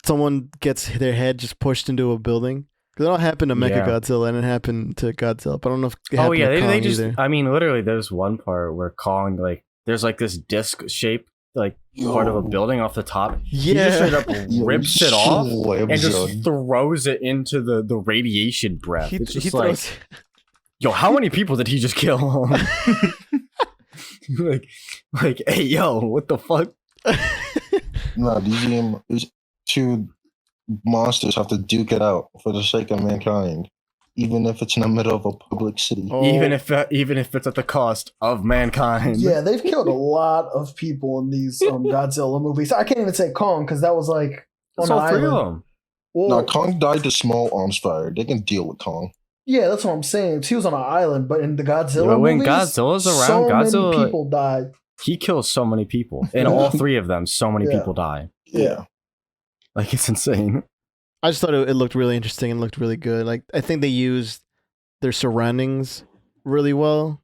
[SPEAKER 1] someone gets their head just pushed into a building. Because it all happened to Mechagodzilla, and it happened to Godzilla. But I don't know if it happened to Kong
[SPEAKER 2] they just
[SPEAKER 1] either.
[SPEAKER 2] I mean, literally, there's one part where Kong, like, there's like this disc shape, like part of a building off the top. He just straight up rips it off and just throws it into the radiation breath. It's just like, yo, how many people did he just kill? like, hey, yo, what the fuck?
[SPEAKER 3] No, these 2 monsters have to duke it out for the sake of mankind, even if it's in the middle of a public city.
[SPEAKER 2] Even if it's at the cost of mankind.
[SPEAKER 5] Yeah, they've killed a lot of people in these Godzilla movies. I can't even say Kong, because that was like on
[SPEAKER 2] all 3
[SPEAKER 5] island.
[SPEAKER 2] of them.
[SPEAKER 3] Well, no, Kong died to small arms fire. They can deal with Kong.
[SPEAKER 5] Yeah, that's what I'm saying. He was on an island, but in the Godzilla
[SPEAKER 2] when
[SPEAKER 5] movies,
[SPEAKER 2] Godzilla's around,
[SPEAKER 5] so
[SPEAKER 2] Godzilla,
[SPEAKER 5] many people died.
[SPEAKER 2] He kills so many people. In all 3 of them, so many people die.
[SPEAKER 5] Yeah.
[SPEAKER 2] Like, it's insane.
[SPEAKER 1] I just thought it looked really interesting and looked really good. Like, I think they used their surroundings really well.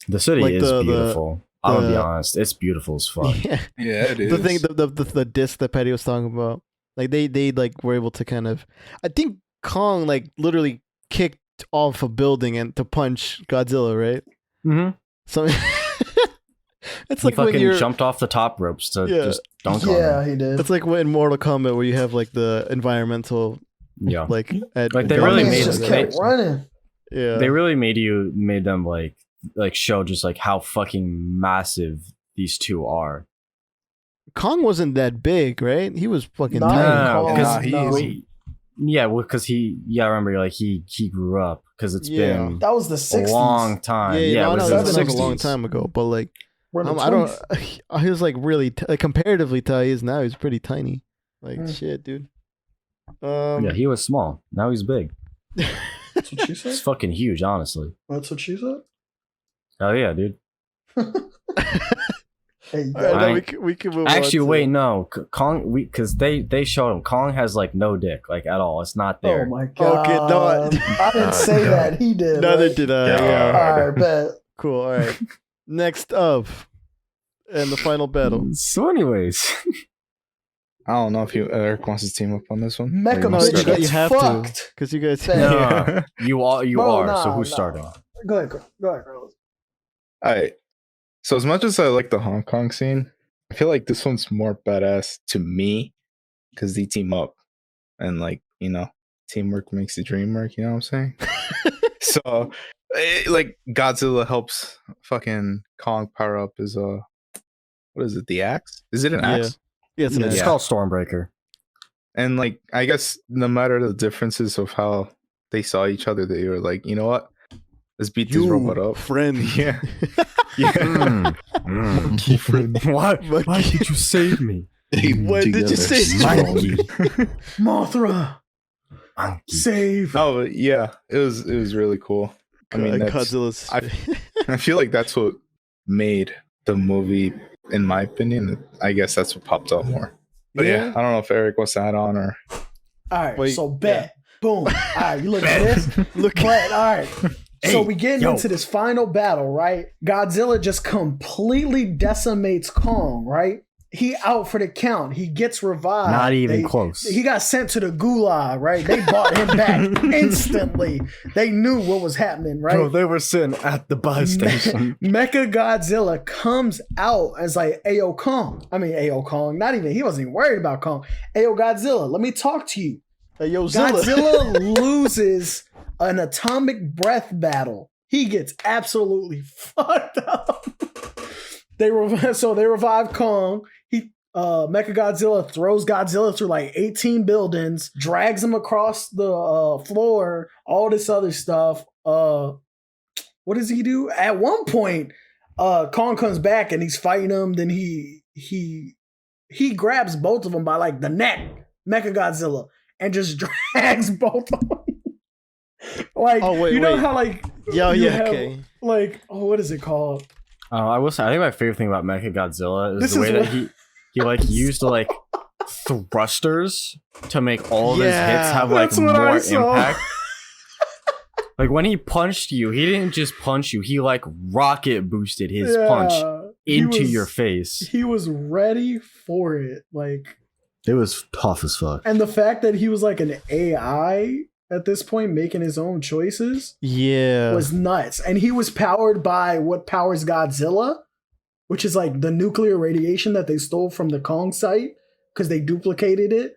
[SPEAKER 2] The city is beautiful. I'm gonna be honest, it's beautiful as fuck.
[SPEAKER 6] Yeah, it is.
[SPEAKER 1] The thing, the disc that Patty was talking about, like they like were able to kind of. I think Kong like literally kicked off a building and to punch Godzilla, right?
[SPEAKER 2] Mm-hmm.
[SPEAKER 1] So it's
[SPEAKER 2] he
[SPEAKER 1] like when you
[SPEAKER 2] jumped off the top ropes to just dunk on him.
[SPEAKER 5] Yeah, he did.
[SPEAKER 1] It's like in Mortal Kombat where you have like the environmental, like
[SPEAKER 2] they really made
[SPEAKER 5] just kept running.
[SPEAKER 1] Yeah,
[SPEAKER 2] they really made them like show just like how fucking massive these 2 are.
[SPEAKER 1] Kong wasn't that big, right? He was fucking
[SPEAKER 2] tiny. Yeah, because I remember like he grew up because it's been
[SPEAKER 5] that was the 60s.
[SPEAKER 2] A long time.
[SPEAKER 1] Yeah, it was a long time ago. But like, I don't. He was like really comparatively to how he is now. He's pretty tiny. Like shit, dude.
[SPEAKER 2] Yeah, he was small. Now he's big.
[SPEAKER 5] That's what she said.
[SPEAKER 2] It's fucking huge, honestly.
[SPEAKER 5] That's what she said.
[SPEAKER 2] Oh yeah, dude.
[SPEAKER 5] Hey,
[SPEAKER 1] we can move
[SPEAKER 2] actually
[SPEAKER 1] on
[SPEAKER 2] wait, no, Kong. Because they showed him Kong has like no dick, like at all. It's not there.
[SPEAKER 5] Oh my god!
[SPEAKER 1] Okay, no,
[SPEAKER 5] I didn't say that. He did.
[SPEAKER 1] Neither did I.
[SPEAKER 5] Yeah. All right, bet.
[SPEAKER 1] Cool. All right. Next up, and the final battle.
[SPEAKER 2] So, anyways,
[SPEAKER 6] I don't know if Eric wants to team up on this one.
[SPEAKER 5] Mecha
[SPEAKER 1] you have to, because you guys.
[SPEAKER 2] You are. So who's starting?
[SPEAKER 5] Go ahead, Carlos.
[SPEAKER 6] All right. So as much as I like the Hong Kong scene, I feel like this one's more badass to me because they team up and like, teamwork makes the dream work. You know what I'm saying? So like Godzilla helps fucking Kong power up his what is it? The axe? Is it an axe?
[SPEAKER 1] Yeah, it's
[SPEAKER 2] called Stormbreaker.
[SPEAKER 6] And like, I guess no matter the differences of how they saw each other, they were like, you know what? Let's beat this robot up.
[SPEAKER 1] Friend.
[SPEAKER 6] Yeah.
[SPEAKER 2] Monkey friend. Why did you save me?
[SPEAKER 1] Why did you save
[SPEAKER 2] me?
[SPEAKER 5] Mothra.
[SPEAKER 2] Monkey.
[SPEAKER 5] Save.
[SPEAKER 6] Oh yeah, it was really cool. I mean,
[SPEAKER 1] Godzilla's.
[SPEAKER 6] I feel like that's what made the movie, in my opinion. I guess that's what popped up more. But yeah, I don't know if Eric wants to add on or.
[SPEAKER 5] All right, so bet. Boom. All right, you look at this. Look at all right. So we getting into this final battle, right? Godzilla just completely decimates Kong, right? He out for the count. He gets revived.
[SPEAKER 2] Not even close.
[SPEAKER 5] He got sent to the gulag, right? They brought him back instantly. They knew what was happening, right?
[SPEAKER 2] Bro, they were sitting at the bus station.
[SPEAKER 5] Mecha Godzilla comes out as like, Ayo Kong. Not even, he wasn't even worried about Kong. Ayo Godzilla, let me talk to you. Godzilla loses an atomic breath battle. He gets absolutely fucked up. They revive Kong. Mechagodzilla throws Godzilla through like 18 buildings, drags him across the floor, all this other stuff. What does he do? At one point, Kong comes back and he's fighting him. Then he grabs both of them by like the neck, Mechagodzilla, and just drags both of them. Like, how like okay. Like, what is it called?
[SPEAKER 2] I will say, I think my favorite thing about Mechagodzilla is the way that he like used like thrusters to make all of his hits have like more impact. Like when he punched you, he didn't just punch you; he like rocket boosted his punch into your face.
[SPEAKER 5] He was ready for it. Like,
[SPEAKER 2] it was tough as fuck.
[SPEAKER 5] And the fact that he was like an AI at this point, making his own choices, was nuts. And he was powered by what powers Godzilla, which is like the nuclear radiation that they stole from the Kong site because they duplicated it.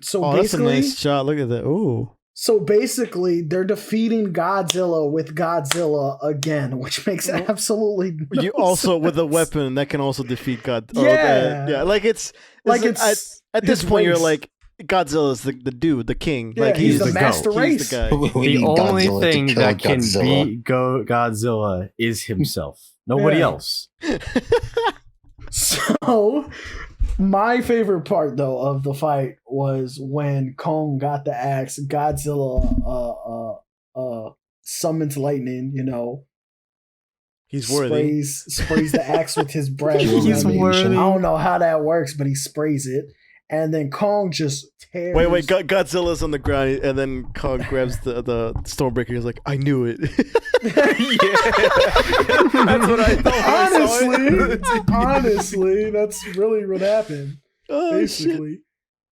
[SPEAKER 5] So basically,
[SPEAKER 1] that's a nice shot. Look at that. Ooh.
[SPEAKER 5] So basically, they're defeating Godzilla with Godzilla again, which makes absolutely no
[SPEAKER 1] you also
[SPEAKER 5] sense.
[SPEAKER 1] With a weapon that can also defeat God.
[SPEAKER 5] Yeah,
[SPEAKER 1] like it's at this point you're like, Godzilla's the dude, the king.
[SPEAKER 5] Yeah,
[SPEAKER 1] like
[SPEAKER 5] he's the master race.
[SPEAKER 1] He's the guy.
[SPEAKER 2] The only thing that can beat Godzilla is himself. Nobody else.
[SPEAKER 5] So, my favorite part though of the fight was when Kong got the axe. Godzilla summons lightning. You know,
[SPEAKER 1] he's worthy.
[SPEAKER 5] Sprays the axe with his breath.
[SPEAKER 2] He's worthy.
[SPEAKER 5] I don't know how that works, but he sprays it. And then Kong just tears.
[SPEAKER 1] Wait! Godzilla's on the ground, and then Kong grabs the Stormbreaker. He's like, "I knew it."
[SPEAKER 6] That's what I thought.
[SPEAKER 5] Honestly, that's really what happened. Basically,
[SPEAKER 1] shit.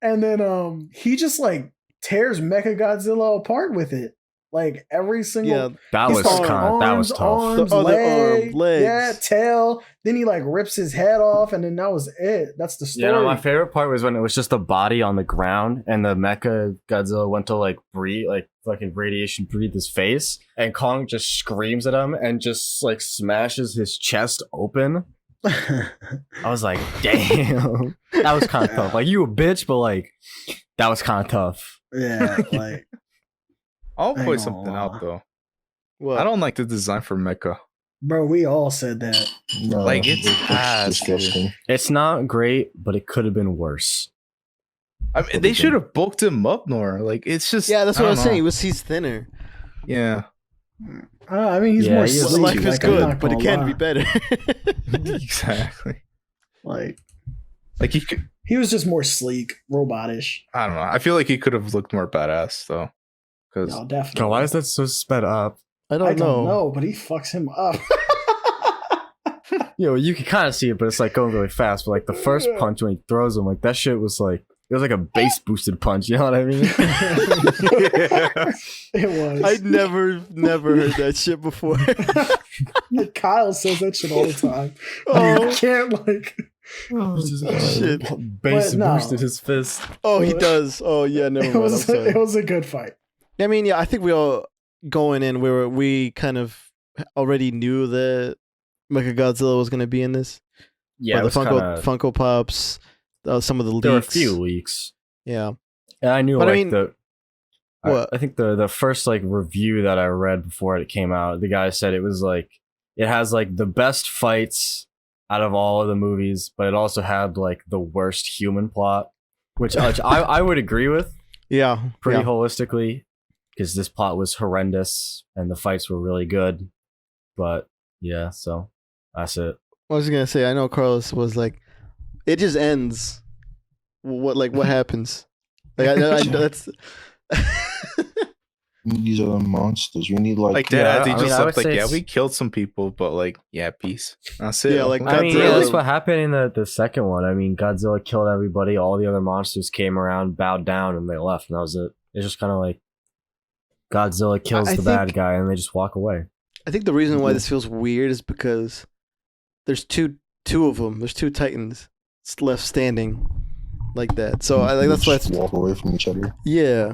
[SPEAKER 5] And then he just like tears Mechagodzilla apart with it. Like every single
[SPEAKER 2] that was tough.
[SPEAKER 5] Arms, legs, tail. Then he like rips his head off, and then that was it. That's the story.
[SPEAKER 2] Yeah, no, my favorite part was when it was just the body on the ground, and the Mecha Godzilla went to like breathe, like fucking radiation breathe his face, and Kong just screams at him and just like smashes his chest open. I was like, damn, that was kind of tough. Like, you a bitch, but like that was kind of tough.
[SPEAKER 5] Yeah, like.
[SPEAKER 6] I'll point something out though.
[SPEAKER 1] What?
[SPEAKER 6] I don't like the design for Mecha.
[SPEAKER 5] Bro, we all said that.
[SPEAKER 3] No,
[SPEAKER 6] like it's
[SPEAKER 3] disgusting.
[SPEAKER 2] It's not great, but it could have been worse.
[SPEAKER 6] I mean, they should have bulked him up more. Like it's just
[SPEAKER 1] that's what I was saying. He's thinner.
[SPEAKER 6] Yeah.
[SPEAKER 5] I mean, he's more sleek.
[SPEAKER 1] Life is good, but it can be better.
[SPEAKER 6] Exactly.
[SPEAKER 5] Like
[SPEAKER 6] he
[SPEAKER 5] was just more sleek, robotish.
[SPEAKER 6] I don't know. I feel like he could have looked more badass though.
[SPEAKER 5] No, definitely.
[SPEAKER 2] Why is that so sped up?
[SPEAKER 1] I don't know,
[SPEAKER 5] but he fucks him up.
[SPEAKER 2] You can kind of see it, but it's like going really fast. But like the first punch when he throws him, like that shit was like, it was like a base boosted punch. You know what I mean?
[SPEAKER 5] It was.
[SPEAKER 1] I'd never heard that shit before.
[SPEAKER 5] Kyle says that shit all the time. You can't like.
[SPEAKER 1] Shit.
[SPEAKER 2] Base boosted his fist.
[SPEAKER 1] Oh, he does. Oh yeah, never mind.
[SPEAKER 5] It was a good fight.
[SPEAKER 1] I mean, I think we all going in we kind of already knew that Mechagodzilla was going to be in this.
[SPEAKER 2] Yeah,
[SPEAKER 1] the Funko Pops, some of the leaks.
[SPEAKER 2] There were a few leaks.
[SPEAKER 1] Yeah,
[SPEAKER 2] and I knew. But
[SPEAKER 1] what?
[SPEAKER 2] I think the first like review that I read before it came out, the guy said it was like it has like the best fights out of all of the movies, but it also had like the worst human plot, which I would agree with.
[SPEAKER 1] Yeah,
[SPEAKER 2] pretty holistically. Because this plot was horrendous and the fights were really good. But yeah, so that's it.
[SPEAKER 1] I was gonna say, I know Carlos was like, it just ends. What happens? Like that's.
[SPEAKER 3] These are monsters. We need
[SPEAKER 6] like that. They just looked like we killed some people, but like peace. That's it.
[SPEAKER 1] Yeah, like
[SPEAKER 2] I mean, that's what happened in the second one. I mean, Godzilla killed everybody. All the other monsters came around, bowed down, and they left, and that was it. It's just kind of like. Godzilla kills the bad guy and they just walk away.
[SPEAKER 1] I think the reason why this feels weird is because there's two of them. There's two Titans left standing. like that. So I like that's why it's
[SPEAKER 3] walk away from each other.
[SPEAKER 1] Yeah,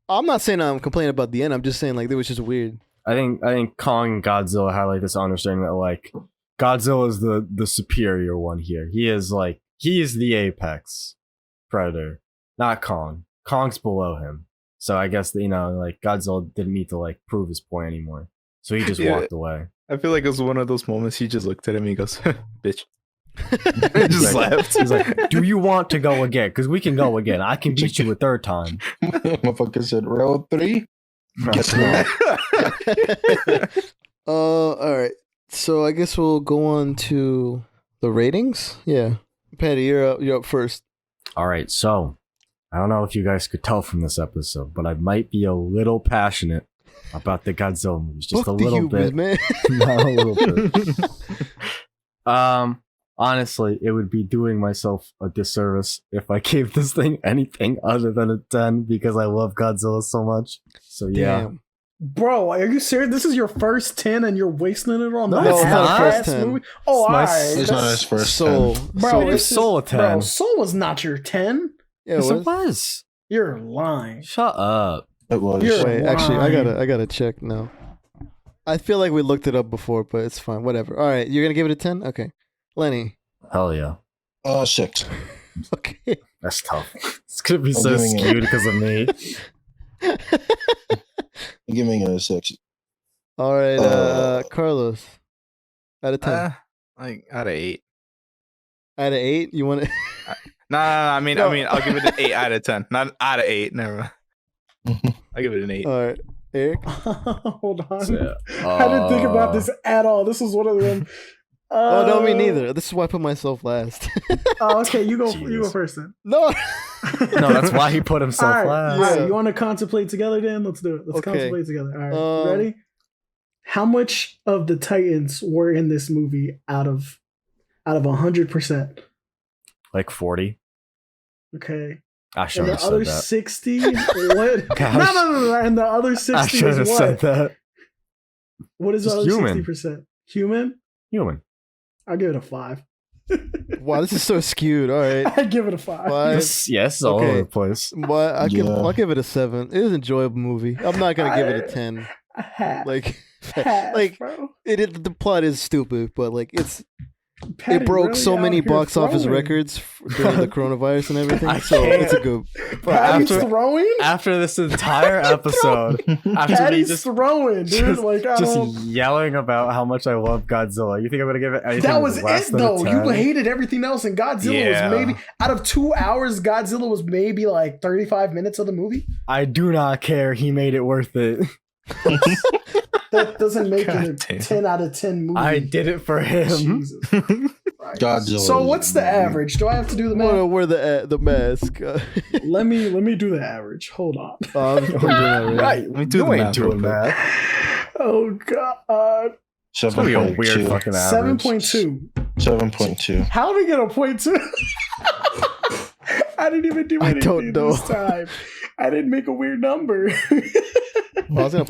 [SPEAKER 1] I'm not saying I'm complaining about the end. I'm just saying like it was just weird.
[SPEAKER 2] I think Kong and Godzilla had like this understanding that like Godzilla is the superior one here. He is the apex predator, not Kong. Kong's below him. So I guess like Godzilla didn't need to like prove his point anymore. So he just walked away.
[SPEAKER 6] I feel like it was one of those moments he just looked at him and he goes, "Bitch." He just left.
[SPEAKER 2] He's like, "Do you want to go again? Because we can go again. I can beat you a third time."
[SPEAKER 3] Motherfucker said round 3. Guess not.
[SPEAKER 1] All right. So I guess we'll go on to the ratings. Yeah, Patty, you're up first.
[SPEAKER 2] All right. So I don't know if you guys could tell from this episode, but I might be a little passionate about the Godzilla movies, just a little bit, man. Not a little bit. Honestly, it would be doing myself a disservice if I gave this thing anything other than a 10 because I love Godzilla so much. So yeah.
[SPEAKER 1] Damn.
[SPEAKER 5] Bro, are you serious? This is your first 10 and you're wasting it on
[SPEAKER 1] the first 10.
[SPEAKER 5] Movie? Oh, alright.
[SPEAKER 3] It's not his first
[SPEAKER 1] Soul.
[SPEAKER 3] 10.
[SPEAKER 5] Bro,
[SPEAKER 2] It's Soul a 10.
[SPEAKER 5] Bro, Soul was not your 10.
[SPEAKER 1] Yeah,
[SPEAKER 2] Yes, it was.
[SPEAKER 5] You're lying.
[SPEAKER 2] Shut up.
[SPEAKER 3] It was.
[SPEAKER 1] Wait, actually, I gotta check now. I feel like we looked it up before, but it's fine. Whatever. All right, you're gonna give it a 10? Okay. Lenny.
[SPEAKER 2] Hell yeah.
[SPEAKER 3] 6.
[SPEAKER 1] Okay.
[SPEAKER 2] That's tough. It's gonna be so skewed because of me.
[SPEAKER 3] I'm giving it a 6.
[SPEAKER 1] All right, Carlos. Out of 10.
[SPEAKER 6] Like out of 8.
[SPEAKER 1] Out of 8? You want to?
[SPEAKER 6] No. I mean, I'll give it an 8 out of 10. Not out of 8. Never. I'll give it an 8.
[SPEAKER 1] All right, Eric.
[SPEAKER 5] Hold on.
[SPEAKER 2] So,
[SPEAKER 5] I didn't think about this at all. This was one of them.
[SPEAKER 1] Oh no, me neither. This is why I put myself last.
[SPEAKER 5] Oh, okay. You go. You go first then.
[SPEAKER 1] No.
[SPEAKER 2] No, that's why he put himself last.
[SPEAKER 5] All right, you want to contemplate together then? Let's do it. Let's contemplate together. All right, you ready? How much of the Titans were in this movie out of 100%?
[SPEAKER 2] Like 40.
[SPEAKER 5] Okay.
[SPEAKER 2] I should
[SPEAKER 5] and
[SPEAKER 2] have
[SPEAKER 5] the other
[SPEAKER 2] said that.
[SPEAKER 5] 60. What? No. And the other 60
[SPEAKER 2] I should have
[SPEAKER 5] is what?
[SPEAKER 2] said that.
[SPEAKER 5] What is the other
[SPEAKER 2] human.
[SPEAKER 5] 60%? Human?
[SPEAKER 2] Human.
[SPEAKER 5] I'll give it a 5.
[SPEAKER 1] Wow, this is so skewed. All right.
[SPEAKER 5] I give it a 5.
[SPEAKER 1] 5.
[SPEAKER 2] Yes, all over the place.
[SPEAKER 1] But I'll give it a 7. It was an enjoyable movie. I'm not gonna give it a 10. Like,
[SPEAKER 5] bro.
[SPEAKER 1] The plot is stupid, but like
[SPEAKER 5] Patty
[SPEAKER 1] it broke
[SPEAKER 5] really
[SPEAKER 1] so many box office
[SPEAKER 5] throwing.
[SPEAKER 1] records during the coronavirus and everything.
[SPEAKER 2] So
[SPEAKER 1] it's a good.
[SPEAKER 5] Patty's throwing?
[SPEAKER 2] After this entire episode, after
[SPEAKER 5] Patty's throwing, dude.
[SPEAKER 2] Just yelling about how much I love Godzilla. You think I'm gonna give it anything?
[SPEAKER 5] That was
[SPEAKER 2] less
[SPEAKER 5] it,
[SPEAKER 2] than
[SPEAKER 5] though.
[SPEAKER 2] a 10?
[SPEAKER 5] You hated everything else, and Godzilla was maybe out of 2 hours. Godzilla was maybe like 35 minutes of the movie.
[SPEAKER 2] I do not care. He made it worth it.
[SPEAKER 5] That doesn't make it a 10 out of 10 movie.
[SPEAKER 2] I did it for him.
[SPEAKER 5] Jesus.
[SPEAKER 3] Godzilla.
[SPEAKER 5] So what's the average? Do I have to do the math?
[SPEAKER 1] Wear the mask.
[SPEAKER 5] Let me do the average. Hold on.
[SPEAKER 2] Right. Let me do the math. Doing that.
[SPEAKER 5] Oh God.
[SPEAKER 3] 7.2.
[SPEAKER 2] Weird fucking average.
[SPEAKER 5] 7.2.
[SPEAKER 3] 7.2.
[SPEAKER 5] How did we get a 0.2? I didn't even do anything this time. I didn't make a weird number.
[SPEAKER 2] Because the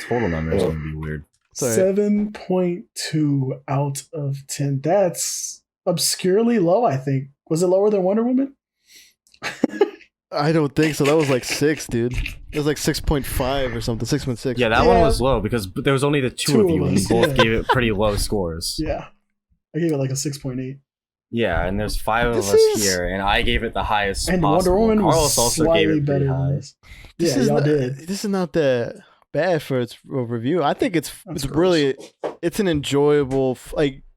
[SPEAKER 2] total number is going to be weird.
[SPEAKER 5] 7.2 out of 10. That's obscurely low, I think. Was it lower than Wonder Woman?
[SPEAKER 1] I don't think so. That was like 6, dude. It was like 6.5 or something. 6.6.
[SPEAKER 2] Yeah, that one was low because there was only the two of you, and you both gave it pretty low scores.
[SPEAKER 5] Yeah. I gave it like a 6.8.
[SPEAKER 2] Yeah, and there's 5 of us here, and I gave it the highest
[SPEAKER 5] and
[SPEAKER 2] possible.
[SPEAKER 5] Wonder Woman
[SPEAKER 2] Carlos
[SPEAKER 5] was
[SPEAKER 2] also
[SPEAKER 5] slightly
[SPEAKER 2] gave it
[SPEAKER 5] better
[SPEAKER 2] high.
[SPEAKER 5] than this. Yeah, y'all did.
[SPEAKER 1] This is not that bad for its review. I think it's really it's an enjoyable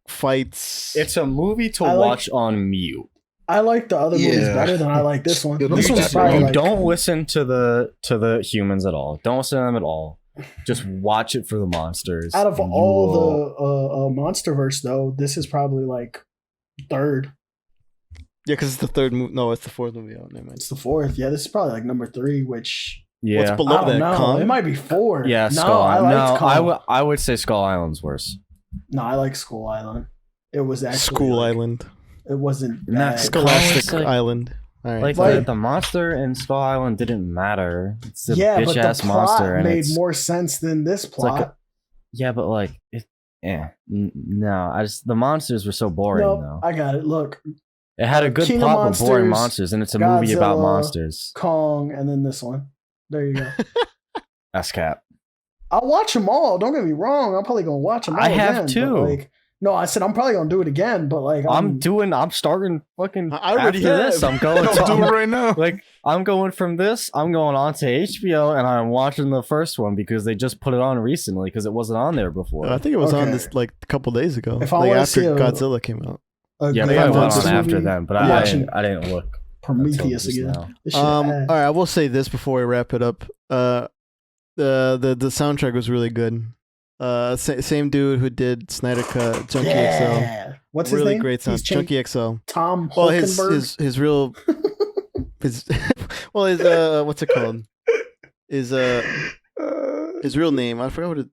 [SPEAKER 1] fights.
[SPEAKER 2] It's a movie to watch on mute.
[SPEAKER 5] I like the other movies better than I like this one. This one's probably
[SPEAKER 2] don't listen to the humans at all. Don't listen to them at all. Just watch it for the monsters.
[SPEAKER 5] Out of all the MonsterVerse, though, this is probably like third.
[SPEAKER 1] Yeah, because it's the third movie. No, it's the fourth movie. Oh, never mind.
[SPEAKER 5] It's the fourth. Yeah, this is probably like number 3, which...
[SPEAKER 2] What's
[SPEAKER 1] below that?
[SPEAKER 5] It might be 4.
[SPEAKER 2] Yeah, Skull Island. I would say Skull Island's worse.
[SPEAKER 5] No, I like Skull Island. It was actually...
[SPEAKER 1] School Island.
[SPEAKER 5] It wasn't bad.
[SPEAKER 1] Scholastic Island. All right.
[SPEAKER 2] Like the monster in Skull Island didn't matter. It's a bitch ass monster, and
[SPEAKER 5] made more sense than this plot.
[SPEAKER 2] No, the monsters were so boring.
[SPEAKER 5] No, I got it. Look,
[SPEAKER 2] It had a good
[SPEAKER 5] King
[SPEAKER 2] plot,
[SPEAKER 5] of Monsters,
[SPEAKER 2] but boring monsters, and it's a movie about
[SPEAKER 5] Godzilla,
[SPEAKER 2] monsters.
[SPEAKER 5] Kong, and then this one. There you go.
[SPEAKER 2] That's cap.
[SPEAKER 5] I'll watch them all. Don't get me wrong. I'm probably gonna watch them all.
[SPEAKER 2] I have
[SPEAKER 5] again,
[SPEAKER 2] too.
[SPEAKER 5] Like, no, I said I'm probably gonna do it again, but like
[SPEAKER 2] I'm starting fucking.
[SPEAKER 1] I already
[SPEAKER 2] after
[SPEAKER 1] have.
[SPEAKER 2] this. I'm going.
[SPEAKER 6] I'll do it right now.
[SPEAKER 2] Like I'm going from this. I'm going on to HBO, and I'm watching the first one because they just put it on recently because it wasn't on there before.
[SPEAKER 1] I think it was on this like a couple days ago.
[SPEAKER 5] If I
[SPEAKER 1] like
[SPEAKER 5] wanna
[SPEAKER 1] after
[SPEAKER 5] see
[SPEAKER 1] Godzilla came out.
[SPEAKER 2] Yeah,
[SPEAKER 5] they
[SPEAKER 2] I
[SPEAKER 5] have
[SPEAKER 2] went
[SPEAKER 5] this
[SPEAKER 2] on after
[SPEAKER 5] movie,
[SPEAKER 2] them, but I didn't look.
[SPEAKER 5] Prometheus
[SPEAKER 2] until just
[SPEAKER 5] again.
[SPEAKER 2] now.
[SPEAKER 5] This shit
[SPEAKER 1] All
[SPEAKER 5] ass.
[SPEAKER 1] right, I will say this before we wrap it up. The soundtrack was really good. Same dude who did Snyder Cut, Junkie XL.
[SPEAKER 5] What's his
[SPEAKER 1] really
[SPEAKER 5] name?
[SPEAKER 1] great sound, Junkie XL.
[SPEAKER 5] Tom
[SPEAKER 1] Well,
[SPEAKER 5] Hulkenberg.
[SPEAKER 1] his real his what's it called? His real name. I forgot what it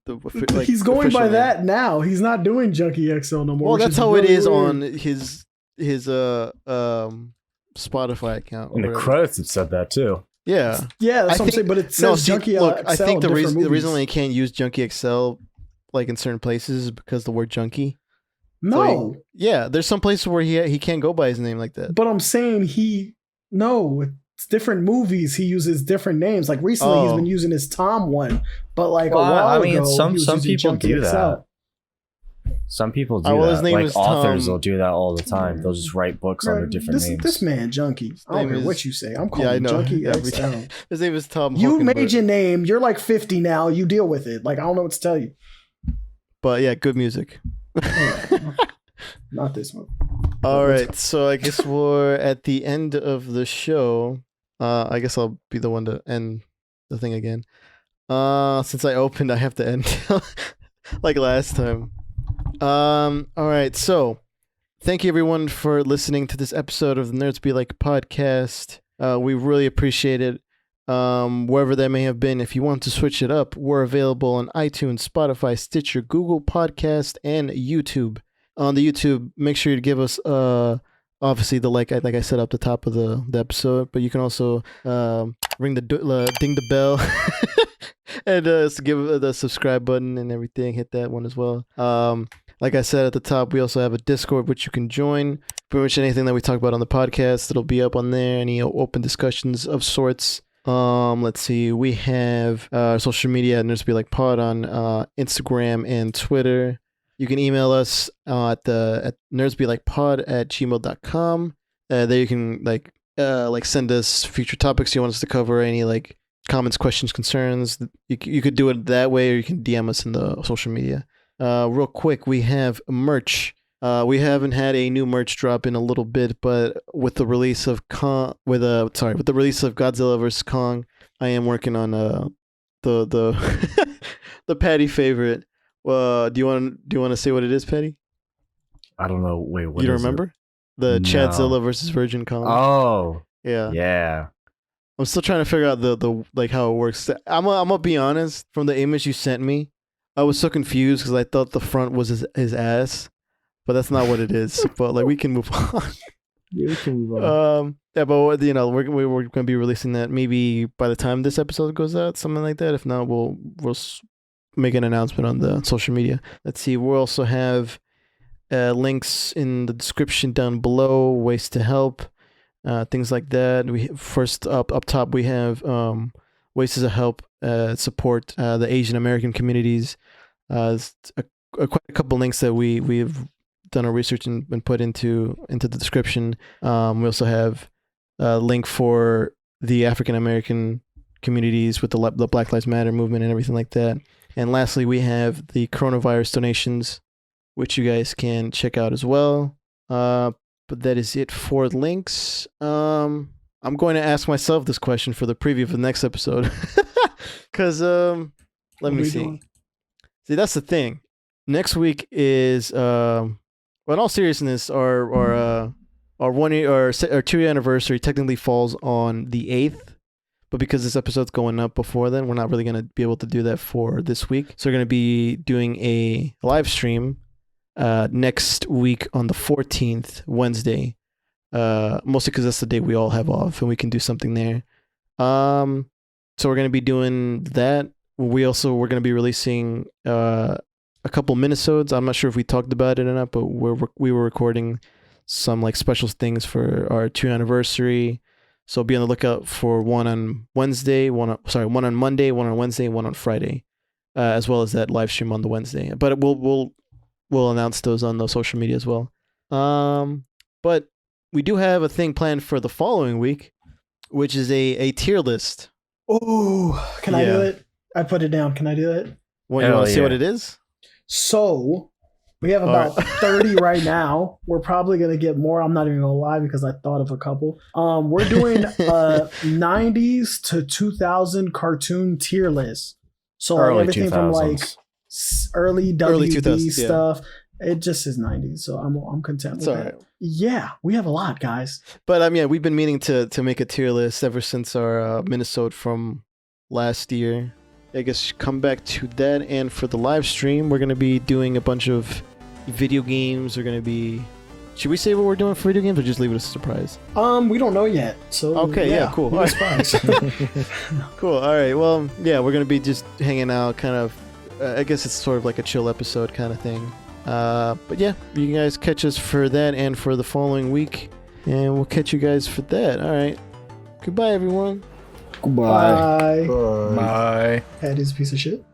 [SPEAKER 1] like.
[SPEAKER 5] He's going
[SPEAKER 1] official
[SPEAKER 5] by
[SPEAKER 1] name.
[SPEAKER 5] that now. He's not doing Junkie XL no more.
[SPEAKER 1] Well,
[SPEAKER 5] which
[SPEAKER 1] that's
[SPEAKER 5] is
[SPEAKER 1] how it
[SPEAKER 5] really
[SPEAKER 1] is
[SPEAKER 5] weird.
[SPEAKER 1] on his Spotify account.
[SPEAKER 2] In the
[SPEAKER 1] whatever.
[SPEAKER 2] credits, it said that too.
[SPEAKER 1] Yeah.
[SPEAKER 5] Yeah, that's what I'm saying. But it says Junkie XL.
[SPEAKER 1] I think the reason
[SPEAKER 5] movies.
[SPEAKER 1] why you can't use Junkie XL like in certain places is because the word junkie.
[SPEAKER 5] No,
[SPEAKER 1] So yeah, there's some places where he can't go by his name like that.
[SPEAKER 5] but I'm saying it's different movies. He uses different names. Like recently, he's
[SPEAKER 1] Oh.
[SPEAKER 5] been using his Tom one, but like
[SPEAKER 2] Well,
[SPEAKER 5] a while
[SPEAKER 2] I mean,
[SPEAKER 5] ago,
[SPEAKER 2] some
[SPEAKER 5] he was using
[SPEAKER 2] people
[SPEAKER 5] Junkie
[SPEAKER 2] do
[SPEAKER 5] XL.
[SPEAKER 2] that. Some people do
[SPEAKER 1] well,
[SPEAKER 2] that.
[SPEAKER 1] his name
[SPEAKER 2] Like
[SPEAKER 1] is
[SPEAKER 2] authors
[SPEAKER 1] Tom-
[SPEAKER 2] will do that all the time. They'll just write books under different names.
[SPEAKER 5] This man Junkie. I don't
[SPEAKER 1] name
[SPEAKER 5] care
[SPEAKER 1] is-
[SPEAKER 5] what you say. I'm
[SPEAKER 1] Yeah,
[SPEAKER 5] calling
[SPEAKER 1] I
[SPEAKER 5] him
[SPEAKER 1] know.
[SPEAKER 5] Junkie
[SPEAKER 1] Yeah,
[SPEAKER 5] XL.
[SPEAKER 1] His name is Tom.
[SPEAKER 5] You
[SPEAKER 1] Hulkenberg.
[SPEAKER 5] made your name. You're like 50 now. You deal with it. Like I don't know what to tell you.
[SPEAKER 1] But yeah, good music.
[SPEAKER 5] Not this one.
[SPEAKER 1] All right, so I guess we're at the end of the show. I guess I'll be the one to end the thing again. Since I opened, I have to end like last time. All right, so thank you everyone for listening to this episode of the Nerds Be Like podcast. We really appreciate it. Wherever that may have been, if you want to switch it up, we're available on iTunes, Spotify, Stitcher, Google Podcast, and YouTube. On the YouTube, make sure you give us obviously the like I said up the top of the episode, but you can also ring the ding the bell and give the subscribe button and everything. Hit that one as well. Like I said at the top, we also have a Discord which you can join. Pretty much anything that we talk about on the podcast, it'll be up on there. Any open discussions of sorts. Let's see. We have social media at Nerds Be Like Pod on Instagram and Twitter. You can email us at nerdsbelikepod@gmail.com. There you can like send us future topics you want us to cover, any like comments, questions, concerns. You could do it that way, or you can DM us in the social media. Real quick, we have merch. We haven't had a new merch drop in a little bit, but with the release of with the release of Godzilla vs. Kong, I am working on the the Patty favorite. Do you want to say what it is, Patty?
[SPEAKER 2] I don't know. Wait, what?
[SPEAKER 1] You don't
[SPEAKER 2] is it?
[SPEAKER 1] remember? The
[SPEAKER 2] No.
[SPEAKER 1] Chadzilla versus Virgin Kong.
[SPEAKER 2] Oh,
[SPEAKER 1] yeah.
[SPEAKER 2] yeah.
[SPEAKER 1] I'm still trying to figure out the like how it works. I'm gonna be honest. From the image you sent me, I was so confused because I thought the front was his ass, but that's not what it is. But like we can move on.
[SPEAKER 5] Yeah, we can move on.
[SPEAKER 1] Yeah, but you know we're gonna be releasing that maybe by the time this episode goes out, something like that. If not, we'll make an announcement on the social media. Let's see. We'll also have links in the description down below, ways to help, things like that. We first up top we have ways to help support the Asian American communities. Quite a couple links that we've done our research and put into the description. We also have a link for the African American communities with the Black Lives Matter movement and everything like that. And lastly, we have the coronavirus donations, which you guys can check out as well. But that is it for links. I'm going to ask myself this question for the preview of the next episode. Because, let me see.
[SPEAKER 5] Doing?
[SPEAKER 1] See, that's the thing. Next week is, well, in all seriousness, our 1 year or 2 year anniversary technically falls on the 8th. But because this episode's going up before then, we're not really going to be able to do that for this week. So we're going to be doing a live stream next week on the 14th, Wednesday. Mostly because that's the day we all have off and we can do something there. So we're going to be doing that. We're going to be releasing a couple minisodes. I'm not sure if we talked about it or not, but we were recording some like special things for our 2 anniversary. So be on the lookout for one on Monday, one on Wednesday, one on Friday, as well as that live stream on the Wednesday. But we'll announce those on the social media as well. But we do have a thing planned for the following week, which is a tier list.
[SPEAKER 5] Oh, can I do it? I put it down. Can I do it?
[SPEAKER 1] Well, you want to see what it is?
[SPEAKER 5] So we have about 30 right now. We're probably going to get more. I'm not even going to lie because I thought of a couple. We're doing a 90s to 2000 cartoon tier list. So like everything 2000s. From like early WB stuff. It just is 90s. So I'm content with that. Right. Yeah, we have a lot, guys.
[SPEAKER 1] But we've been meaning to make a tier list ever since our Minnesota from last year. I guess come back to that, and for the live stream, we're going to be doing a bunch of video games. We're going to be... Should we say what we're doing for video games, or just leave it as a surprise?
[SPEAKER 5] We don't know yet, so...
[SPEAKER 1] Okay, yeah cool.
[SPEAKER 5] All right.
[SPEAKER 1] Cool, alright, well, yeah, we're going to be just hanging out, kind of... I guess it's sort of like a chill episode kind of thing. But yeah, you guys catch us for that and for the following week, and we'll catch you guys for that. Alright, goodbye, everyone.
[SPEAKER 2] Goodbye.
[SPEAKER 5] Bye.
[SPEAKER 6] Bye.
[SPEAKER 5] Patty's a piece of shit.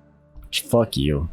[SPEAKER 2] Fuck you.